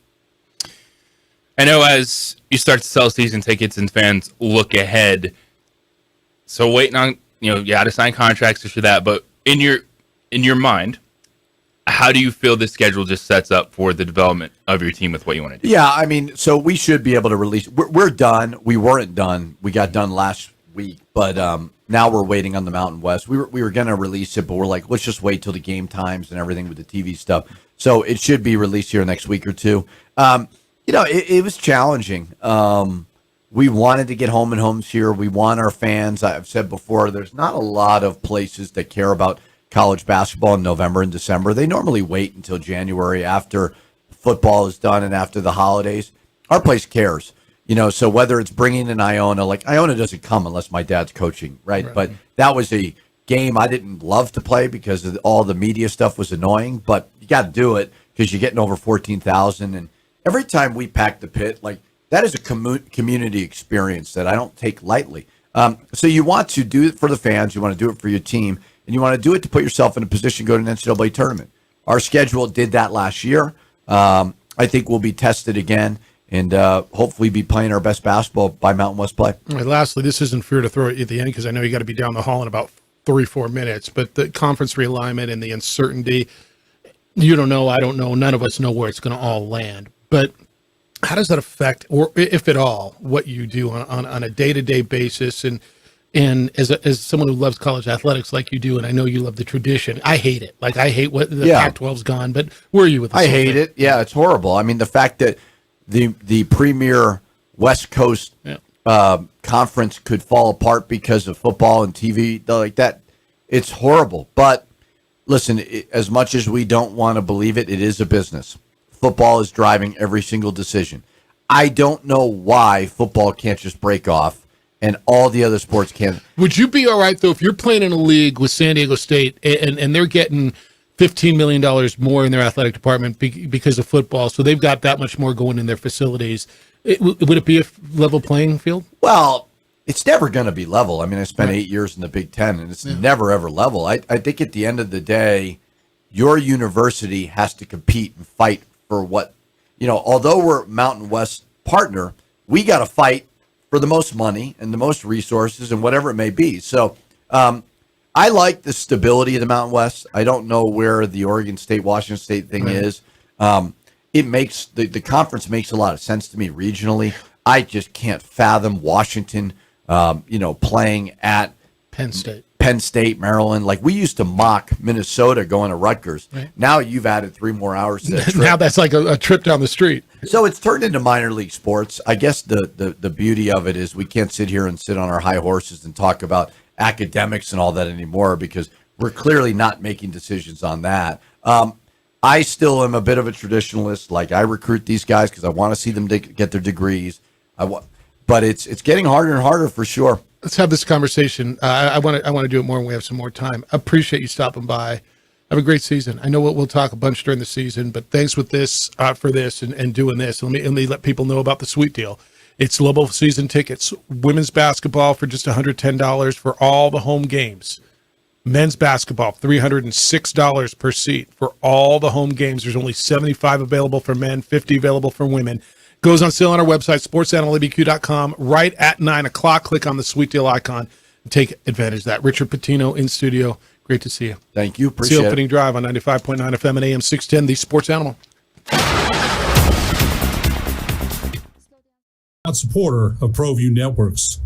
I know as you start to sell season tickets and fans look ahead, so waiting on, you got to sign contracts for that, but in your mind, how do you feel the schedule just sets up for the development of your team with what you want to do? Yeah, I mean, so we should be able to release. We're done. We weren't done. We got done last week, but now we're waiting on the Mountain West. We were going to release it, but we're like, let's just wait till the game times and everything with the TV stuff. So it should be released here next week or two. It was challenging. We wanted to get home and homes here. We want our fans. I've said before, there's not a lot of places that care about college basketball in November and December. They normally wait until January after football is done and after the holidays. Our place cares, so whether it's bringing in Iona, like Iona doesn't come unless my dad's coaching, right? But that was a game I didn't love to play because of all the media stuff was annoying, but you got to do it because you're getting over 14,000. And every time we pack the pit, like that is a community experience that I don't take lightly. So you want to do it for the fans. You want to do it for your team. And you want to do it to put yourself in a position to go to an NCAA tournament. Our schedule did that last year. I think we'll be tested again and hopefully be playing our best basketball by Mountain West play. All right, lastly, this isn't fair to throw it at the end because I know you got to be down the hall in about 3-4 minutes, but the conference realignment and the uncertainty, you don't know, I don't know, none of us know where it's going to all land. But how does that affect, or if at all, what you do on a day-to-day basis? And as someone who loves college athletics like you do, and I know you love the tradition, I hate it. Like, I hate what the Pac-12's gone, but where are you with this? I hate it. Yeah, it's horrible. I mean, the fact that the premier West Coast conference could fall apart because of football and TV, like that, it's horrible. But listen, as much as we don't want to believe it, it is a business. Football is driving every single decision. I don't know why football can't just break off and all the other sports can. Would you be all right, though, if you're playing in a league with San Diego State and they're getting $15 million more in their athletic department because of football, so they've got that much more going in their facilities? Would it be a level playing field? Well, it's never going to be level. I mean, I spent 8 years in the Big Ten, and it's never, ever level. I think at the end of the day, your university has to compete and fight for what, although we're Mountain West partner, we got to fight for the most money and the most resources and whatever it may be. So I like the stability of the Mountain West. I don't know where the Oregon State, Washington State thing is. It makes the conference makes a lot of sense to me regionally. I just can't fathom Washington, playing at Penn State, Maryland. Like, we used to mock Minnesota going to Rutgers. Right. Now you've added 3 more hours to that trip. Now that's like a trip down the street. So it's turned into minor league sports. I guess the beauty of it is we can't sit here and sit on our high horses and talk about academics and all that anymore because we're clearly not making decisions on that. I still am a bit of a traditionalist. Like, I recruit these guys because I want to see them get their degrees. But it's getting harder and harder for sure. Let's have this conversation. I want to do it more when we have some more time. Appreciate you stopping by. Have a great season. I know we'll talk a bunch during the season, but thanks with this for this and doing this. Let me let people know about the sweet deal. It's Lobo season tickets. Women's basketball for just $110 for all the home games. Men's basketball, $306 per seat for all the home games. There's only 75 available for men, 50 available for women. Goes on sale on our website, sportsanalabq.com, right at 9 o'clock. Click on the sweet deal icon and take advantage of that. Richard Pitino in studio. Great to see you. Thank you. Appreciate it. The opening drive on 95.9 FM and AM 610, the Sports Animal. Proud supporter of ProView Networks.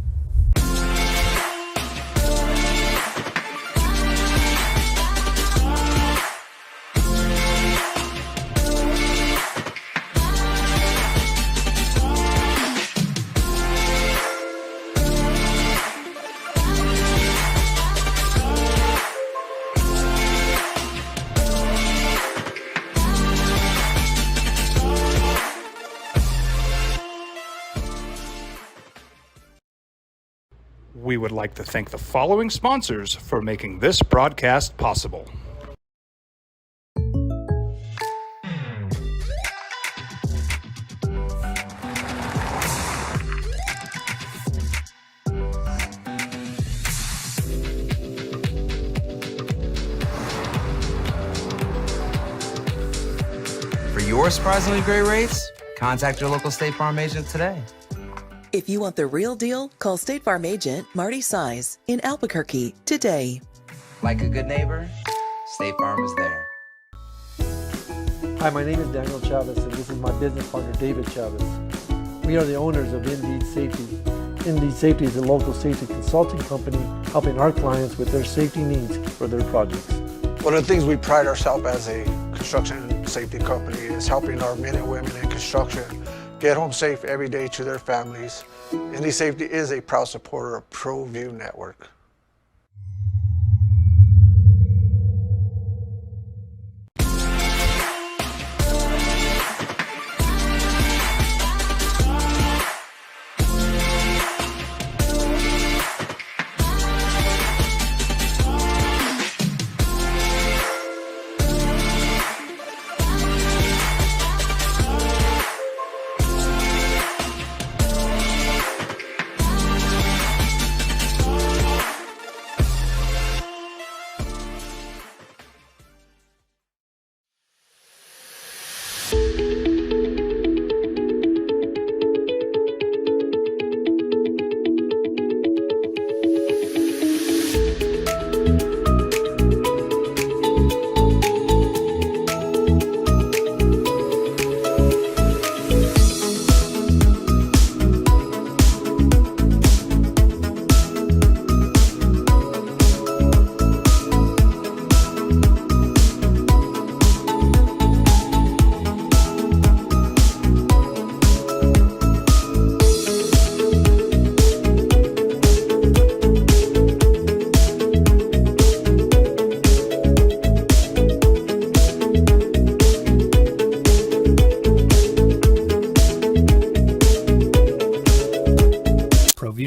We would like to thank the following sponsors for making this broadcast possible. For your surprisingly great rates, contact your local State Farm agent today. If you want the real deal, call State Farm agent Marty Size in Albuquerque today. Like a good neighbor, State Farm is there. Hi, my name is Daniel Chavez, and this is my business partner, David Chavez. We are the owners of Indeed Safety. Indeed Safety is a local safety consulting company helping our clients with their safety needs for their projects. One of the things we pride ourselves as a construction safety company is helping our men and women in construction get home safe every day to their families. Indeed Safety is a proud supporter of ProView Network.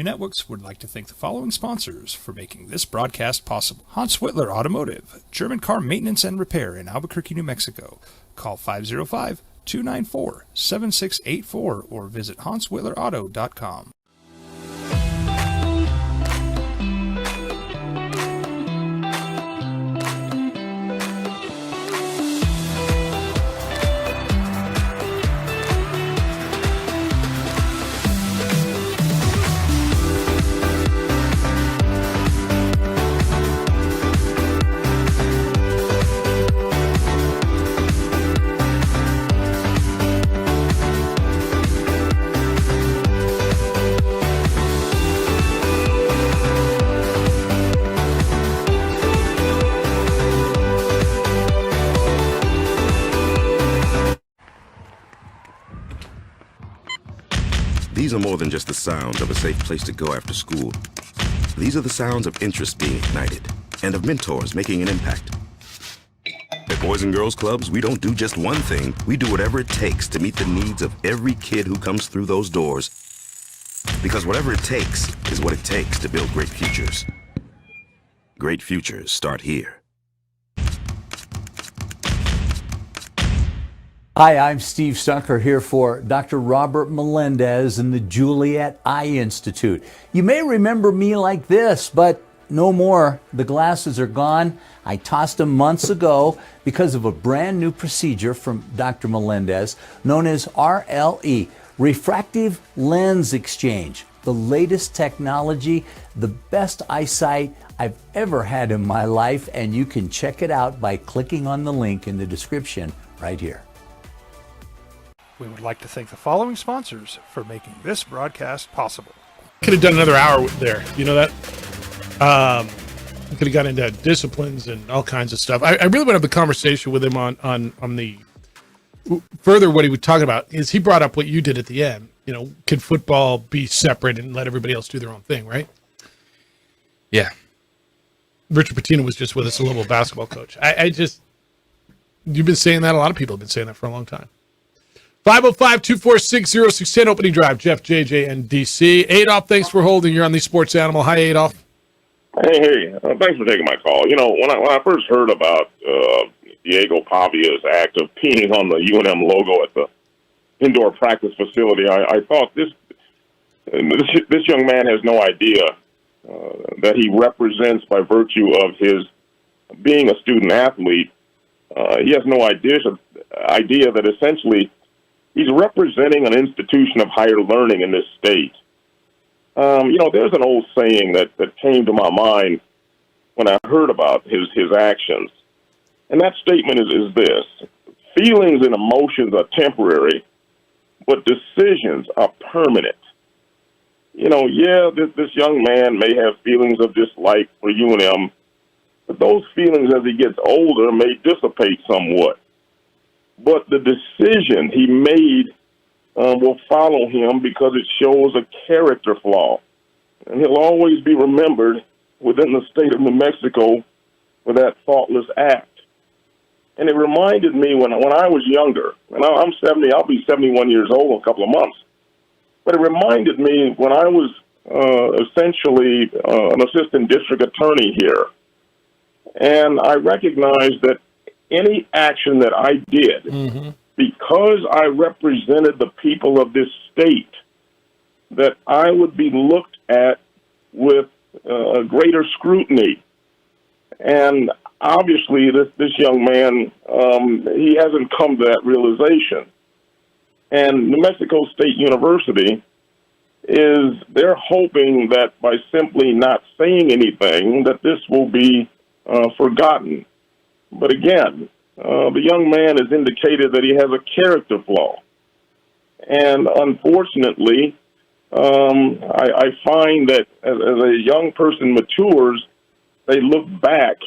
Networks would like to thank the following sponsors for making this broadcast possible. Hans Whitler Automotive, German car maintenance and repair in Albuquerque, New Mexico. Call 505-294-7684 or visit hanswhitlerauto.com. These are more than just the sounds of a safe place to go after school. These are the sounds of interest being ignited and of mentors making an impact. At Boys and Girls Clubs, we don't do just one thing. We do whatever it takes to meet the needs of every kid who comes through those doors. Because whatever it takes is what it takes to build great futures. Great futures start here. Hi, I'm Steve Stucker here for Dr. Robert Melendez and the Juliet Eye Institute. You may remember me like this, but no more. The glasses are gone. I tossed them months ago because of a brand new procedure from Dr. Melendez known as RLE, Refractive Lens Exchange. The latest technology, the best eyesight I've ever had in my life, and you can check it out by clicking on the link in the description right here. We would like to thank the following sponsors for making this broadcast possible. Could have done another hour there. You know that? Could have got into disciplines and all kinds of stuff. I really want to have the conversation with him on the further. What he was talking about is he brought up what you did at the end. You know, can football be separate and let everybody else do their own thing, right? Yeah. Richard Pitino was just with us, a little basketball coach. You've been saying that. A lot of people have been saying that for a long time. 505-246-0610, opening drive. Jeff, JJ, and DC. Adolph, thanks for holding. You're on the Sports Animal. Hi, Adolph. Hey, thanks for taking my call. You know, when I first heard about Diego Pavia's act of peeing on the UNM logo at the indoor practice facility, I thought this young man has no idea that he represents by virtue of his being a student athlete. He has no idea that essentially he's representing an institution of higher learning in this state. You know, there's an old saying that came to my mind when I heard about his actions. And that statement is this: feelings and emotions are temporary, but decisions are permanent. You know, yeah, this young man may have feelings of dislike for UNM, but those feelings as he gets older may dissipate somewhat. But the decision he made will follow him because it shows a character flaw. And he'll always be remembered within the state of New Mexico for that thoughtless act. And it reminded me when I was younger, and I'm 70, I'll be 71 years old in a couple of months. But it reminded me when I was essentially an assistant district attorney here. And I recognized that any action that I did, because I represented the people of this state, that I would be looked at with greater scrutiny. And obviously, this young man, he hasn't come to that realization. And New Mexico State University they're hoping that by simply not saying anything, that this will be forgotten. But again, the young man has indicated that he has a character flaw. And unfortunately, I find that as a young person matures, they look back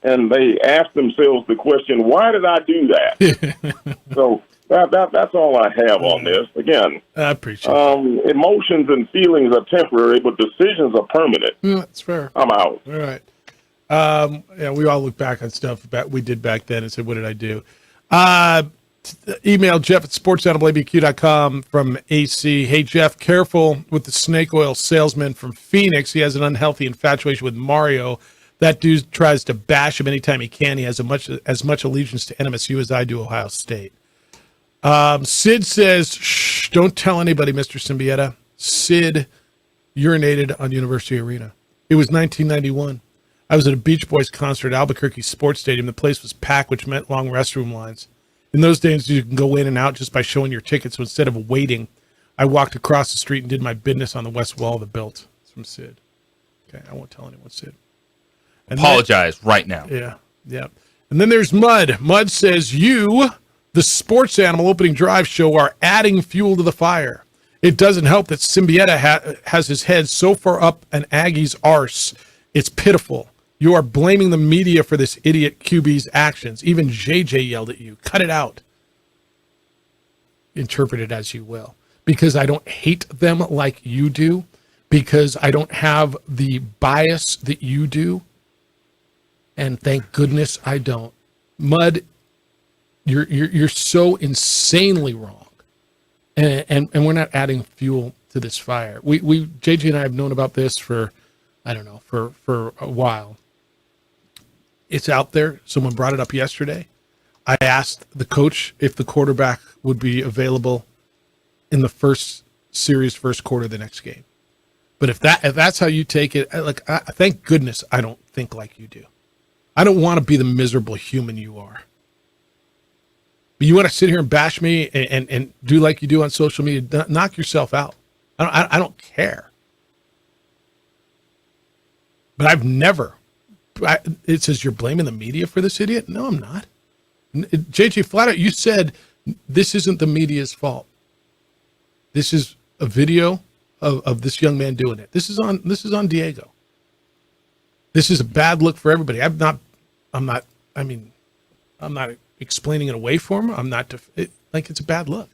and they ask themselves the question, why did I do that? So that's all I have on this. Again, I appreciate it. Emotions and feelings are temporary, but decisions are permanent. That's fair. I'm out. All right. Yeah, we all look back on stuff we did back then and said, what did I do? Email Jeff at sportsanimalabq.com from AC. Hey, Jeff, careful with the snake oil salesman from Phoenix. He has an unhealthy infatuation with Mario. That dude tries to bash him anytime he can. He has as much allegiance to NMSU as I do Ohio State. Sid says, shh, don't tell anybody, Mr. Symbieta. Sid urinated on University Arena. It was 1991. I was at a Beach Boys concert at Albuquerque Sports Stadium. The place was packed, which meant long restroom lines. In those days, you can go in and out just by showing your ticket. So instead of waiting, I walked across the street and did my business on the west wall of the built. It's from Sid. Okay, I won't tell anyone, Sid. And apologize right now. Yeah, yeah. And then there's Mud. Mud says, you, the Sports Animal Opening Drive show, are adding fuel to the fire. It doesn't help that Symbieta has his head so far up an Aggie's arse. It's pitiful. You are blaming the media for this idiot QB's actions. Even JJ yelled at you. Cut it out. Interpret it as you will. Because I don't hate them like you do. Because I don't have the bias that you do. And thank goodness I don't. Mud, you're so insanely wrong. And we're not adding fuel to this fire. We JJ and I have known about this for, I don't know, for a while. It's out there. Someone brought it up yesterday. I asked the coach if the quarterback would be available in the first quarter of the next game. But if that's how you take it, thank goodness I don't think like you do. I don't want to be the miserable human you are. But you want to sit here and bash me and do like you do on social media, knock yourself out. I don't care. But I've never. It says you're blaming the media for this idiot. No, I'm not. JJ, flat out, you said this isn't the media's fault. This is a video of this young man doing it. This is on Diego. This is a bad look for everybody. I'm not explaining it away for him. I'm not it's a bad look.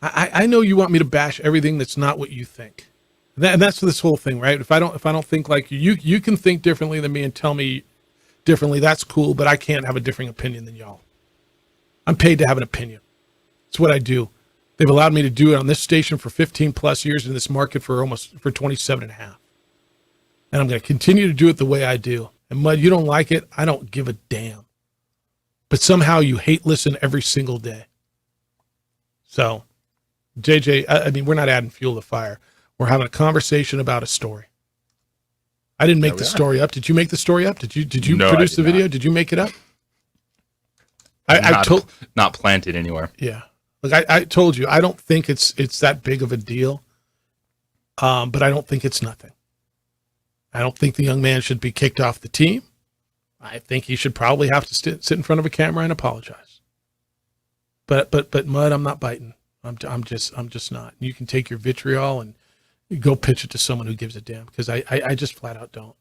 I know you want me to bash everything that's not what you think. And that's this whole thing, right? If I don't think like you can think differently than me and tell me differently. That's cool, but I can't have a different opinion than y'all. I'm paid to have an opinion. It's what I do. They've allowed me to do it on this station for 15 plus years, in this market for 27 and a half. And I'm going to continue to do it the way I do. And Mud, you don't like it. I don't give a damn. But somehow you hate listen every single day. So, JJ, I mean, we're not adding fuel to the fire. We're having a conversation about a story. I didn't make the story up. Did you make the story up? Did you No, produce I the did video? not. Did you make it up? Not planted anywhere. Yeah. Look, I told you, I don't think it's that big of a deal. But I don't think it's nothing. I don't think the young man should be kicked off the team. I think he should probably have to sit in front of a camera and apologize. But Mud, I'm not biting. I'm just not. You can take your vitriol and go pitch it to someone who gives a damn, because I just flat out don't.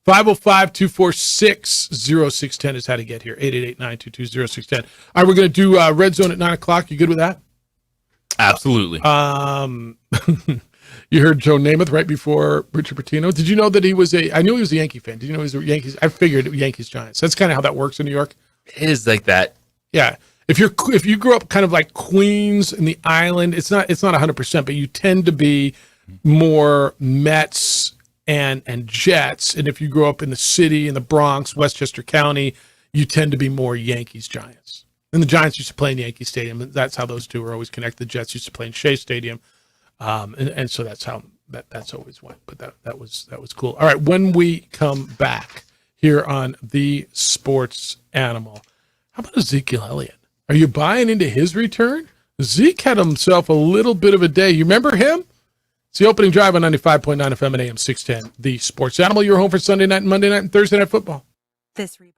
505-246-0610 is how to get here. 888-922-0610. All right, we're going to do Red Zone at 9 o'clock. You good with that? Absolutely. You heard Joe Namath right before Richard Pitino. Did you know that I knew he was a Yankee fan. Did you know he was a Yankees? I figured Yankees Giants. That's kind of how that works in New York. It is like that. Yeah. If you grew up kind of like Queens in the island, it's not 100%, but you tend to be more Mets and Jets. And if you grow up in the city, in the Bronx, Westchester County, you tend to be more Yankees Giants. And the Giants used to play in Yankee Stadium, and that's how those two were always connected. The Jets used to play in Shea Stadium, and so that's how that's always went. But that was cool. All right, when we come back here on The Sports Animal, how about Ezekiel Elliott? Are you buying into his return? Zeke had himself a little bit of a day. You remember him? It's the opening drive on 95.9 FM and AM 610. The Sports Animal, your home for Sunday night and Monday night and Thursday night football. This report.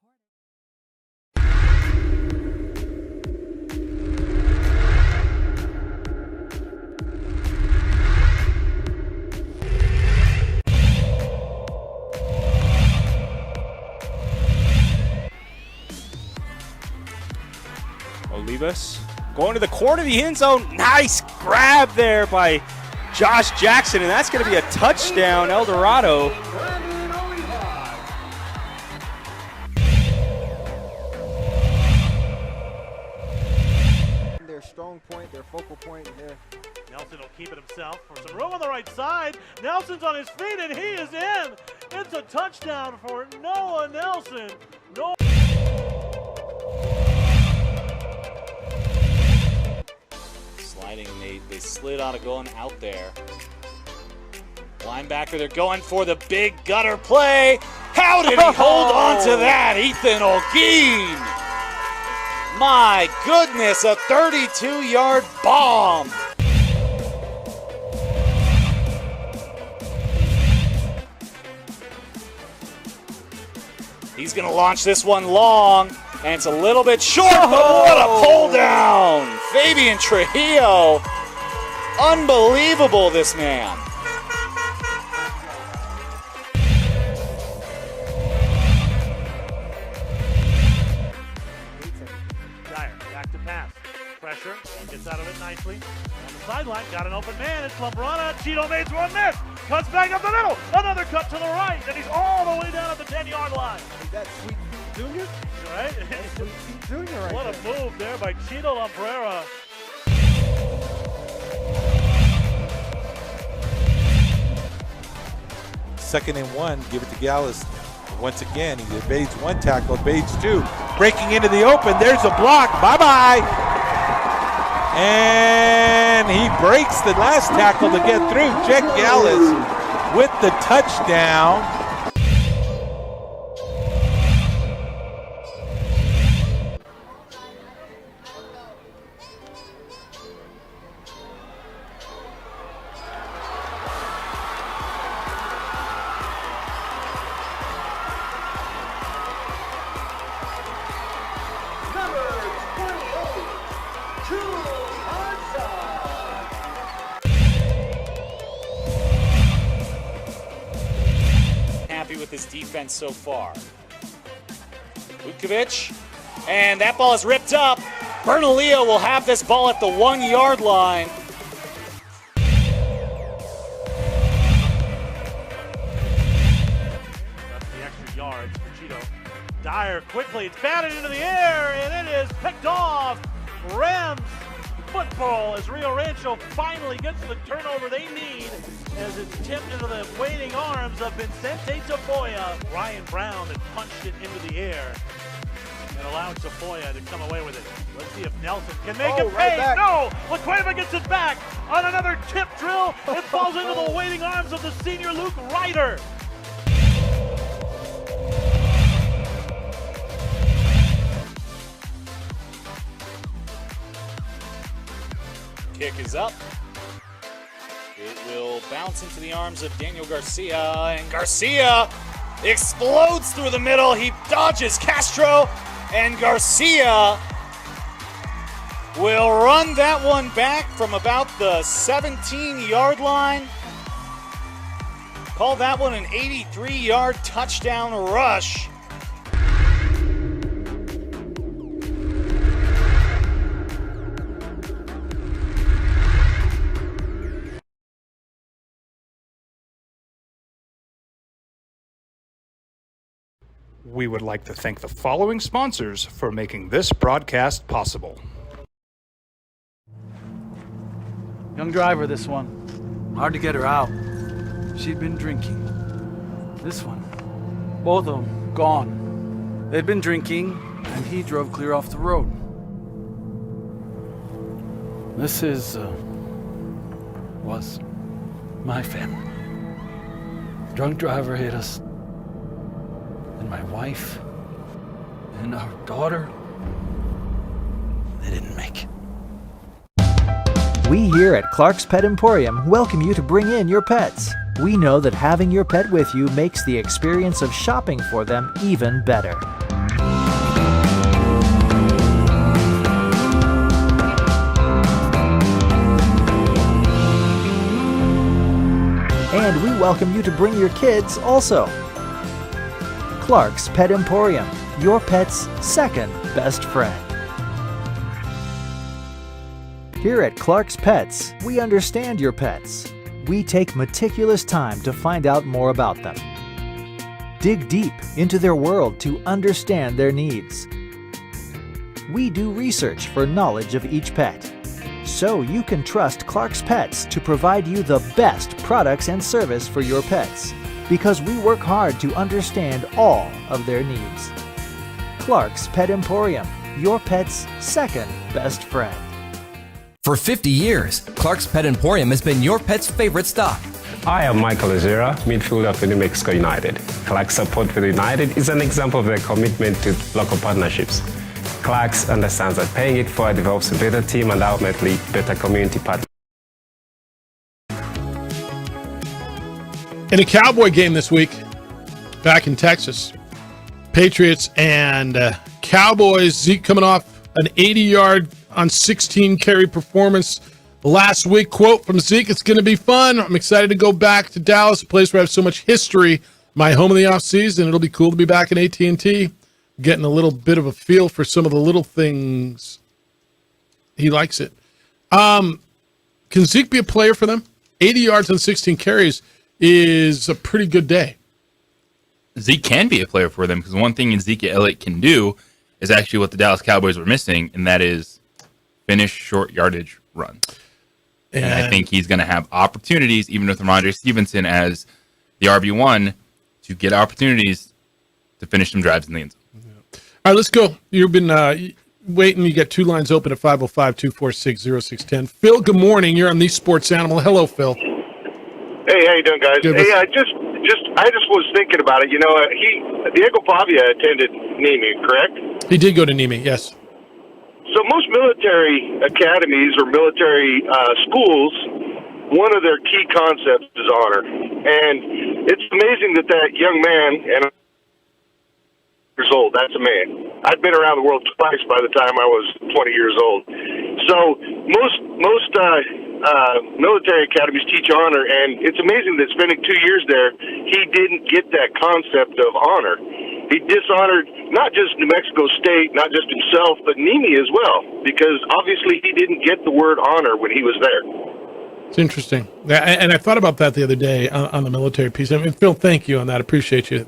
Olivas going to the corner of the end zone. Nice grab there by Josh Jackson, and that's going to be a touchdown, El Dorado. Their strong point, their focal point here. Nelson will keep it himself for some room on the right side. Nelson's on his feet, and he is in. It's a touchdown for Noah Nelson. Sliding, they slid out of going out there. Linebacker, they're going for the big gutter play. How did he hold on to that? Ethan Olguin. My goodness, a 32-yard bomb. He's going to launch this one long, and it's a little bit short, but what a pull down. Fabian Trujillo. Unbelievable, this man. Dyer, back to pass. Pressure, gets out of it nicely. On the sideline, got an open man. It's Lambrana. Cheeto makes one miss. Cuts back up the middle. Another cut to the right, and he's all the way down at the 10-yard line. That's Sweet Pete Jr.? Right? That's Sweet Pete Jr. right What there. a move there by Cheeto Lambrera. Second and 1, give it to Gallus. Once again, he evades one tackle, evades two. Breaking into the open, there's a block, bye-bye. And he breaks the last tackle to get through. Jack Gallus with the touchdown. Happy with his defense so far. Vukovic, and that ball is ripped up. Bernalillo will have this ball at the 1-yard line. That's the extra yards for Cheeto. Dyer quickly, it's batted into the air, and it is picked off. Rams football as Rio Rancho finally gets the turnover they need as it's tipped into the waiting arms of Vicente Tafoya. Ryan Brown that punched it into the air and allowed Tafoya to come away with it. Let's see if Nelson can make it right pay. back. No! LaCueva gets it back on another tip drill. It falls into the waiting arms of the senior Luke Ryder. Kick is up. It will bounce into the arms of Daniel Garcia, and Garcia explodes through the middle. He dodges Castro, and Garcia will run that one back from about the 17-yard line. Call that one an 83-yard touchdown rush. We would like to thank the following sponsors for making this broadcast possible. Young driver, this one. Hard to get her out. She'd been drinking. This one. Both of them gone. They'd been drinking, and he drove clear off the road. This was my family. Drunk driver hit us. And my wife and our daughter, they didn't make it. We here at Clark's Pet Emporium welcome you to bring in your pets. We know that having your pet with you makes the experience of shopping for them even better. And we welcome you to bring your kids also. Clark's Pet Emporium, your pet's second best friend. Here at Clark's Pets, we understand your pets. We take meticulous time to find out more about them. Dig deep into their world to understand their needs. We do research for knowledge of each pet, so you can trust Clark's Pets to provide you the best products and service for your pets, because we work hard to understand all of their needs. Clark's Pet Emporium, your pet's second best friend. For 50 years, Clark's Pet Emporium has been your pet's favorite stop. I am Michael Ozera, midfielder for New Mexico United. Clark's support for the United is an example of their commitment to local partnerships. Clark's understands that paying it forward develops a better team and ultimately better community partners. In a Cowboy game this week, back in Texas, Patriots and Cowboys, Zeke coming off an 80-yard on 16 carry performance last week. Quote from Zeke, "It's going to be fun. I'm excited to go back to Dallas, a place where I have so much history. My home in the offseason. It'll be cool to be back in AT&T. Getting a little bit of a feel for some of the little things." He likes it. Can Zeke be a player for them? 80 yards on 16 carries is a pretty good day. Zeke can be a player for them because one thing Ezekiel Elliott can do is actually what the Dallas Cowboys were missing, and that is finish short yardage runs. And I think he's going to have opportunities, even with Ramondre Stevenson as the RB1, to get opportunities to finish some drives in the end zone. All right, let's go. You've been waiting. You got two lines open at 505-246-0610. Phil, good morning. You're on the Sports Animal. Hello, Phil. Hey, how you doing, guys? Good. Hey, I just was thinking about it. You know, Diego Pavia attended Nimi, correct? He did go to Nimi, yes. So most military academies or military schools, one of their key concepts is honor. And it's amazing that young man, and years old, that's a man. I'd been around the world twice by the time I was 20 years old. So most military academies teach honor, and it's amazing that spending 2 years there, he didn't get that concept of honor. He dishonored not just New Mexico State, not just himself, but Nimi as well, because obviously he didn't get the word honor when he was there. It's interesting. And I thought about that the other day on the military piece. I mean, Phil, thank you on that. I appreciate you.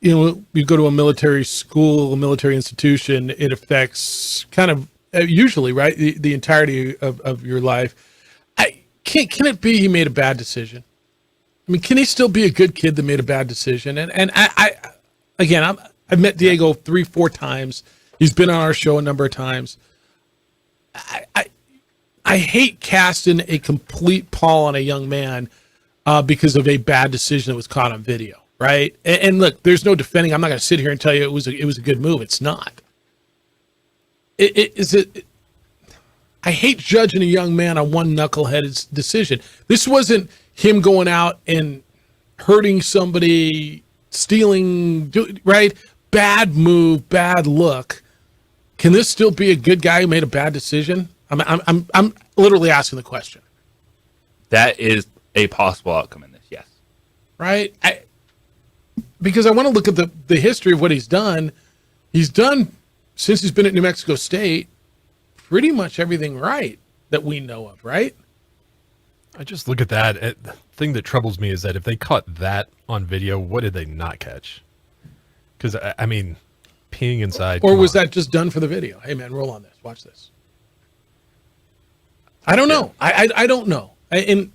You know, you go to a military school, a military institution, it affects kind of usually, right, the entirety of your life. Can it be he made a bad decision? I mean, can he still be a good kid that made a bad decision? And I've met Diego 3-4 times. He's been on our show a number of times. I hate casting a complete pall on a young man because of a bad decision that was caught on video, right? And look, there's no defending. I'm not going to sit here and tell you it was a good move. It's not. I hate judging a young man on one knuckleheaded decision. This wasn't him going out and hurting somebody, stealing, right? Bad move, bad look. Can this still be a good guy who made a bad decision? I'm literally asking the question. That is a possible outcome in this, yes. Right? Because I want to look at the history of what he's done. He's done, since he's been at New Mexico State, pretty much everything right that we know of, right? I just look at that. The thing that troubles me is that if they caught that on video, what did they not catch? Because, I mean, peeing inside. Or was that just done for the video? Hey, man, roll on this. Watch this. I don't know. I don't know. I don't.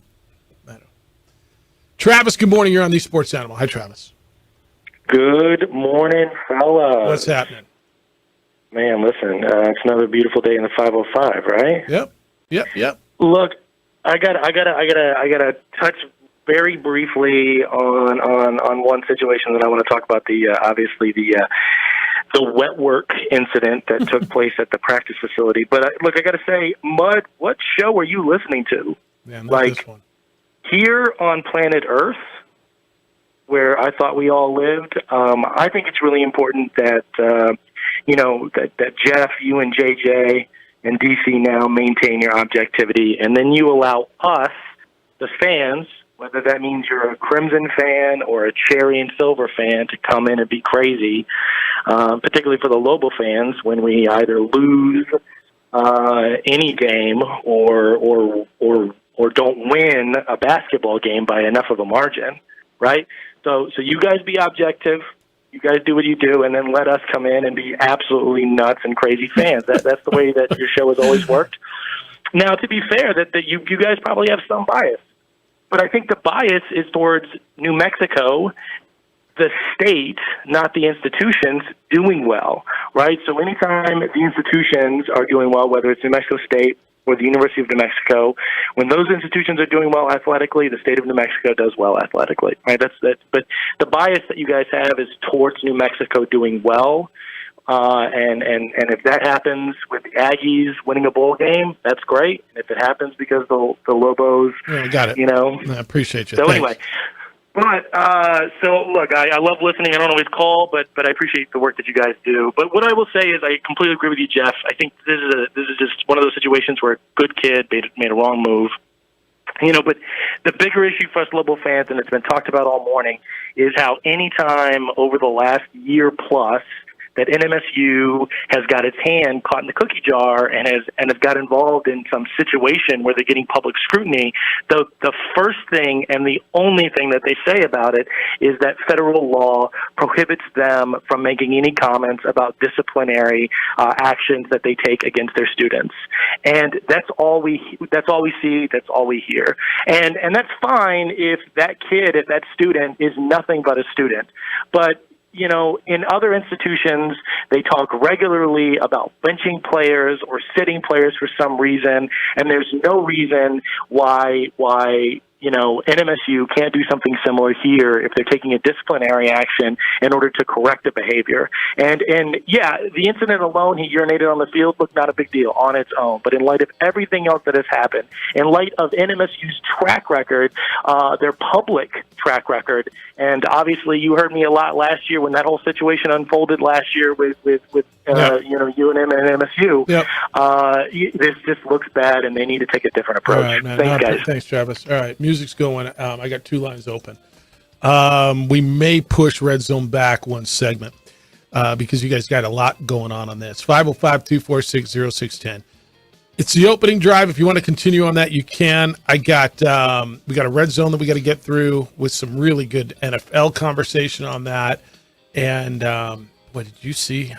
Travis, good morning. You're on the Sports Animal. Hi, Travis. Good morning, fella. What's happening? Man, listen, it's another beautiful day in the 505, right? Yep. Look, I gotta touch very briefly on one situation that I want to talk about. Obviously the wet work incident that took place at the practice facility. But look, I gotta say, Mud, what show are you listening to? Yeah, not this one. Here on planet Earth, where I thought we all lived, I think it's really important that that Jeff, you and JJ and DC now maintain your objectivity, and then you allow us, the fans, whether that means you're a Crimson fan or a Cherry and Silver fan, to come in and be crazy, particularly for the Lobo fans, when we either lose any game or don't win a basketball game by enough of a margin, right? So you guys be objective. You guys do what you do, and then let us come in and be absolutely nuts and crazy fans. That's the way that your show has always worked. Now, to be fair, that you guys probably have some bias, but I think the bias is towards New Mexico, the state, not the institutions, doing well, right? So anytime the institutions are doing well, whether it's New Mexico State or the University of New Mexico, when those institutions are doing well athletically, the state of New Mexico does well athletically, right? That's. But the bias that you guys have is towards New Mexico doing well, and if that happens with the Aggies winning a bowl game, that's great. And if it happens because the Lobos, got it. I appreciate you. So Thanks. anyway. But, so look, I love listening. I don't always call, but I appreciate the work that you guys do. But what I will say is I completely agree with you, Jeff. I think this is just one of those situations where a good kid made a wrong move. But the bigger issue for us Lobo fans, and it's been talked about all morning, is how any time over the last year plus that NMSU has got its hand caught in the cookie jar and has got involved in some situation where they're getting public scrutiny, the first thing and the only thing that they say about it is that federal law prohibits them from making any comments about disciplinary actions that they take against their students. And that's all we see, that's all we hear. And that's fine if that kid, if that student is nothing but a student. But in other institutions, they talk regularly about benching players or sitting players for some reason, and there's no reason why NMSU can't do something similar here if they're taking a disciplinary action in order to correct a behavior. And yeah, the incident alone, he urinated on the field, looked not a big deal on its own. But in light of everything else that has happened, in light of NMSU's track record, their public track record, and obviously you heard me a lot last year when that whole situation unfolded last year with UNM and MSU. Yep. This just looks bad, and they need to take a different approach. All right, man. Thanks, guys. Thanks, Travis. All right, music's going. I got two lines open. We may push Red Zone back one segment because you guys got a lot going on this. 505-246-0610. It's the opening drive. If you want to continue on that, you can. We got a Red Zone that we got to get through with some really good NFL conversation on that. And what did you see?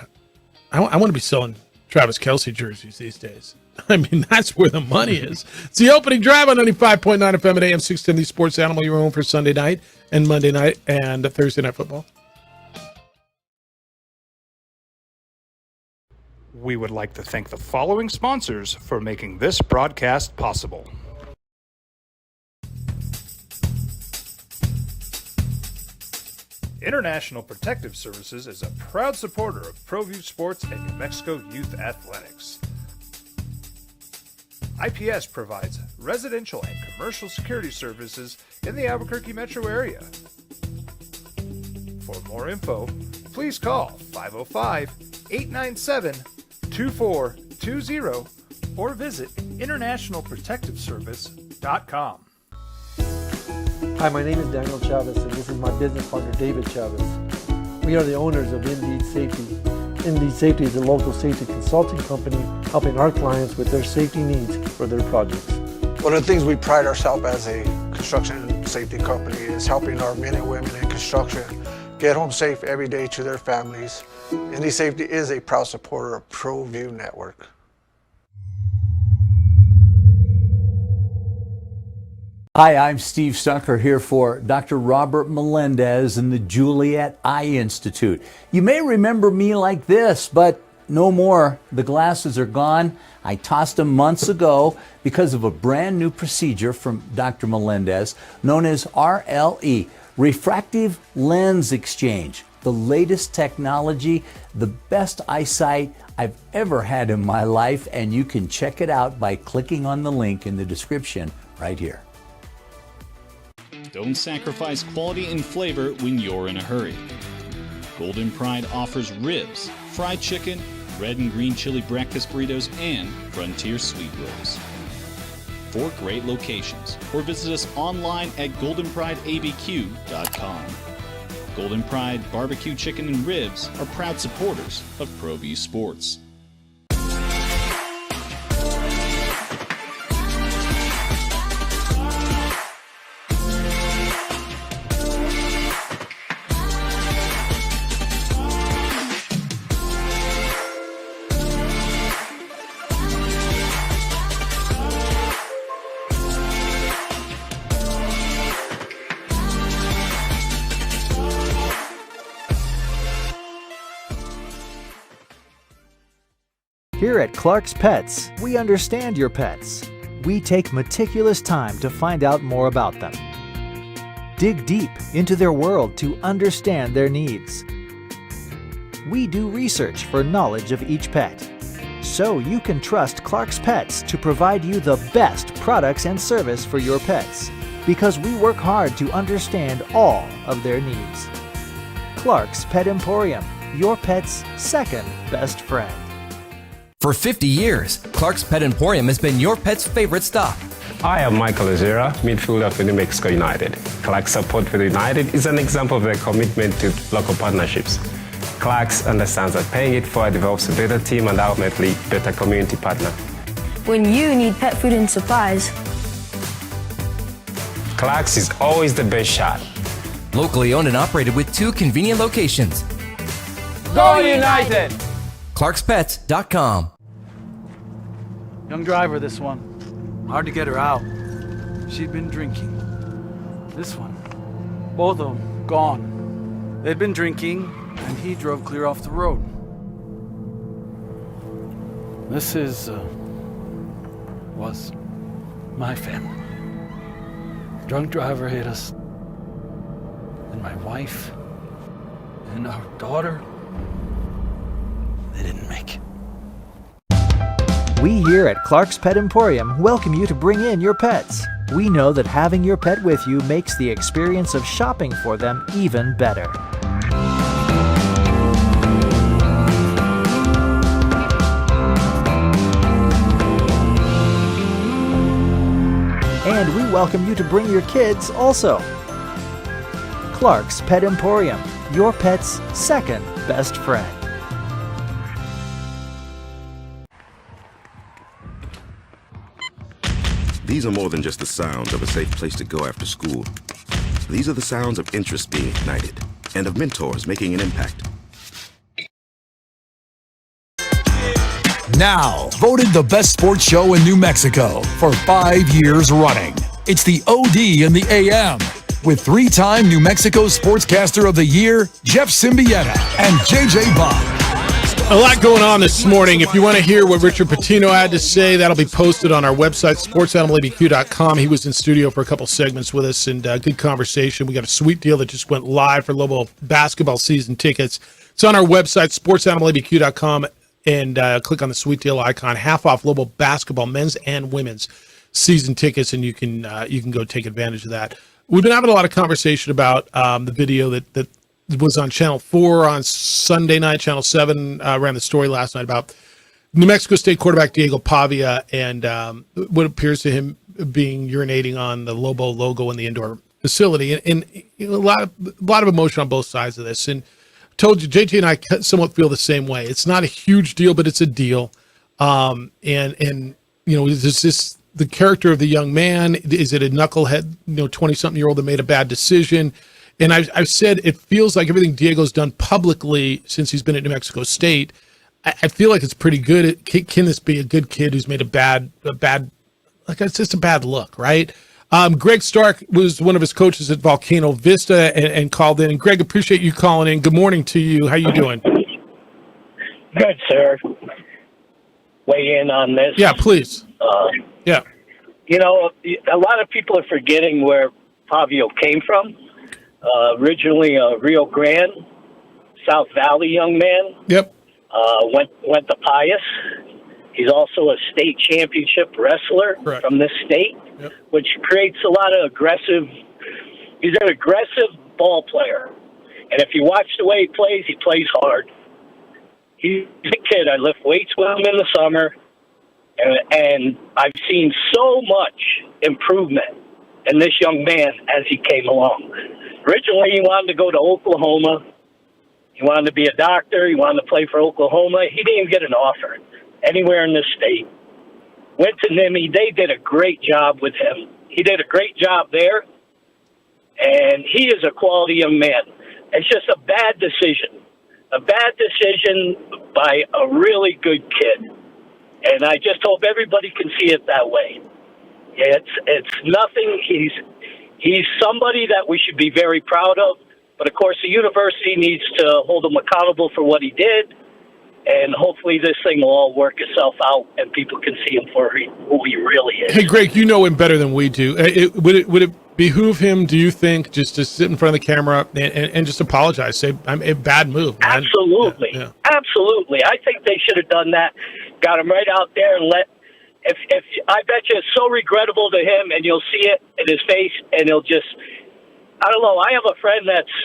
I want to be selling Travis Kelce jerseys these days. I mean, that's where the money is. It's the opening drive on 95.9 FM at AM 610, the Sports Animal, your home for Sunday night and Monday night and Thursday Night Football. We would like to thank the following sponsors for making this broadcast possible. International Protective Services is a proud supporter of ProView Sports and New Mexico Youth Athletics. IPS provides residential and commercial security services in the Albuquerque metro area. For more info, please call 505-897-2420 or visit internationalprotectiveservice.com. Hi, my name is Daniel Chavez, and this is my business partner, David Chavez. We are the owners of Indeed Safety. Indeed Safety is a local safety consulting company helping our clients with their safety needs for their projects. One of the things we pride ourselves as a construction safety company is helping our men and women in construction get home safe every day to their families. Indeed Safety is a proud supporter of ProView Network. Hi, I'm Steve Stucker here for Dr. Robert Melendez and the Juliet Eye Institute. You may remember me like this, but no more. The glasses are gone. I tossed them months ago because of a brand new procedure from Dr. Melendez known as RLE, Refractive Lens Exchange. The latest technology, the best eyesight I've ever had in my life, and you can check it out by clicking on the link in the description right here. Don't sacrifice quality and flavor when you're in a hurry. Golden Pride offers ribs, fried chicken, red and green chili breakfast burritos, and Frontier sweet rolls. 4 great locations, or visit us online at goldenprideabq.com. Golden Pride Barbecue Chicken and Ribs are proud supporters of ProView Sports. Here at Clark's Pets, we understand your pets. We take meticulous time to find out more about them. Dig deep into their world to understand their needs. We do research for knowledge of each pet, so you can trust Clark's Pets to provide you the best products and service for your pets, because we work hard to understand all of their needs. Clark's Pet Emporium, your pet's second best friend. For 50 years, Clark's Pet Emporium has been your pet's favorite stop. I am Michael Azera, midfielder for New Mexico United. Clark's support for the United is an example of their commitment to local partnerships. Clark's understands that paying it forward develops a better team and ultimately better community partner. When you need pet food and supplies, Clark's is always the best shot. Locally owned and operated with 2 convenient locations. Go United! ClarksPets.com. Young driver, this one. Hard to get her out. She'd been drinking. This one. Both of them gone. They'd been drinking, and he drove clear off the road. This was my family. Drunk driver hit us. And my wife and our daughter, they didn't make it. We here at Clark's Pet Emporium welcome you to bring in your pets. We know that having your pet with you makes the experience of shopping for them even better. And we welcome you to bring your kids also. Clark's Pet Emporium, your pet's second best friend. These are more than just the sounds of a safe place to go after school. These are the sounds of interest being ignited and of mentors making an impact. Now, voted the best sports show in New Mexico for 5 years running. It's the OD in the AM with 3-time New Mexico Sportscaster of the Year, Jeff Symbieta and JJ Bond. A lot going on this morning. If you want to hear what Richard Pitino had to say, that'll be posted on our website, sportsanimalabq.com. He was in studio for a couple segments with us, and good conversation. We got a sweet deal that just went live for Lobo basketball season tickets. It's on our website, sportsanimalabq.com. and click on the sweet deal icon. Half off Lobo basketball, men's and women's season tickets, and you can go take advantage of that. We've been having a lot of conversation about the video that was on Channel 4 on Sunday night. Channel 7 ran the story last night about New Mexico State quarterback Diego Pavia and what appears to him being urinating on the Lobo logo in the indoor facility, and a lot of emotion on both sides of this. And I told you, JT and I somewhat feel the same way. It's not a huge deal, but it's a deal. And is this the character of the young man? Is it a knucklehead, 20-something-year-old that made a bad decision? And I've said it feels like everything Diego's done publicly since he's been at New Mexico State, I feel like it's pretty good. Can this be a good kid who's made a bad, like it's just a bad look, right? Greg Stark was one of his coaches at Volcano Vista and called in. And Greg, appreciate you calling in. Good morning to you. How you doing? Good, sir. Weigh in on this. Yeah, please. Yeah. A lot of people are forgetting where Pavio came from. Originally a Rio Grande, South Valley young man. Yep. Went to Pius. He's also a state championship wrestler from this state, which creates a lot of he's an aggressive ball player. And if you watch the way he plays hard. He's a kid. I lift weights with him in the summer, and I've seen so much improvement in this young man as he came along. Originally, he wanted to go to Oklahoma. He wanted to be a doctor. He wanted to play for Oklahoma. He didn't even get an offer anywhere in this state. Went to NIMI. They did a great job with him. He did a great job there, and he is a quality young man. It's just a bad decision. A bad decision by a really good kid. And I just hope everybody can see it that way. It's nothing. He's somebody that we should be very proud of. But, of course, the university needs to hold him accountable for what he did. And hopefully this thing will all work itself out and people can see him for who he really is. Hey, Greg, you know him better than we do. Would it behoove him, do you think, just to sit in front of the camera and just apologize, say, I'm a bad move, man? Absolutely. Yeah. Absolutely. I think they should have done that. Got him right out there and if I bet you it's so regrettable to him, and you'll see it in his face, and he'll just, I don't know. I have a friend that's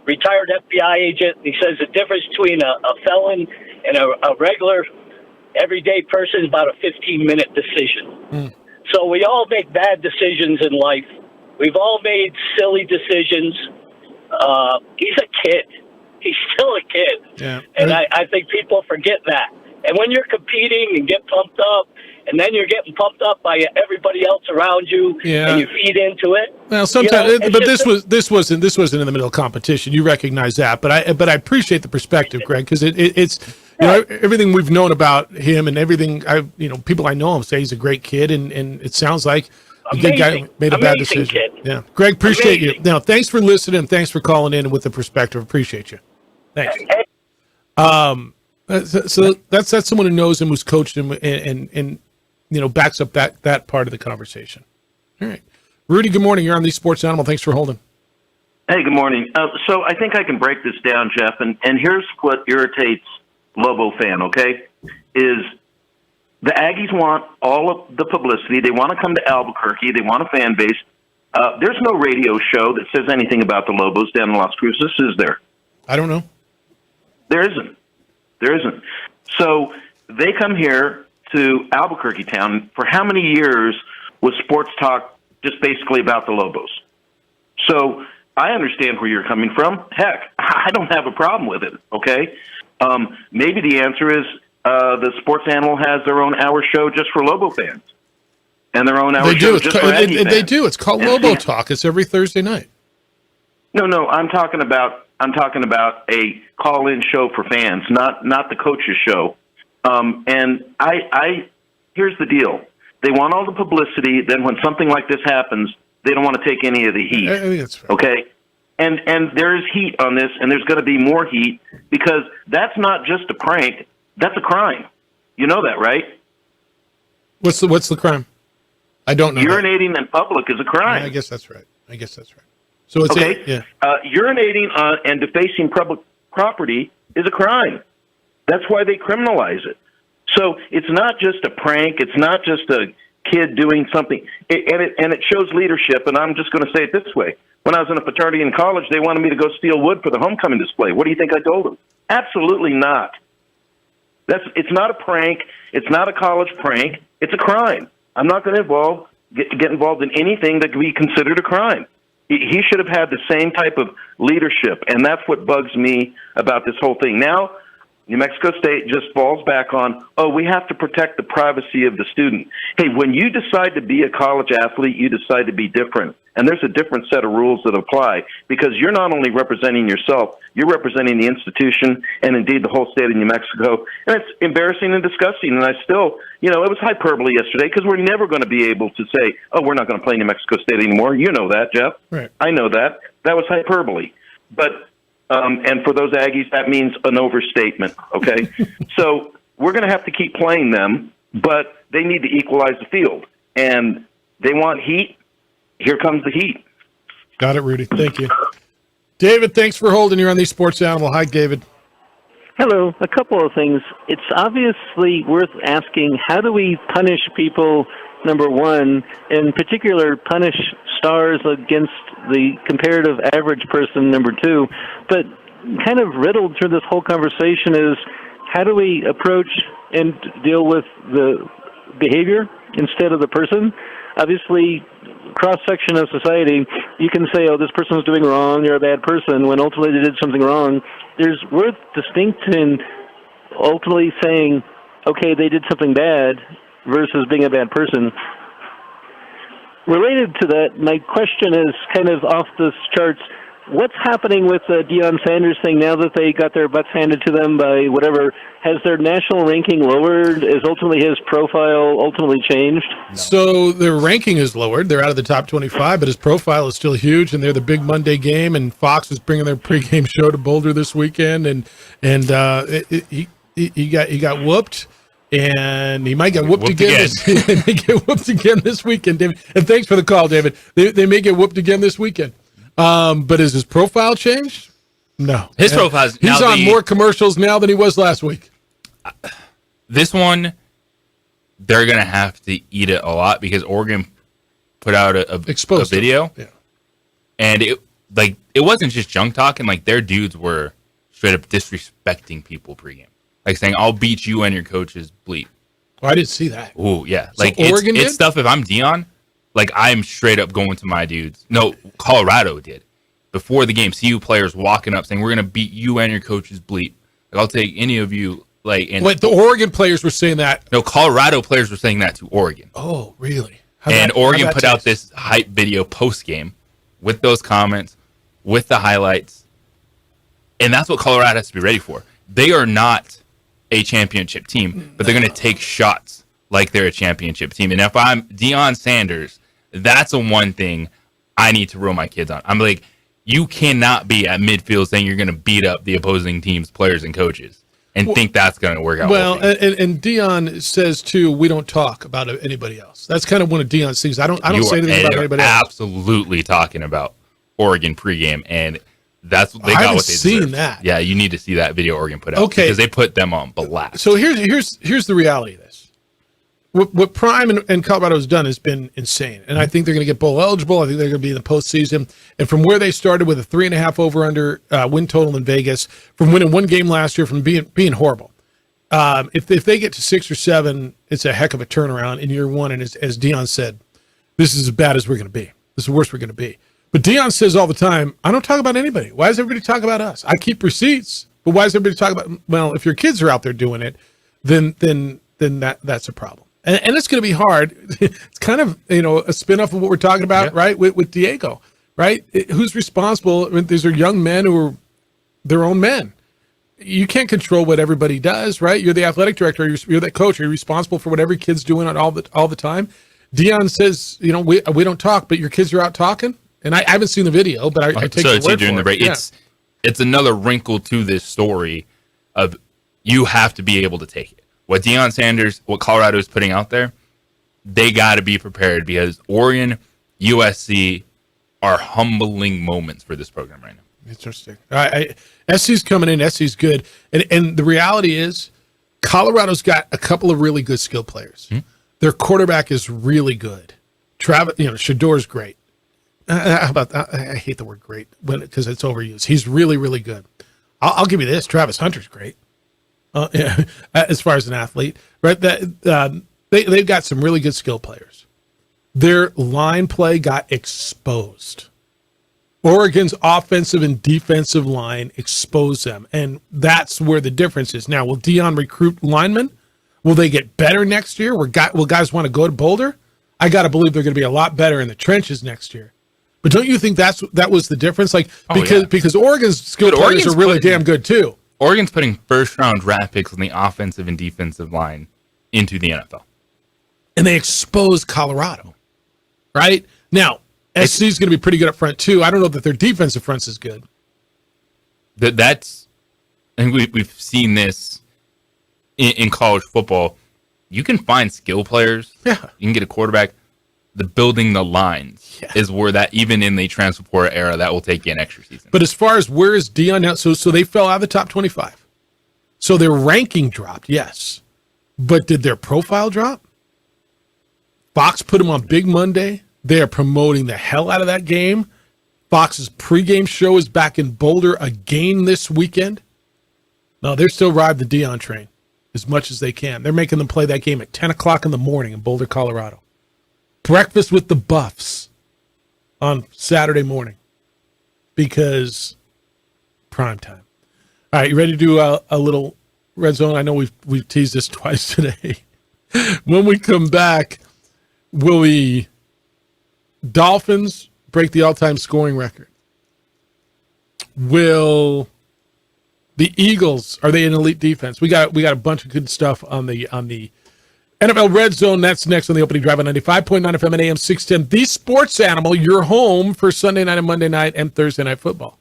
retired FBI agent. He says the difference between a felon and a regular everyday person is about a 15-minute decision. So we all make bad decisions in life. We've all made silly decisions. He's a kid. He's still a kid. Yeah. And I think people forget that. And when you're competing and get pumped up, and then you're getting pumped up by everybody else around you, and you feed into it. Well, sometimes, but this wasn't in the middle of competition. You recognize that, but I appreciate the perspective, Greg, because it's everything we've known about him and everything people I know him say he's a great kid, and it sounds like a good guy made a bad decision. Kid. Yeah, Greg, appreciate you. Now, thanks for listening, and thanks for calling in and with the perspective. Appreciate you. Thanks. So that's someone who knows him, who's coached him, and backs up that part of the conversation. All right. Rudy, good morning. You're on the Sports Animal. Thanks for holding. Hey, good morning. So I think I can break this down, Jeff, and here's what irritates Lobo fan, okay, is the Aggies want all of the publicity. They want to come to Albuquerque. They want a fan base. There's no radio show that says anything about the Lobos down in Las Cruces, is there? I don't know. There isn't. So they come here to Albuquerque town. For how many years was sports talk just basically about the Lobos? So I understand where you're coming from. Heck, I don't have a problem with it, okay? Maybe the answer is the Sports Animal has their own hour show just for Lobo fans. And their own hour show just for Aggie fans. They do. It's called Lobo Talk. It's every Thursday night. No, I'm talking about a call-in show for fans, not the coach's show. And I here's the deal: they want all the publicity. Then when something like this happens, they don't want to take any of the heat. I think that's right. Okay, and there is heat on this, and there's going to be more heat because that's not just a prank; that's a crime. You know that, right? What's the crime? I don't know. Urinating in public is a crime. Yeah, I guess that's right. So it's okay. Urinating and defacing public property is a crime. That's why they criminalize it. So it's not just a prank. It's not just a kid doing something. And it shows leadership, and I'm just going to say it this way. When I was in a fraternity in college, they wanted me to go steal wood for the homecoming display. What do you think I told them? Absolutely not. It's not a prank. It's not a college prank. It's a crime. I'm not going to get involved in anything that could be considered a crime. He should have had the same type of leadership, and that's what bugs me about this whole thing. Now, New Mexico State just falls back on, we have to protect the privacy of the student. Hey, when you decide to be a college athlete, you decide to be different. And there's a different set of rules that apply because you're not only representing yourself, you're representing the institution and indeed the whole state of New Mexico. And it's embarrassing and disgusting. And I still, it was hyperbole yesterday because we're never going to be able to say, we're not going to play New Mexico State anymore. You know that, Jeff. Right. I know that. That was hyperbole. But and for those Aggies, that means an overstatement, okay? So we're going to have to keep playing them, but they need to equalize the field. And they want heat. Here comes the heat. Got it, Rudy. Thank you. David, thanks for holding. You're on the Sports Animal. Hi, David. Hello. A couple of things. It's obviously worth asking, how do we punish people, number one, in particular punish stars against the comparative average person, number two, but kind of riddled through this whole conversation is how do we approach and deal with the behavior instead of the person? Obviously, cross-section of society, you can say, this person's doing wrong, they're a bad person, when ultimately they did something wrong. There's worth distinct in ultimately saying, okay, they did something bad versus being a bad person. Related to that, my question is kind of off the charts. What's happening with the Deion Sanders thing now that they got their butts handed to them by whatever? Has their national ranking lowered? Is ultimately his profile ultimately changed? So their ranking is lowered. They're out of the top 25, but his profile is still huge, and they're the big Monday game, and Fox is bringing their pregame show to Boulder this weekend, and he got whooped. And he might get whooped again. They may get whooped again this weekend, David. And thanks for the call, David. They may get whooped again this weekend. But has his profile changed? No. His profile. He's on more commercials now than he was last week. This one, they're gonna have to eat it a lot because Oregon put out a video, and it wasn't just junk talking. Like their dudes were straight up disrespecting people pregame. Like saying, I'll beat you and your coach's bleep. Oh, I didn't see that. Oh, yeah. So Like, Oregon it's stuff, if I'm Deion, like, I'm straight up going to my dudes. No, Colorado did. Before the game, CU players walking up saying, we're going to beat you and your coach's bleep. Like, I'll take any of you. Wait, the Oregon players were saying that? No, Colorado players were saying that to Oregon. Oh, really? Oregon put out this hype video post-game with those comments, with the highlights. And that's what Colorado has to be ready for. They are not a championship team, but they're going to take shots like they're a championship team. And if I'm Deion Sanders, that's the one thing I need to rule my kids on. I'm like, you cannot be at midfield saying you're going to beat up the opposing team's players and coaches and think that's going to work out. Well, and Deion says too, we don't talk about anybody else. That's kind of one of Deion's things. I don't say anything about anybody else. Absolutely talking about Oregon pregame, and that's what they got. I haven't what they seen deserve. that. Yeah, you need to see that video Oregon put out. Okay, because they put them on blast. So here's the reality of this. What Prime and Colorado has done has been insane, and I think they're going to get bowl eligible. I think they're going to be in the postseason. And from where they started with a 3.5 over/under win total in Vegas, from winning one game last year, from being horrible. If they get to 6 or 7, it's a heck of a turnaround in year one. And as Deion said, this is as bad as we're going to be. This is the worst we're going to be. But Deion says all the time, I don't talk about anybody. Why does everybody talk about us? I keep receipts, but why does everybody talk about? Well, if your kids are out there doing it, then that's a problem. And it's going to be hard. It's kind of a spin-off of what we're talking about, right? With Diego, right? Who's responsible? I mean, these are young men who are their own men. You can't control what everybody does, right? You're the athletic director. You're the coach. You're responsible for what every kid's doing all the time. Deion says, we don't talk, but your kids are out talking. And I haven't seen the video, but I take your word during for the break. it. It's another wrinkle to this story of you have to be able to take it. What Deion Sanders, what Colorado is putting out there, they got to be prepared because Oregon, USC are humbling moments for this program right now. Interesting. SC's coming in. SC's good. And the reality is Colorado's got a couple of really good skill players. Their quarterback is really good. Shador's great. How about that? I hate the word great because it's overused. He's really, really good. I'll give you this. Travis Hunter's great. As far as an athlete, right? They've got some really good skill players. Their line play got exposed. Oregon's offensive and defensive line exposed them, and that's where the difference is. Now, will Deion recruit linemen? Will they get better next year? Will guys want to go to Boulder? I got to believe they're going to be a lot better in the trenches next year. But don't you think that was the difference? Because Oregon's skill players are really damn good too. Oregon's putting first-round draft picks on the offensive and defensive line into the NFL. And they exposed Colorado, right? Now, SC's going to be pretty good up front too. I don't know that their defensive front's is good. I think we've seen this in college football. You can find skill players. Yeah. You can get a quarterback. The building the lines is where that, even in the transfer portal era, that will take you an extra season. But as far as where is Deion now, so they fell out of the top 25. So their ranking dropped, yes. But did their profile drop? Fox put them on Big Monday. They are promoting the hell out of that game. Fox's pregame show is back in Boulder again this weekend. No, they're still riding the Deion train as much as they can. They're making them play that game at 10 o'clock in the morning in Boulder, Colorado. Breakfast with the Buffs on Saturday morning because prime time. All right, you ready to do a little red zone? I know we've teased this twice today. When we come back, will the Dolphins break the all-time scoring record? Will the Eagles, are they an elite defense? We got a bunch of good stuff on the NFL Red Zone. That's next on the opening drive on 95.9 FM and AM 610. The Sports Animal, your home for Sunday night and Monday night and Thursday night football.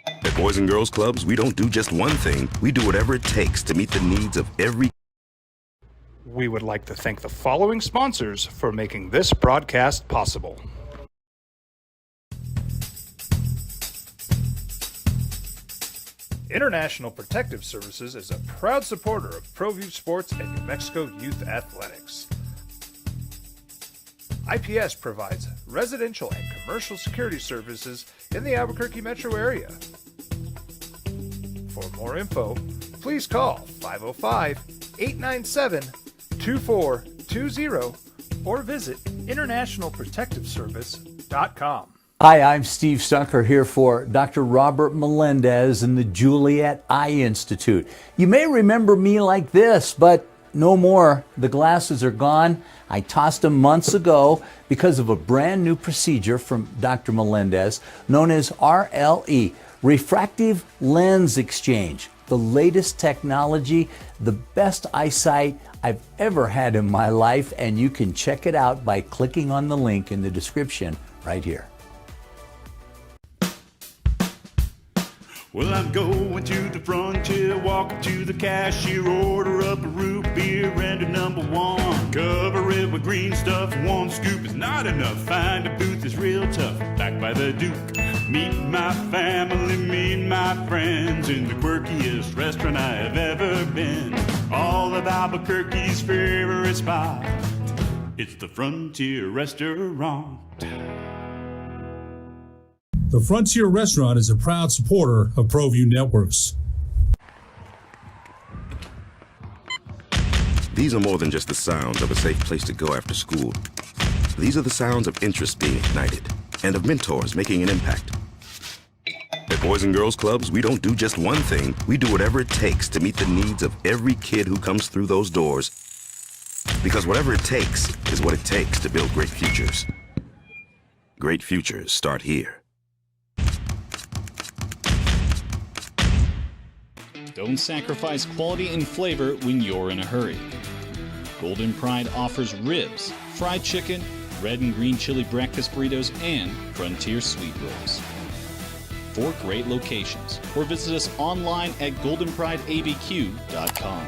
At Boys and Girls Clubs, we don't do just one thing. We do whatever it takes to meet the needs of every. We would like to thank the following sponsors for making this broadcast possible. International Protective Services is a proud supporter of ProView Sports and New Mexico Youth Athletics. IPS provides residential and commercial security services in the Albuquerque metro area. For more info, please call 505-897-2420 or visit internationalprotectiveservice.com. Hi, I'm Steve Stucker here for Dr. Robert Melendez and the Juliet Eye Institute. You may remember me like this, but no more. The glasses are gone. I tossed them months ago because of a brand new procedure from Dr. Melendez known as RLE, Refractive Lens Exchange. The latest technology, the best eyesight I've ever had in my life, and you can check it out by clicking on the link in the description right here. Well, I'm going to the frontier, walking to the cashier, order up a root beer and a number one. Cover it with green stuff, one scoop is not enough. Find a booth is real tough, back by the Duke. Meet my family, meet my friends in the quirkiest restaurant I have ever been. All of Albuquerque's favorite spot, it's the Frontier Restaurant. The Frontier Restaurant is a proud supporter of ProView Networks. These are more than just the sounds of a safe place to go after school. These are the sounds of interest being ignited and of mentors making an impact. At Boys and Girls Clubs, we don't do just one thing. We do whatever it takes to meet the needs of every kid who comes through those doors. Because whatever it takes is what it takes to build great futures. Great futures start here. Don't sacrifice quality and flavor when you're in a hurry. Golden Pride offers ribs, fried chicken, red and green chili breakfast burritos, and Frontier sweet rolls. 4 great locations, or visit us online at goldenprideabq.com.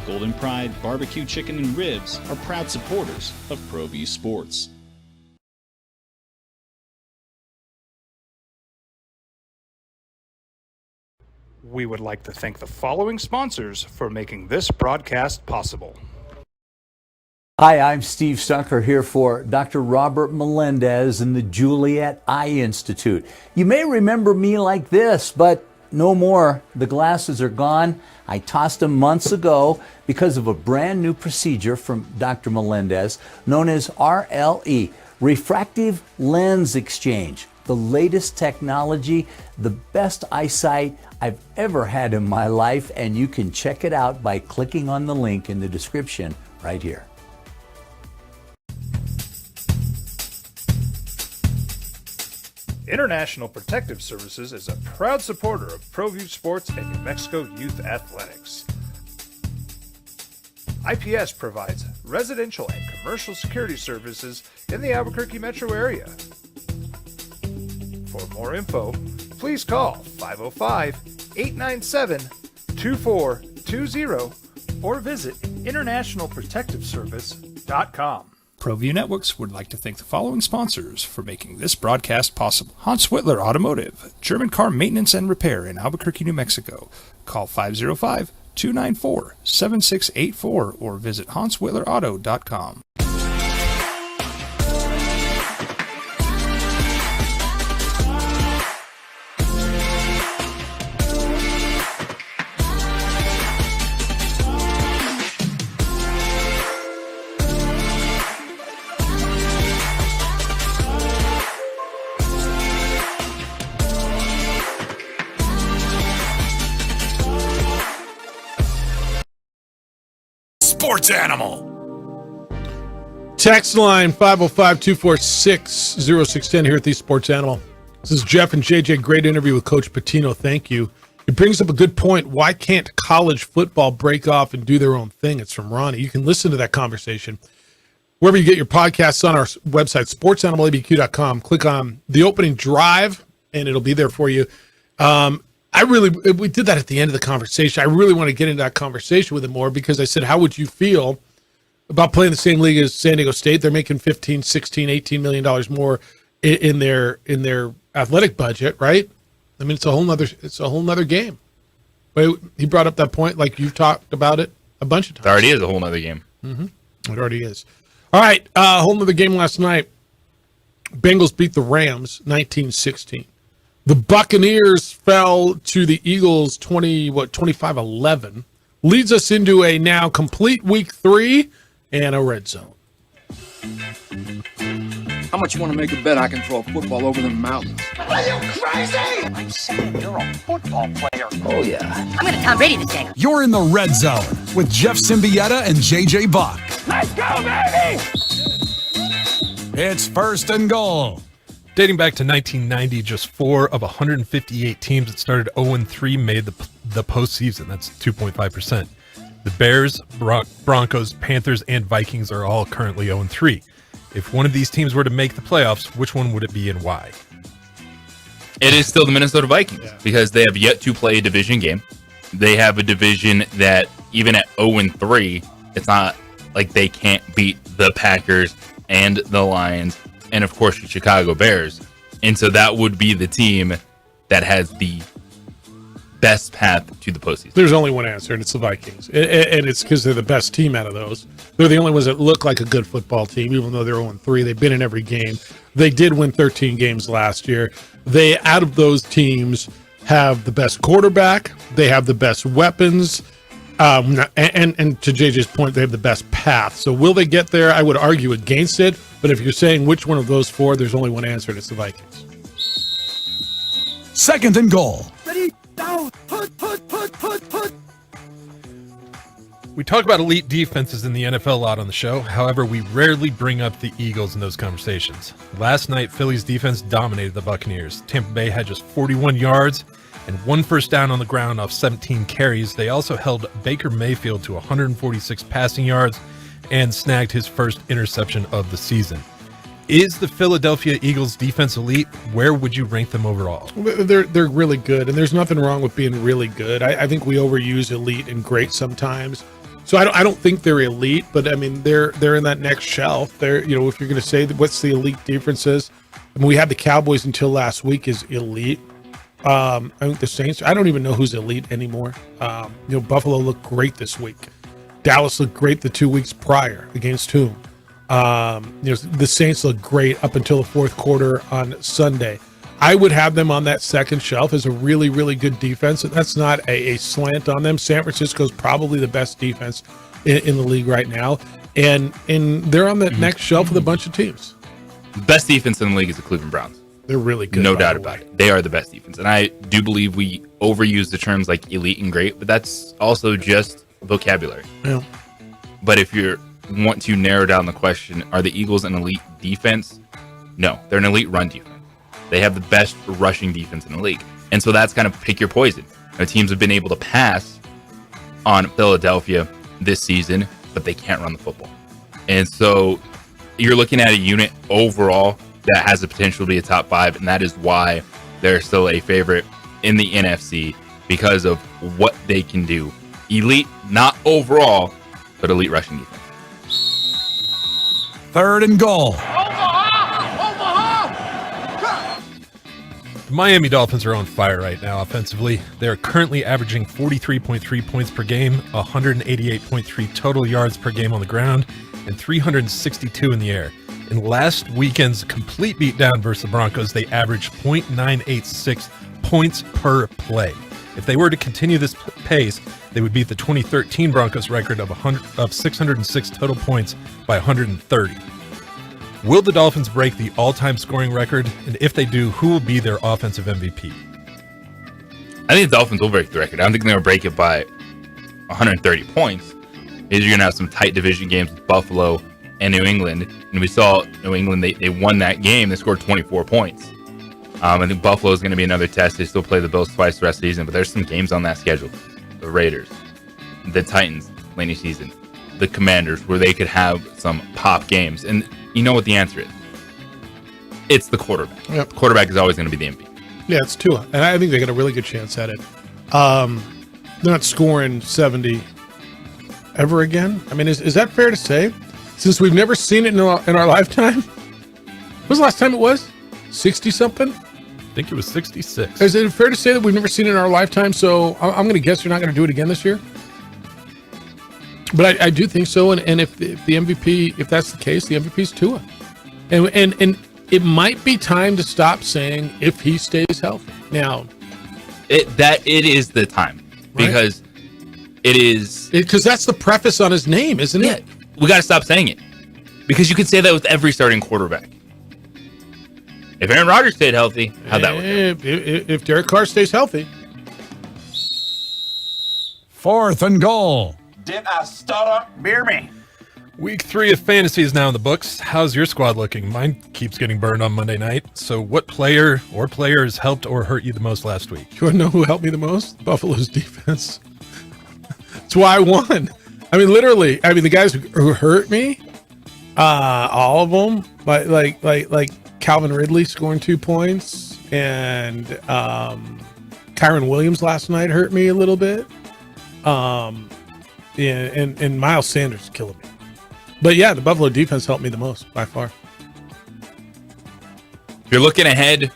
Golden Pride Barbecue Chicken and Ribs are proud supporters of ProView Sports. We would like to thank the following sponsors for making this broadcast possible. Hi, I'm Steve Stucker here for Dr. Robert Melendez and the Juliet Eye Institute. You may remember me like this, but no more. The glasses are gone. I tossed them months ago because of a brand new procedure from Dr. Melendez known as RLE, Refractive Lens Exchange. The latest technology, the best eyesight I've ever had in my life, and you can check it out by clicking on the link in the description right here. International Protective Services is a proud supporter of ProView Sports and New Mexico Youth Athletics. IPS provides residential and commercial security services in the Albuquerque metro area. For more info, please call 505-897-2420 or visit internationalprotectiveservice.com. ProView Networks would like to thank the following sponsors for making this broadcast possible. Hans Whitler Automotive, German car maintenance and repair in Albuquerque, New Mexico. Call 505-294-7684 or visit hanswhitlerauto.com. Sports Animal. Text line 505-246-0610 here at the Sports Animal. This is Jeff and JJ. Great interview with Coach Patino. Thank you. He brings up a good point. Why can't college football break off and do their own thing? It's from Ronnie. You can listen to that conversation wherever you get your podcasts on our website, sportsanimалabq.com. Click on the opening drive, and it'll be there for you. We did that at the end of the conversation. I really want to get into that conversation with him more because I said, how would you feel about playing the same league as San Diego State? They're making $15, $16, $18 million more in their athletic budget, right? I mean, it's a whole nother game. But he brought up that point, like you've talked about it a bunch of times. It already is a whole nother game. Mm-hmm. It already is. All right, whole nother game last night. Bengals beat the Rams 19-16. The Buccaneers fell to the Eagles 25-11. Leads us into a now complete week 3 and a red zone. How much you want to make a bet I can throw a football over the mountains? Are you crazy? I'm saying you're a football player. Oh, yeah. I'm going to Tom Brady this game. You're in the red zone with Jeff Symbieta and JJ Buck. Let's go, baby! It's first and goal. Dating back to 1990, just 4 of 158 teams that started 0-3 made the postseason. That's 2.5%. The Bears, Broncos, Panthers, and Vikings are all currently 0-3. If one of these teams were to make the playoffs, which one would it be and why? It is still the Minnesota Vikings because they have yet to play a division game. They have a division that even at 0-3, it's not like they can't beat the Packers and the Lions and, of course, the Chicago Bears. And so that would be the team that has the best path to the postseason. There's only one answer, and it's the Vikings. And it's because they're the best team out of those. They're the only ones that look like a good football team, even though they're 0-3. They've been in every game. They did win 13 games last year. They, out of those teams, have the best quarterback. They have the best weapons. And to JJ's point, they have the best path. So will they get there? I would argue against it. But if you're saying which one of those 4, there's only one answer, and it's the Vikings. Second and goal. Ready, down, put. We talk about elite defenses in the NFL a lot on the show. However, we rarely bring up the Eagles in those conversations. Last night, Philly's defense dominated the Buccaneers. Tampa Bay had just 41 yards and 1 first down on the ground off 17 carries. They also held Baker Mayfield to 146 passing yards and snagged his first interception of the season. Is the Philadelphia Eagles defense elite? Where would you rank them overall? They're really good, and there's nothing wrong with being really good. I think we overuse elite and great sometimes. So I don't think they're elite, but I mean they're in that next shelf. They're, if you're going to say what's the elite differences, I mean we had the Cowboys until last week is elite. I think the Saints, I don't even know who's elite anymore. Buffalo looked great this week. Dallas looked great the 2 weeks prior. Against whom? The Saints looked great up until the fourth quarter on Sunday. I would have them on that second shelf as a really, really good defense. That's not a slant on them. San Francisco's probably the best defense in the league right now. And they're on that next shelf with a bunch of teams. The best defense in the league is the Cleveland Browns. They're really good. No doubt about it. They are the best defense. And I do believe we overuse the terms like elite and great, but that's also just vocabulary. Yeah. But if you want to narrow down the question, are the Eagles an elite defense? No, they're an elite run defense. They have the best rushing defense in the league. And so that's kind of pick your poison. Teams have been able to pass on Philadelphia this season, but they can't run the football. And so you're looking at a unit overall that has the potential to be a top 5, and that is why they're still a favorite in the NFC because of what they can do. Elite, not overall, but elite rushing defense. 3rd and goal. The Miami Dolphins are on fire right now offensively. They are currently averaging 43.3 points per game, 188.3 total yards per game on the ground, and 362 in the air. In last weekend's complete beatdown versus the Broncos, they averaged 0.986 points per play. If they were to continue this pace, they would beat the 2013 Broncos record of 606 total points by 130. Will the Dolphins break the all-time scoring record? And if they do, who will be their offensive MVP? I think the Dolphins will break the record. I don't think they're going to break it by 130 points. You're going to have some tight division games with Buffalo and New England. And we saw New England, they won that game. They scored 24 points. I think Buffalo is going to be another test. They still play the Bills twice the rest of the season, but there's some games on that schedule. The Raiders, the Titans, late season, the Commanders, where they could have some pop games. And you know what the answer is? It's the quarterback. Yep. The quarterback is always going to be the MVP. Yeah, it's Tua. And I think they got a really good chance at it. They're not scoring 70 ever again. I mean, is that fair to say? Since we've never seen it in our lifetime? When was the last time it was? 60-something? I think it was 66. Is it fair to say that we've never seen it in our lifetime? So I'm going to guess you're not going to do it again this year? But I do think so, and if the MVP, if that's the case, the MVP is Tua, and it might be time to stop saying if he stays healthy. Now, it is the time, because it is because that's the preface on his name, isn't it? We got to stop saying it, because you could say that with every starting quarterback. If Aaron Rodgers stayed healthy, how'd that work? If Derek Carr stays healthy. 4th and goal. Did I stutter? Beer me. Week 3 of fantasy is now in the books. How's your squad looking? Mine keeps getting burned on Monday night. So what player or players helped or hurt you the most last week? You want to know who helped me the most? Buffalo's defense. That's why I won. I mean, literally. I mean, the guys who hurt me, all of them, like Calvin Ridley scoring 2 points, and Kyron Williams last night hurt me a little bit. And Miles Sanders is killing me. But yeah, the Buffalo defense helped me the most by far. If you're looking ahead,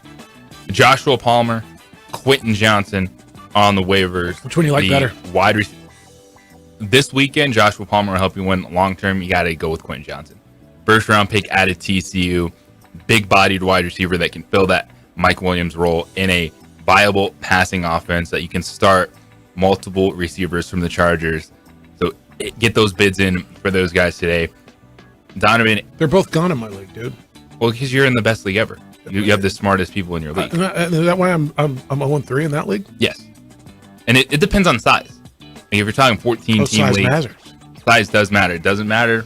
Joshua Palmer, Quentin Johnson on the waivers. Which one you like better? Wide receiver. This weekend, Joshua Palmer will help you win long term. You got to go with Quentin Johnson. First round pick out of TCU, big bodied wide receiver that can fill that Mike Williams role in a viable passing offense that you can start multiple receivers from the Chargers. So get those bids in for those guys today. Donovan. They're both gone in my league, dude. Well, because you're in the best league ever. You have the smartest people in your league. Is that why I'm 0-3 in that league? Yes. And it depends on size. Like if you're talking 14 team league, size does matter. It doesn't matter.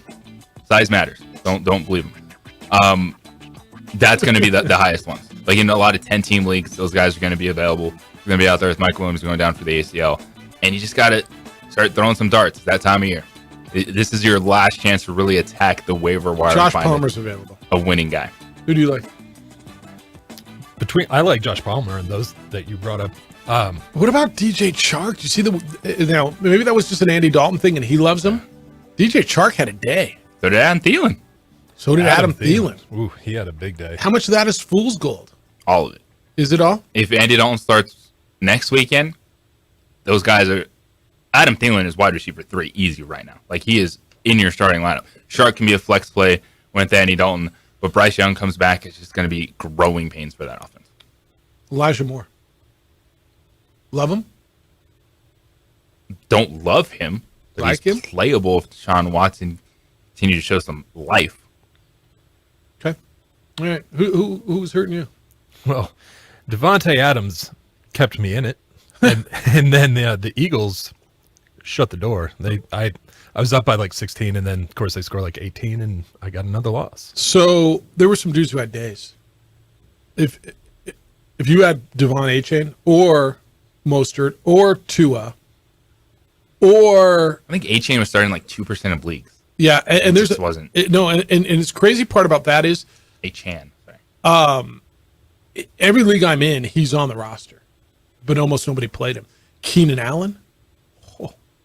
Size matters. Don't believe them. That's going to be the highest ones. Like in a lot of 10 team leagues, those guys are going to be available. You're going to be out there with Mike Williams going down for the ACL. And you just got to start throwing some darts that time of year. This is your last chance to really attack the waiver wire. Josh Palmer's available. A winning guy. Who do you like? I like Josh Palmer and those that you brought up. What about DJ Chark? Do you see now maybe that was just an Andy Dalton thing and he loves him. DJ Chark had a day. So did Adam Thielen. So did Adam Thielen. Ooh, he had a big day. How much of that is fool's gold? All of it. Is it all? If Andy Dalton starts next weekend, those guys are. Adam Thielen is wide receiver 3 easy right now. Like, he is in your starting lineup. Shark can be a flex play with Andy Dalton, but Bryce Young comes back. It's just going to be growing pains for that offense. Elijah Moore. Love him? Don't love him. But like he's him? Playable if Deshaun Watson continue to show some life. Okay. All right. Who's hurting you? Well, Devontae Adams kept me in it, and then the Eagles shut the door. I was up by like 16, and then of course they scored like 18, and I got another loss. So there were some dudes who had days. If you had Devon Achane or Mostert or Tua, or I think Achane was starting like 2% of leagues. Yeah, and there's wasn't. And it's crazy part about that is Achane. Sorry. Every league I'm in, he's on the roster, but almost nobody played him. Keenan Allen.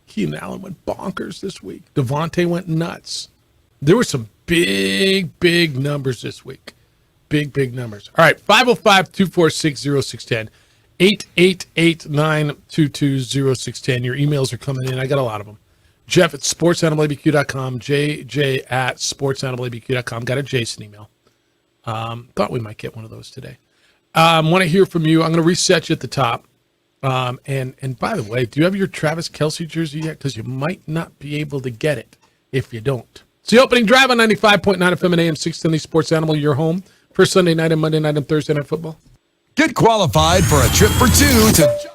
Keenan Allen went bonkers this week. Devontae went nuts. There were some big numbers this week. Big numbers. All right, 505-246-0610, 888-922-0610. Your emails are coming in. I got a lot of them. Jeff at sportsanimallabq.com, JJ at sportsanimallabq.com. Got a Jason email. Thought we might get one of those today. Want to hear from you. I'm going to reset you at the top. And by the way, do you have your Travis Kelce jersey yet? Because you might not be able to get it if you don't. It's the opening drive on 95.9 FM and AM 610 Sports Animal, your home for Sunday night and Monday night and Thursday night football. Get qualified for a trip for 2 to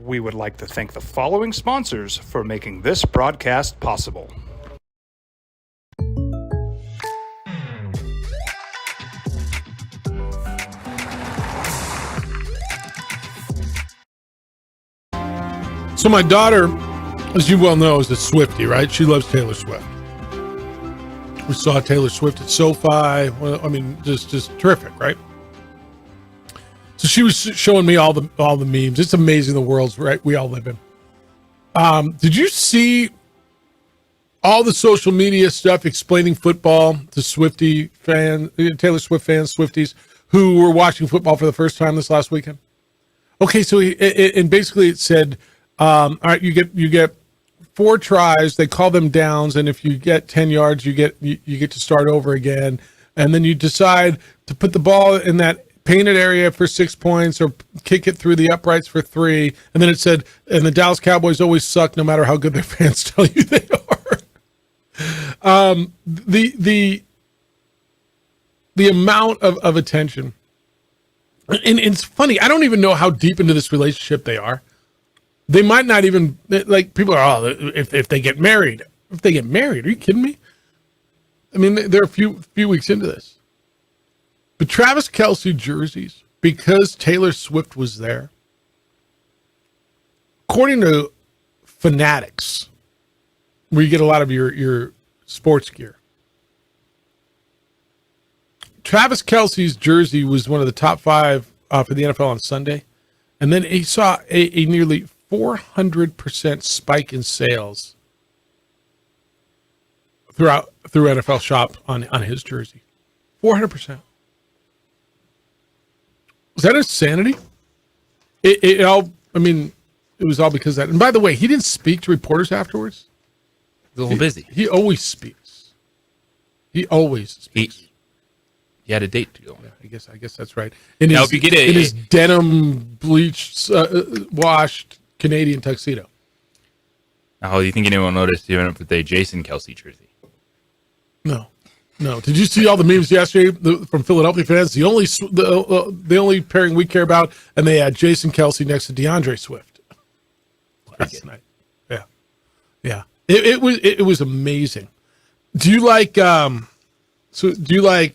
We would like to thank the following sponsors for making this broadcast possible. So my daughter, as you well know, is a Swiftie, right? She loves Taylor Swift. We saw Taylor Swift at SoFi. Well, I mean, just terrific, right? So she was showing me all the memes. It's amazing the worlds, right, we all live in. Did you see all the social media stuff explaining football to Swiftie fans, Taylor Swift fans, Swifties who were watching football for the first time this last weekend. Okay, so and basically it said, all right, you get 4 tries. They call them downs, and if you get 10 yards, you get to start over again, and then you decide to put the ball in that painted area for 6 points or kick it through the uprights for 3. And then it said, and the Dallas Cowboys always suck no matter how good their fans tell you they are. The amount of attention, and it's funny, I don't even know how deep into this relationship they are. They might not even, like, people are, if they get married. If they get married, are you kidding me? I mean, they're a few weeks into this. But Travis Kelce jerseys, because Taylor Swift was there, according to Fanatics, where you get a lot of your sports gear, Travis Kelce's jersey was one of the top 5 for the NFL on Sunday. And then he saw a nearly 400% spike in sales through NFL Shop on his jersey. 400%. Was that insanity? It was all because of that. And by the way, he didn't speak to reporters afterwards. He's a little busy. He always speaks. He had a date to go on. Yeah, I guess that's right. In his denim bleached, washed Canadian tuxedo. Now, do you think anyone noticed he went up with a Jason Kelce jersey? No. Did you see all the memes yesterday from Philadelphia fans? The only pairing we care about, and they had Jason Kelce next to DeAndre Swift last night. Yeah. It was amazing. Do you like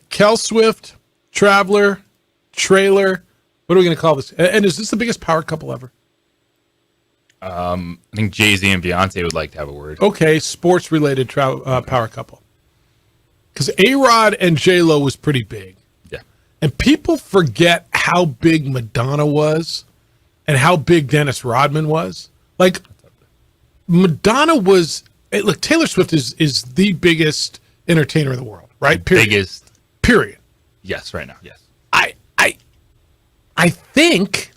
Kel Swift, Traveler, Trailer? What are we going to call this? And is this the biggest power couple ever? I think Jay-Z and Beyonce would like to have a word. Okay, sports-related power couple. Because A-Rod and J-Lo was pretty big. Yeah. And people forget how big Madonna was and how big Dennis Rodman was. Like, Madonna was... Look, Taylor Swift is the biggest entertainer in the world, right? Period. Biggest. Period. Yes, right now, yes. I think...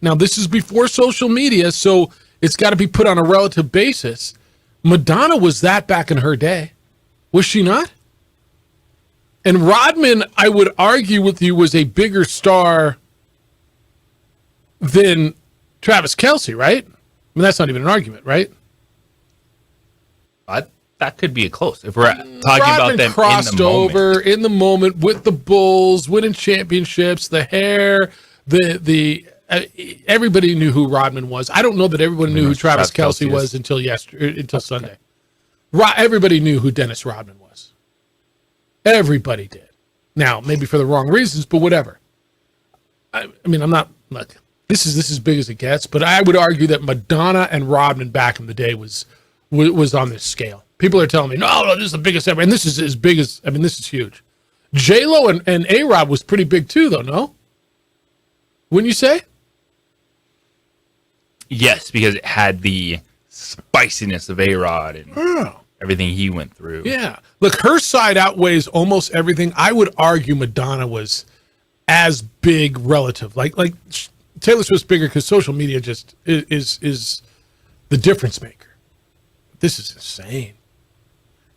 Now, this is before social media, so it's got to be put on a relative basis. Madonna was that back in her day. Was she not? And Rodman, I would argue with you, was a bigger star than Travis Kelce, right? I mean, that's not even an argument, right? That could be a close. If we're talking Rodman about them crossed over in the moment with the Bulls, winning championships, the hair, the everybody knew who Rodman was. I don't know that everybody knew who Travis Kelce was until Sunday. Everybody knew who Dennis Rodman was. Everybody did. Now, maybe for the wrong reasons, but whatever. I mean, I'm not, look, this is as big as it gets, but I would argue that Madonna and Rodman back in the day was on this scale. People are telling me, no, this is the biggest ever. And this is as big as, this is huge. J-Lo and A-Rod was pretty big too, though, no? Wouldn't you say? Yes, because it had the spiciness of A-Rod and everything he went through. Yeah. Look, her side outweighs almost everything. I would argue Madonna was as big relative. Like Taylor Swift's bigger because social media just is the difference maker. This is insane.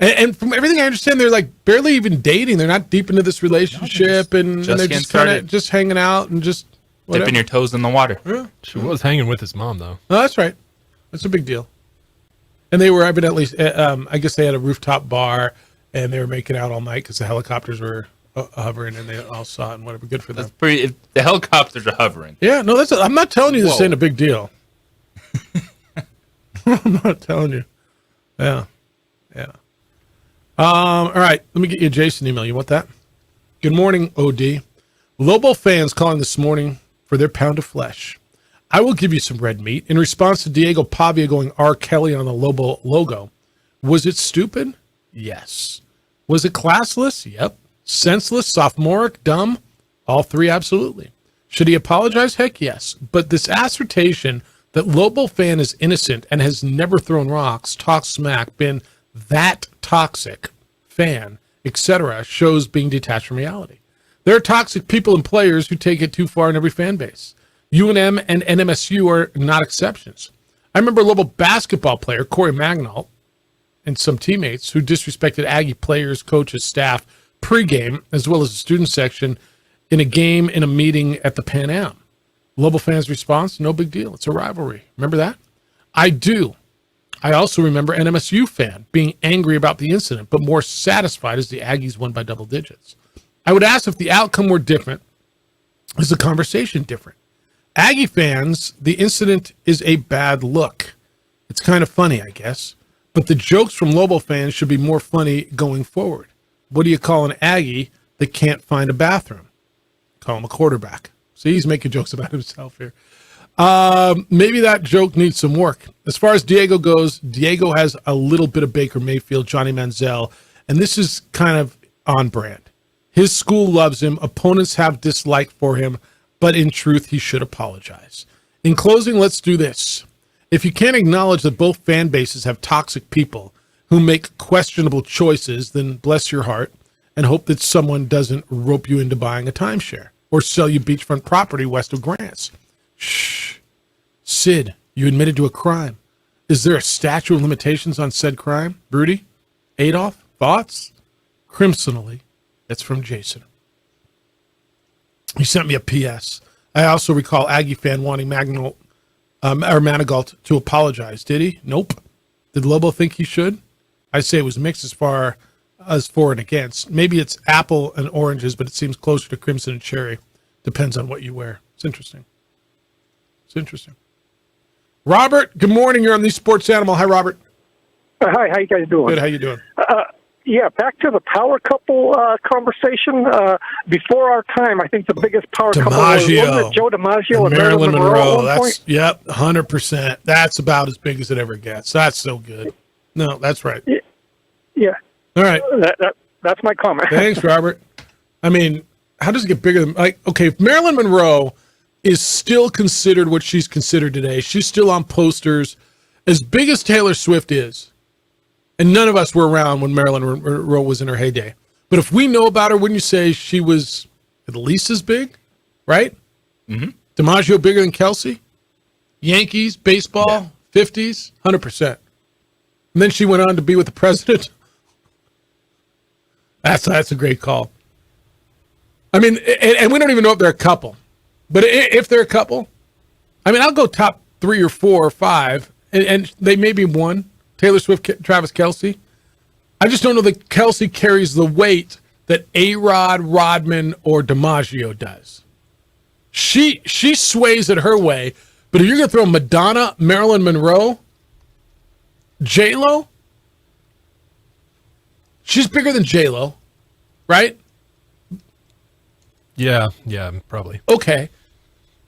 And from everything I understand, they're like barely even dating. They're not deep into this relationship, and they're just kind of just hanging out and just whatever. Dipping your toes in the water. Yeah. She was hanging with his mom, though. No, that's right. That's a big deal. And they were evidently, I guess they had a rooftop bar, and they were making out all night because the helicopters were hovering, and they all saw it, and whatever. Good for them. The helicopters are hovering. Yeah, no, I'm not telling you this ain't a big deal. I'm not telling you. Yeah. All right, let me get you a Jason email. You want that? Good morning, OD. Lobo fans calling this morning for their pound of flesh. I will give you some red meat. In response to Diego Pavia going R. Kelly on the Lobo logo, was it stupid? Yes. Was it classless? Yep. Senseless, sophomoric, dumb? All three, absolutely. Should he apologize? Heck yes. But this assertion that Lobo fan is innocent and has never thrown rocks, talked smack, been that toxic fan, etc., shows being detached from reality. There are toxic people and players who take it too far in every fan base. UNM and NMSU are not exceptions. I remember a Louisville basketball player, Corey Magnault, and some teammates who disrespected Aggie players, coaches, staff, pregame, as well as the student section, in a game, in a meeting at the Pan Am. Louisville fans' response, no big deal. It's a rivalry. Remember that? I do. I also remember an NMSU fan being angry about the incident, but more satisfied as the Aggies won by double digits. I would ask if the outcome were different, is the conversation different? Aggie fans, the incident is a bad look. It's kind of funny, I guess. But the jokes from Louisville fans should be more funny going forward. What do you call an Aggie that can't find a bathroom? Call him a quarterback. See, he's making jokes about himself here. Maybe that joke needs some work. As far as Diego goes, Diego has a little bit of Baker Mayfield, Johnny Manziel, and this is kind of on brand. His school loves him. Opponents have dislike for him, but in truth, he should apologize. In closing, let's do this. If you can't acknowledge that both fan bases have toxic people who make questionable choices, then bless your heart and hope that someone doesn't rope you into buying a timeshare or sell you beachfront property west of Grants. Shh. Sid, you admitted to a crime. Is there a statute of limitations on said crime? Rudy? Adolf? Thoughts? Crimsonally. That's from Jason. He sent me a PS. I also recall Aggie fan wanting Manigault to apologize. Did he? Nope. Did Lobo think he should? I say it was mixed as far as for and against. Maybe it's apple and oranges, but it seems closer to crimson and cherry. Depends on what you wear. It's interesting. It's interesting. Robert, good morning. You're on the Sports Animal. Hi, Robert. Hi, how you guys doing? Good. How you doing? Yeah, back to the power couple conversation. Before our time, I think the biggest power couple was Joe DiMaggio and Marilyn Monroe. That's 100%. That's about as big as it ever gets. That's so good. No, that's right. Yeah. All right. That's my comment. Thanks, Robert. I mean, how does it get bigger than okay, if Marilyn Monroe is still considered what she's considered today, she's still on posters as big as Taylor Swift is. And none of us were around when Marilyn Monroe was in her heyday. But if we know about her, wouldn't you say she was at least as big? Right? Mm-hmm. DiMaggio bigger than Kelsey? Yankees, baseball, 50s? 100%. And then she went on to be with the president. That's a great call. I mean, and we don't even know if they're a couple. But if they're a couple, I mean, I'll go top 3 or 4 or 5, and they may be one. Taylor Swift, Travis Kelce. I just don't know that Kelce carries the weight that A-Rod, Rodman, or DiMaggio does. She sways it her way, but if you're going to throw Madonna, Marilyn Monroe, J-Lo, she's bigger than J-Lo, right? Yeah, probably. Okay.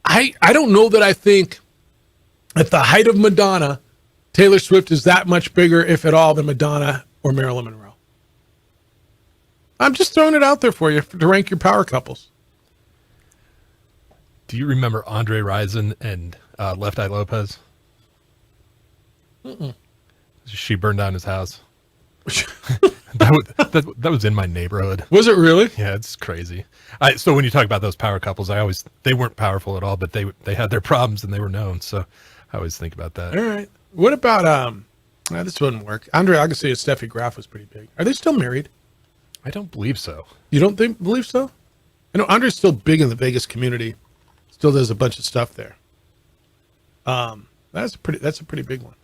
I don't know that I think at the height of Madonna, Taylor Swift is that much bigger, if at all, than Madonna or Marilyn Monroe. I'm just throwing it out there for you to rank your power couples. Do you remember Andre Rison and Left Eye Lopez? Mm-mm. She burned down his house. that was in my neighborhood. Was it really? Yeah, it's crazy. So when you talk about those power couples, they weren't powerful at all, but they had their problems and they were known. So I always think about that. All right. What about this wouldn't work. Andre Agassi and Steffi Graf was pretty big. Are they still married? I don't believe so. You don't believe so? I know Andre's still big in the Vegas community. Still does a bunch of stuff there. That's a pretty big one.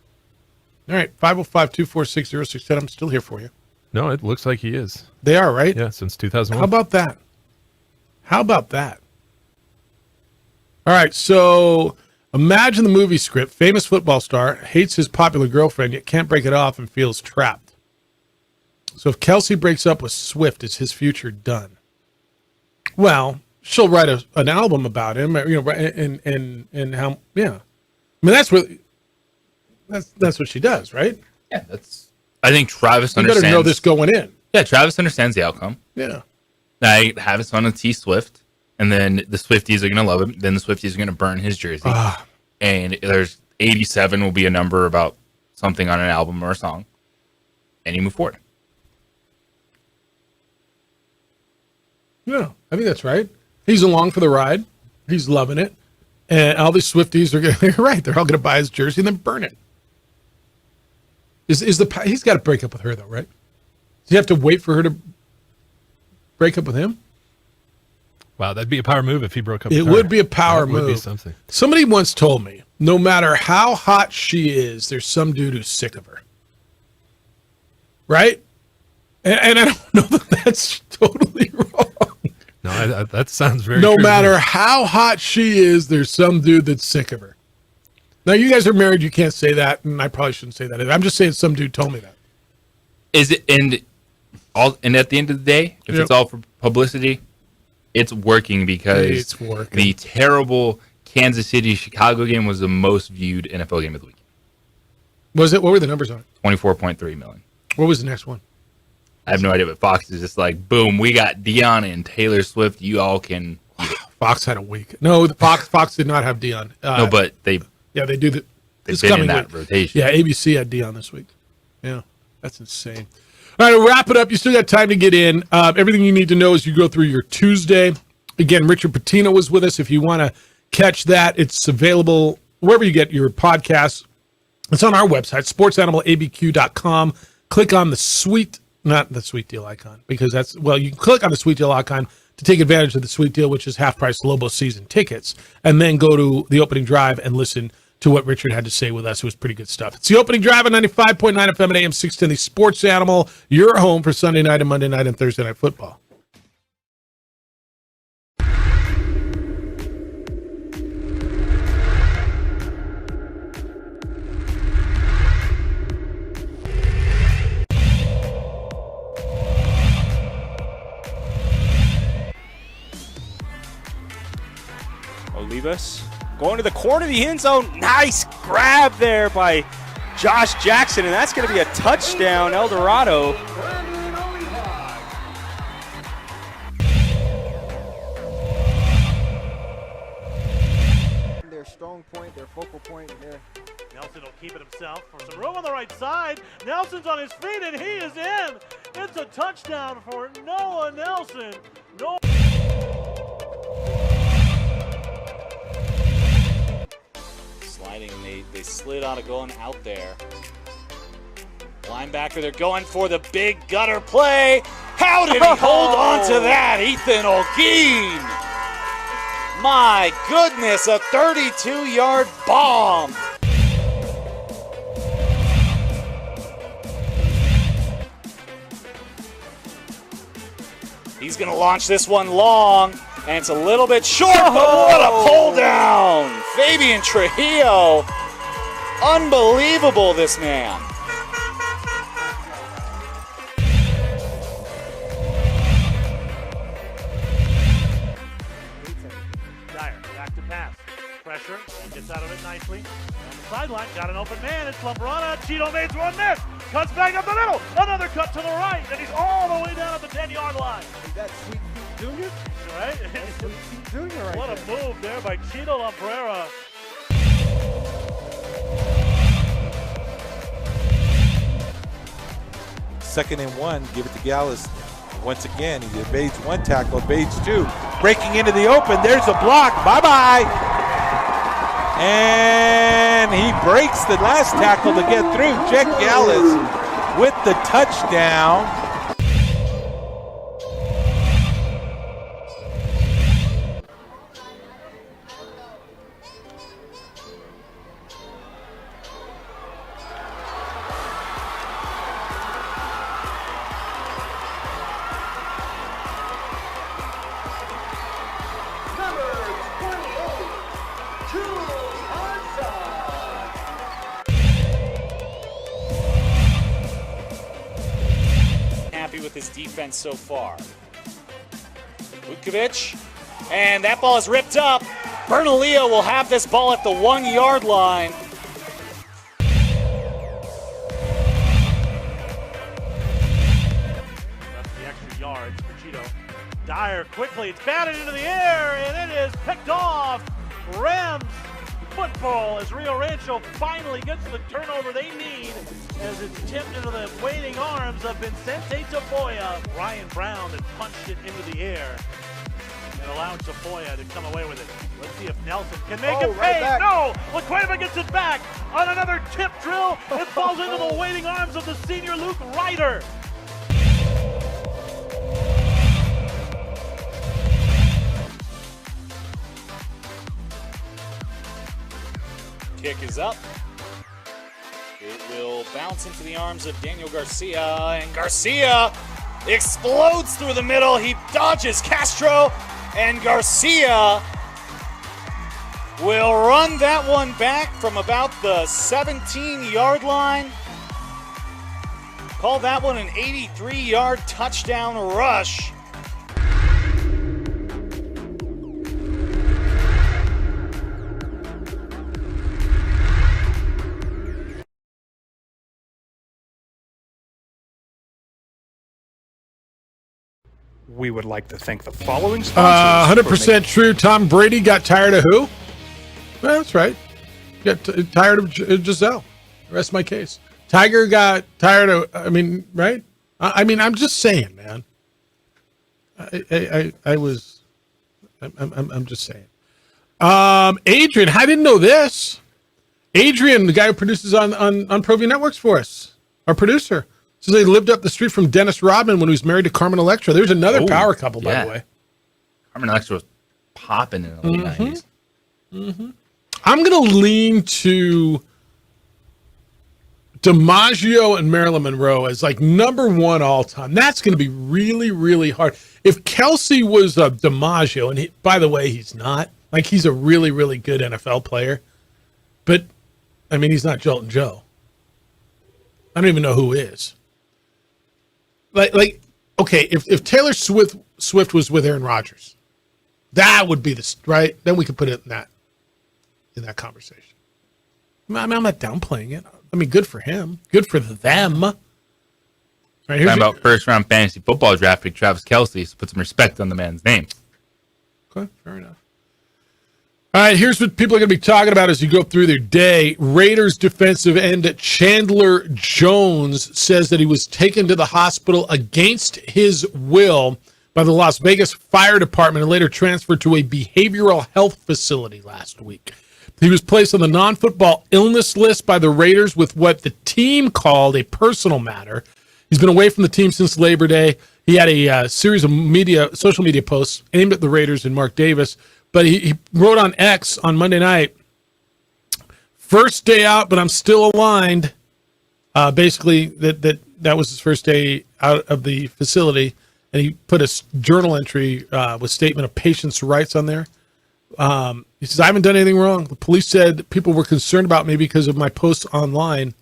All right, 505-246-0610. I'm still here for you. No, it looks like he is. They are, right? Yeah, since 2001. How about that? All right, so imagine the movie script. Famous football star hates his popular girlfriend, yet can't break it off and feels trapped. So if Kelce breaks up with Swift, is his future done? Well, she'll write an album about him, and how, yeah. I mean, that's what she does, right? Yeah, I think Travis you understands. You better know this going in. Yeah, Travis understands the outcome. Yeah. I have his son on T Swift, and then the Swifties are going to love him. Then the Swifties are going to burn his jersey. And there's 87 will be a number about something on an album or a song. and you move forward. Yeah, I think that's right. He's along for the ride. He's loving it. And all these Swifties are going to, right, they're all going to buy his jersey and then burn it. He's got to break up with her, though, right? Does he have to wait for her to break up with him? Wow, that'd be a power move if he broke up with her. It would be a power That move. would be something. Somebody once told me, no matter how hot she is, there's some dude who's sick of her. Right? And I don't know that that's totally wrong. No, that sounds very No true. matter how hot she is, there's some dude that's sick of her. Now, you guys are married. You can't say that, and I probably shouldn't say that either. I'm just saying some dude told me that. Is it and at the end of the day, if it's all for publicity, it's working because the terrible Kansas City-Chicago game was the most viewed NFL game of the week. Was it? What were the numbers on it? 24.3 million. What was the next one? I have no idea, but Fox is just like, boom, we got Dion and Taylor Swift. You all can. Fox had a week. No, Fox did not have Dion. No, but they. Yeah, they do. They've been in that rotation. Yeah, ABC had Dion this week. Yeah, that's insane. All right, we'll wrap it up. You still got time to get in. Everything you need to know as you go through your Tuesday. Again, Richard Pitino was with us. If you want to catch that, it's available wherever you get your podcasts. It's on our website, sportsanimalabq.com. Click on the not the sweet deal icon, because you can click on the sweet deal icon to take advantage of the sweet deal, which is half price Lobo season tickets, and then go to the opening drive and listen to what Richard had to say with us. It was pretty good stuff. It's the opening drive on 95.9 FM and AM 610, the Sports Animal, your home for Sunday night and Monday night and Thursday night football. Olivas going to the corner of the end zone. Nice grab there by Josh Jackson, and that's going to be a touchdown, El Dorado. Their strong point, their focal point there. Nelson will keep it himself for some room on the right side. Nelson's on his feet, and he is in. It's a touchdown for Noah Nelson. Sliding, they slid out of going out there. Linebacker, they're going for the big gutter play. How did he hold on to that? Ethan Olguin. My goodness, a 32-yard bomb. He's going to launch this one long, and it's a little bit short, but what a pull down. Fabian Trujillo. Unbelievable, this man. Dyer, back to pass. Pressure, and gets out of it nicely. On the sideline, got an open man. It's Lambrana. Cheeto makes one miss. Cuts back up the middle. Another cut to the right, and he's all the way down at the 10-yard line. Is that Sweet Pete Jr.? Right? That's Sweet Pete Jr. right What there. a move there by Cheeto Lambrera. Second and one, give it to Gallus. Once again, he evades one tackle, evades two. Breaking into the open, there's a block, bye-bye. And he breaks the last tackle to get through. Jack Gallus with the touchdown. Happy with his defense so far. Vukovic, and that ball is ripped up. Bernalillo will have this ball at the 1-yard line. That's the extra yards for Cheeto. Dyer quickly, it's batted into the air, and it is picked off. Rams football as Rio Rancho finally gets the turnover they need as it's tipped into the waiting arms of Vicente Tafoya. Ryan Brown had punched it into the air and allowed Tafoya to come away with it. Let's see if Nelson can make it pay. Back. No! LaCueva gets it back on another tip drill. It falls into the waiting arms of the senior Luke Ryder. Kick is up. It will bounce into the arms of Daniel Garcia, and Garcia explodes through the middle. He dodges Castro, and Garcia will run that one back from about the 17-yard line. Call that one an 83-yard touchdown rush. We would like to thank the following sponsors. 100% true. Tom Brady got tired of who? Well, that's right. Got tired of Giselle. Rest my case. Tiger got tired of, right? I'm just saying, man. I'm just saying. Adrian, I didn't know this. Adrian, the guy who produces on ProView Networks for us, our producer, says they lived up the street from Dennis Rodman when he was married to Carmen Electra. There's another power couple, by the way. Carmen Electra was popping in the late 90s. Mm-hmm. I'm going to lean to DiMaggio and Marilyn Monroe as like number one all time. That's going to be really, really hard. If Kelsey was a DiMaggio, and by the way, he's not. Like, he's a really, really good NFL player. But, he's not Jolton Joe. I don't even know who is. Like, okay, if Taylor Swift was with Aaron Rodgers, that would be right. Then we could put it in that conversation. I'm not downplaying it. Good for him. Good for them. Right, Talking about first round fantasy football draft pick Travis Kelce, so put some respect on the man's name. Okay, fair enough. All right, here's what people are going to be talking about as you go through their day. Raiders defensive end Chandler Jones says that he was taken to the hospital against his will by the Las Vegas Fire Department and later transferred to a behavioral health facility last week. He was placed on the non-football illness list by the Raiders with what the team called a personal matter. He's been away from the team since Labor Day. He had a series of social media posts aimed at the Raiders and Mark Davis. But he wrote on X on Monday night, first day out, but I'm still aligned. Basically, that was his first day out of the facility. And he put a journal entry with statement of patient's rights on there. He says, I haven't done anything wrong. The police said people were concerned about me because of my posts online.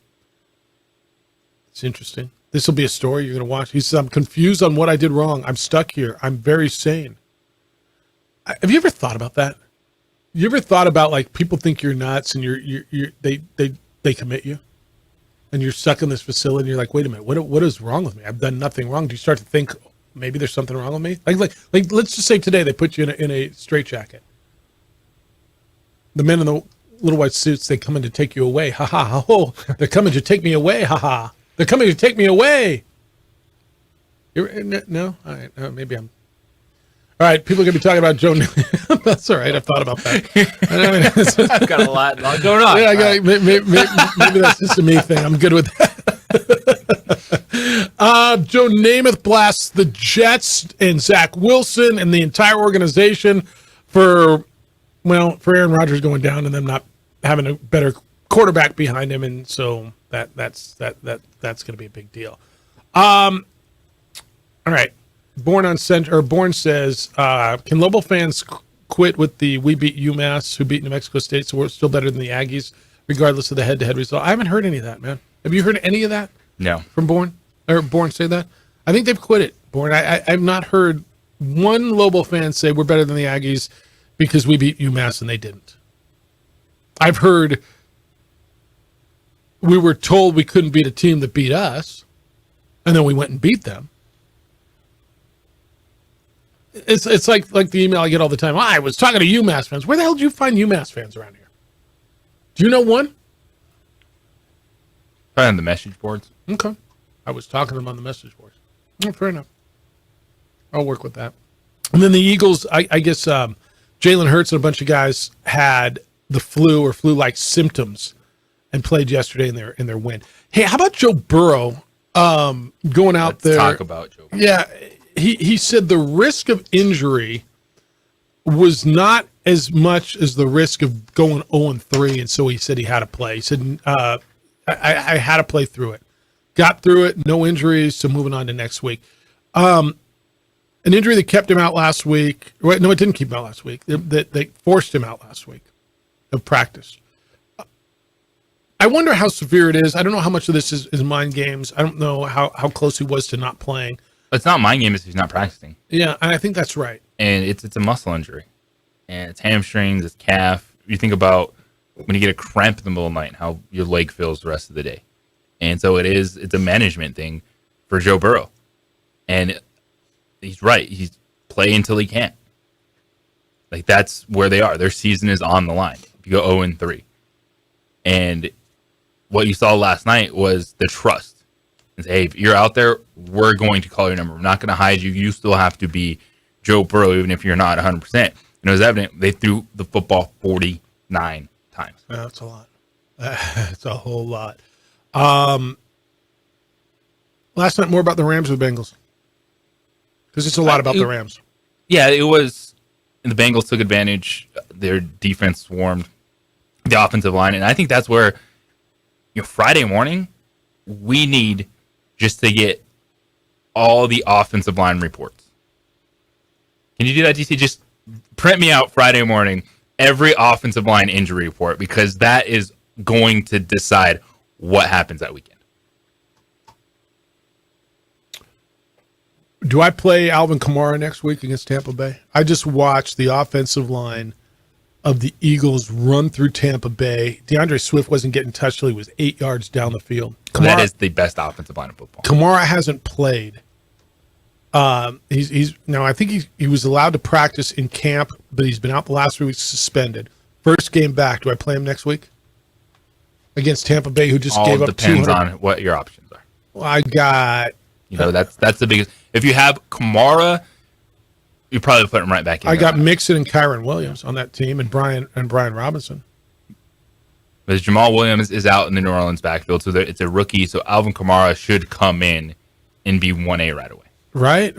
It's interesting. This will be a story you're going to watch. He says, I'm confused on what I did wrong. I'm stuck here. I'm very sane. Have you ever thought about that? You ever thought about, like, people think you're nuts and they commit you and you're stuck in this facility and you're like, wait a minute, what is wrong with me? I've done nothing wrong. Do you start to think maybe there's something wrong with me? Like let's just say today they put you in a straitjacket. The men in the little white suits, they come in to take you away. Ha ha ha. Oh, they're coming to take me away. Ha ha. They're coming to take me away. No? All right. Maybe I'm. All right, people are going to be talking about Joe. That's all right. I've thought about that. I've got a lot going on. Yeah, maybe that's just a me thing. I'm good with that. Joe Namath blasts the Jets and Zach Wilson and the entire organization for Aaron Rodgers going down and them not having a better quarterback behind him, and so that's going to be a big deal. All right. Born says, can Lobo fans quit with the we beat UMass who beat New Mexico State, so we're still better than the Aggies, regardless of the head-to-head result? I haven't heard any of that, man. Have you heard any of that? No. From Born say that? I think they've quit it, Born. I've not heard one Lobo fan say we're better than the Aggies because we beat UMass and they didn't. I've heard we were told we couldn't beat a team that beat us, and then we went and beat them. It's like the email I get all the time. I was talking to UMass fans. Where the hell did you find UMass fans around here? Do you know one? Probably on the message boards. Okay. I was talking to them on the message boards. Oh, fair enough. I'll work with that. And then the Eagles, I guess Jalen Hurts and a bunch of guys had the flu or flu-like symptoms and played yesterday in their win. Hey, how about Joe Burrow going out there? Talk about Joe Burrow. Yeah, he said the risk of injury was not as much as the risk of going 0-3, and so he said he had to play. He said, I had to play through it. Got through it, no injuries, so moving on to next week. An injury that kept him out last week. Well, no, it didn't keep him out last week. They forced him out last week of practice. I wonder how severe it is. I don't know how much of this is mind games. I don't know how close he was to not playing. It's not mind games if he's not practicing. Yeah, I think that's right. And it's a muscle injury. And it's hamstrings, it's calf. You think about when you get a cramp in the middle of the night, how your leg feels the rest of the day. And so it's a management thing for Joe Burrow. And he's right. He's play until he can't. Like, that's where they are. Their season is on the line. If you go 0-3. And what you saw last night was the trust. And say, hey, if you're out there, we're going to call your number. We're not going to hide you. You still have to be Joe Burrow, even if you're not 100%. And it was evident they threw the football 49 times. Yeah, that's a lot. That's a whole lot. Last night, more about the Rams or the Bengals? Because it's a lot about the Rams. Yeah, it was. And the Bengals took advantage. Their defense swarmed the offensive line. And I think that's where, Friday morning, we need just to get all the offensive line reports. Can you do that, DC? Just print me out Friday morning every offensive line injury report, because that is going to decide what happens that weekend. Do I play Alvin Kamara next week against Tampa Bay? I just watched the offensive line of the Eagles run through Tampa Bay. DeAndre Swift wasn't getting touched till he was 8 yards down the field. That is the best offensive line in football. Kamara hasn't played. He's now, I think he was allowed to practice in camp, but he's been out the last 3 weeks suspended. First game back. Do I play him next week against Tampa Bay, who just gave up 200? Depends on what your options are. Well, I got. That's the biggest. If you have Kamara, you probably put him right back in. I got Mixon and Kyron Williams on that team, and Brian Robinson. But Jamal Williams is out in the New Orleans backfield, so it's a rookie. So Alvin Kamara should come in and be 1A right away. Right?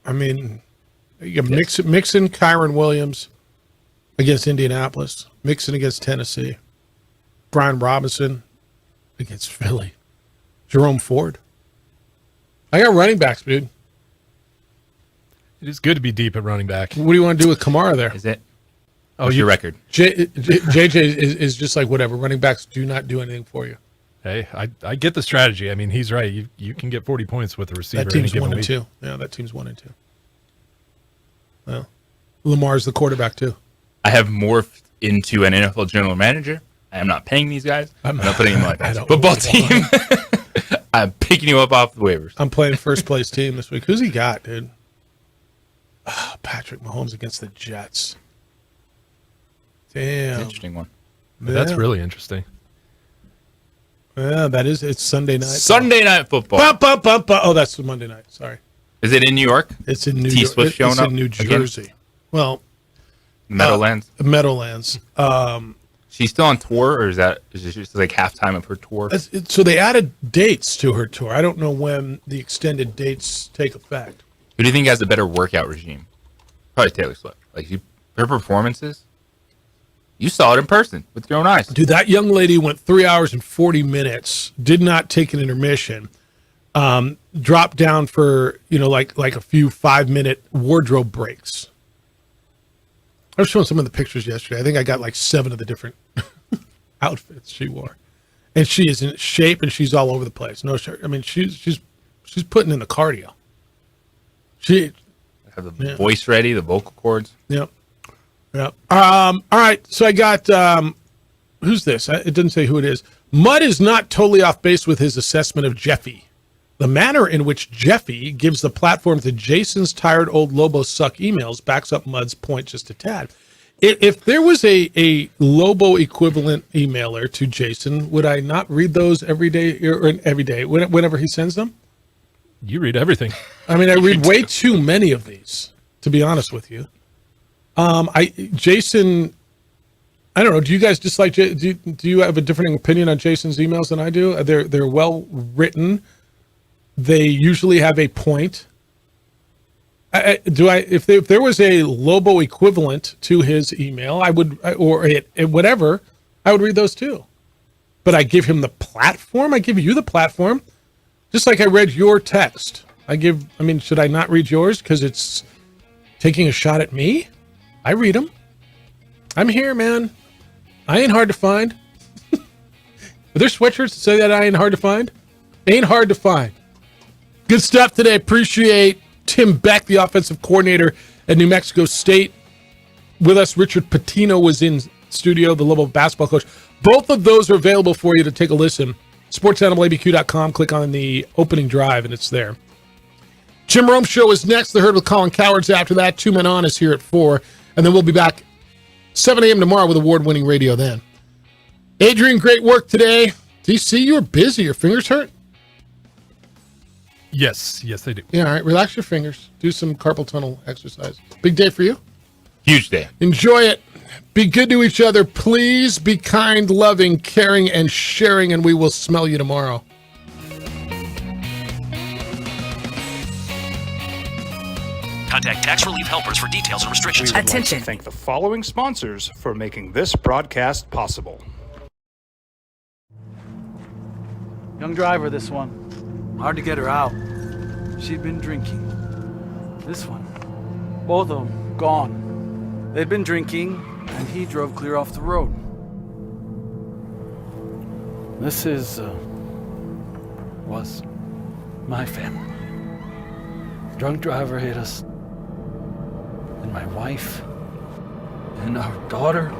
I mean, you got Mixon, Kyron Williams against Indianapolis, Mixon against Tennessee, Brian Robinson against Philly, Jerome Ford. I got running backs, dude. It is good to be deep at running back. What do you want to do with Kamara there? Is it? What's your record? JJ is just like, whatever. Running backs do not do anything for you. Hey, I get the strategy. I mean, he's right. You can get 40 points with a receiver. That team's any given 1-2. Yeah, that team's 1-2. Well, Lamar's the quarterback too. I have morphed into an NFL general manager. I am not paying these guys. I'm not putting them on my football team. I'm picking you up off the waivers. I'm playing first place team this week. Who's he got, dude? Patrick Mahomes against the Jets. Damn. That's an interesting one. Yeah. That's really interesting. Yeah, that is. It's Sunday night. Sunday night football. Oh, that's Monday night. Sorry. Is it in New York? It's in New York. T-Swift showing it's up in New Jersey. Again? Well, Meadowlands. Meadowlands. She's still on tour, or is it just like halftime of her tour? So they added dates to her tour. I don't know when the extended dates take effect. Who do you think has a better workout regime? Probably Taylor Swift. Like her performances, you saw it in person with your own eyes. Dude, that young lady went 3 hours and 40 minutes. Did not take an intermission. Dropped down for like a few 5-minute wardrobe breaks. I was showing some of the pictures yesterday. I think I got like 7 of the different outfits she wore, and she is in shape and she's all over the place. No shirt. I mean, she's putting in the cardio. She have the voice ready, the vocal cords. Yep. All right. So I got who's this? It didn't say who it is. Mudd is not totally off base with his assessment of Jeffy. The manner in which Jeffy gives the platform to Jason's tired old Lobo suck emails backs up Mudd's point just a tad. If there was a Lobo equivalent emailer to Jason, would I not read those every day whenever he sends them? You read everything. I mean, I read way too many of these, to be honest with you. Jason, I don't know. Do you guys dislike? Do you have a different opinion on Jason's emails than I do? They're well written. They usually have a point. If there was a Lobo equivalent to his email, I would, or whatever, I would read those too. But I give him the platform. I give you the platform, just like I read your text. Should I not read yours because it's taking a shot at me? I read them. I'm here, man. I ain't hard to find. Are there sweatshirts that say that I ain't hard to find? Ain't hard to find. Good stuff today. Appreciate Tim Beck, the offensive coordinator at New Mexico State, with us. Richard Pitino was in studio, the Lobo basketball coach. Both of those are available for you to take a listen. SportsAnimalABQ.com. Click on the opening drive, and it's there. Jim Rome Show is next. The Herd with Colin Cowards after that. 2 Men On is here at 4. And then we'll be back 7 a.m. tomorrow with award-winning radio then. Adrian, great work today. DC, you were busy. Your fingers hurt? Yes, they do. Yeah, all right. Relax your fingers. Do some carpal tunnel exercise. Big day for you? Huge day. Enjoy it. Be good to each other. Please be kind, loving, caring, and sharing, and we will smell you tomorrow. Contact Tax Relief Helpers for details and restrictions. We would like to thank the following sponsors for making this broadcast possible. Young driver, this one. Hard to get her out. She'd been drinking. This one. Both of them gone. They'd been drinking, and he drove clear off the road. This was my family. Drunk driver hit us. And my wife. And our daughter.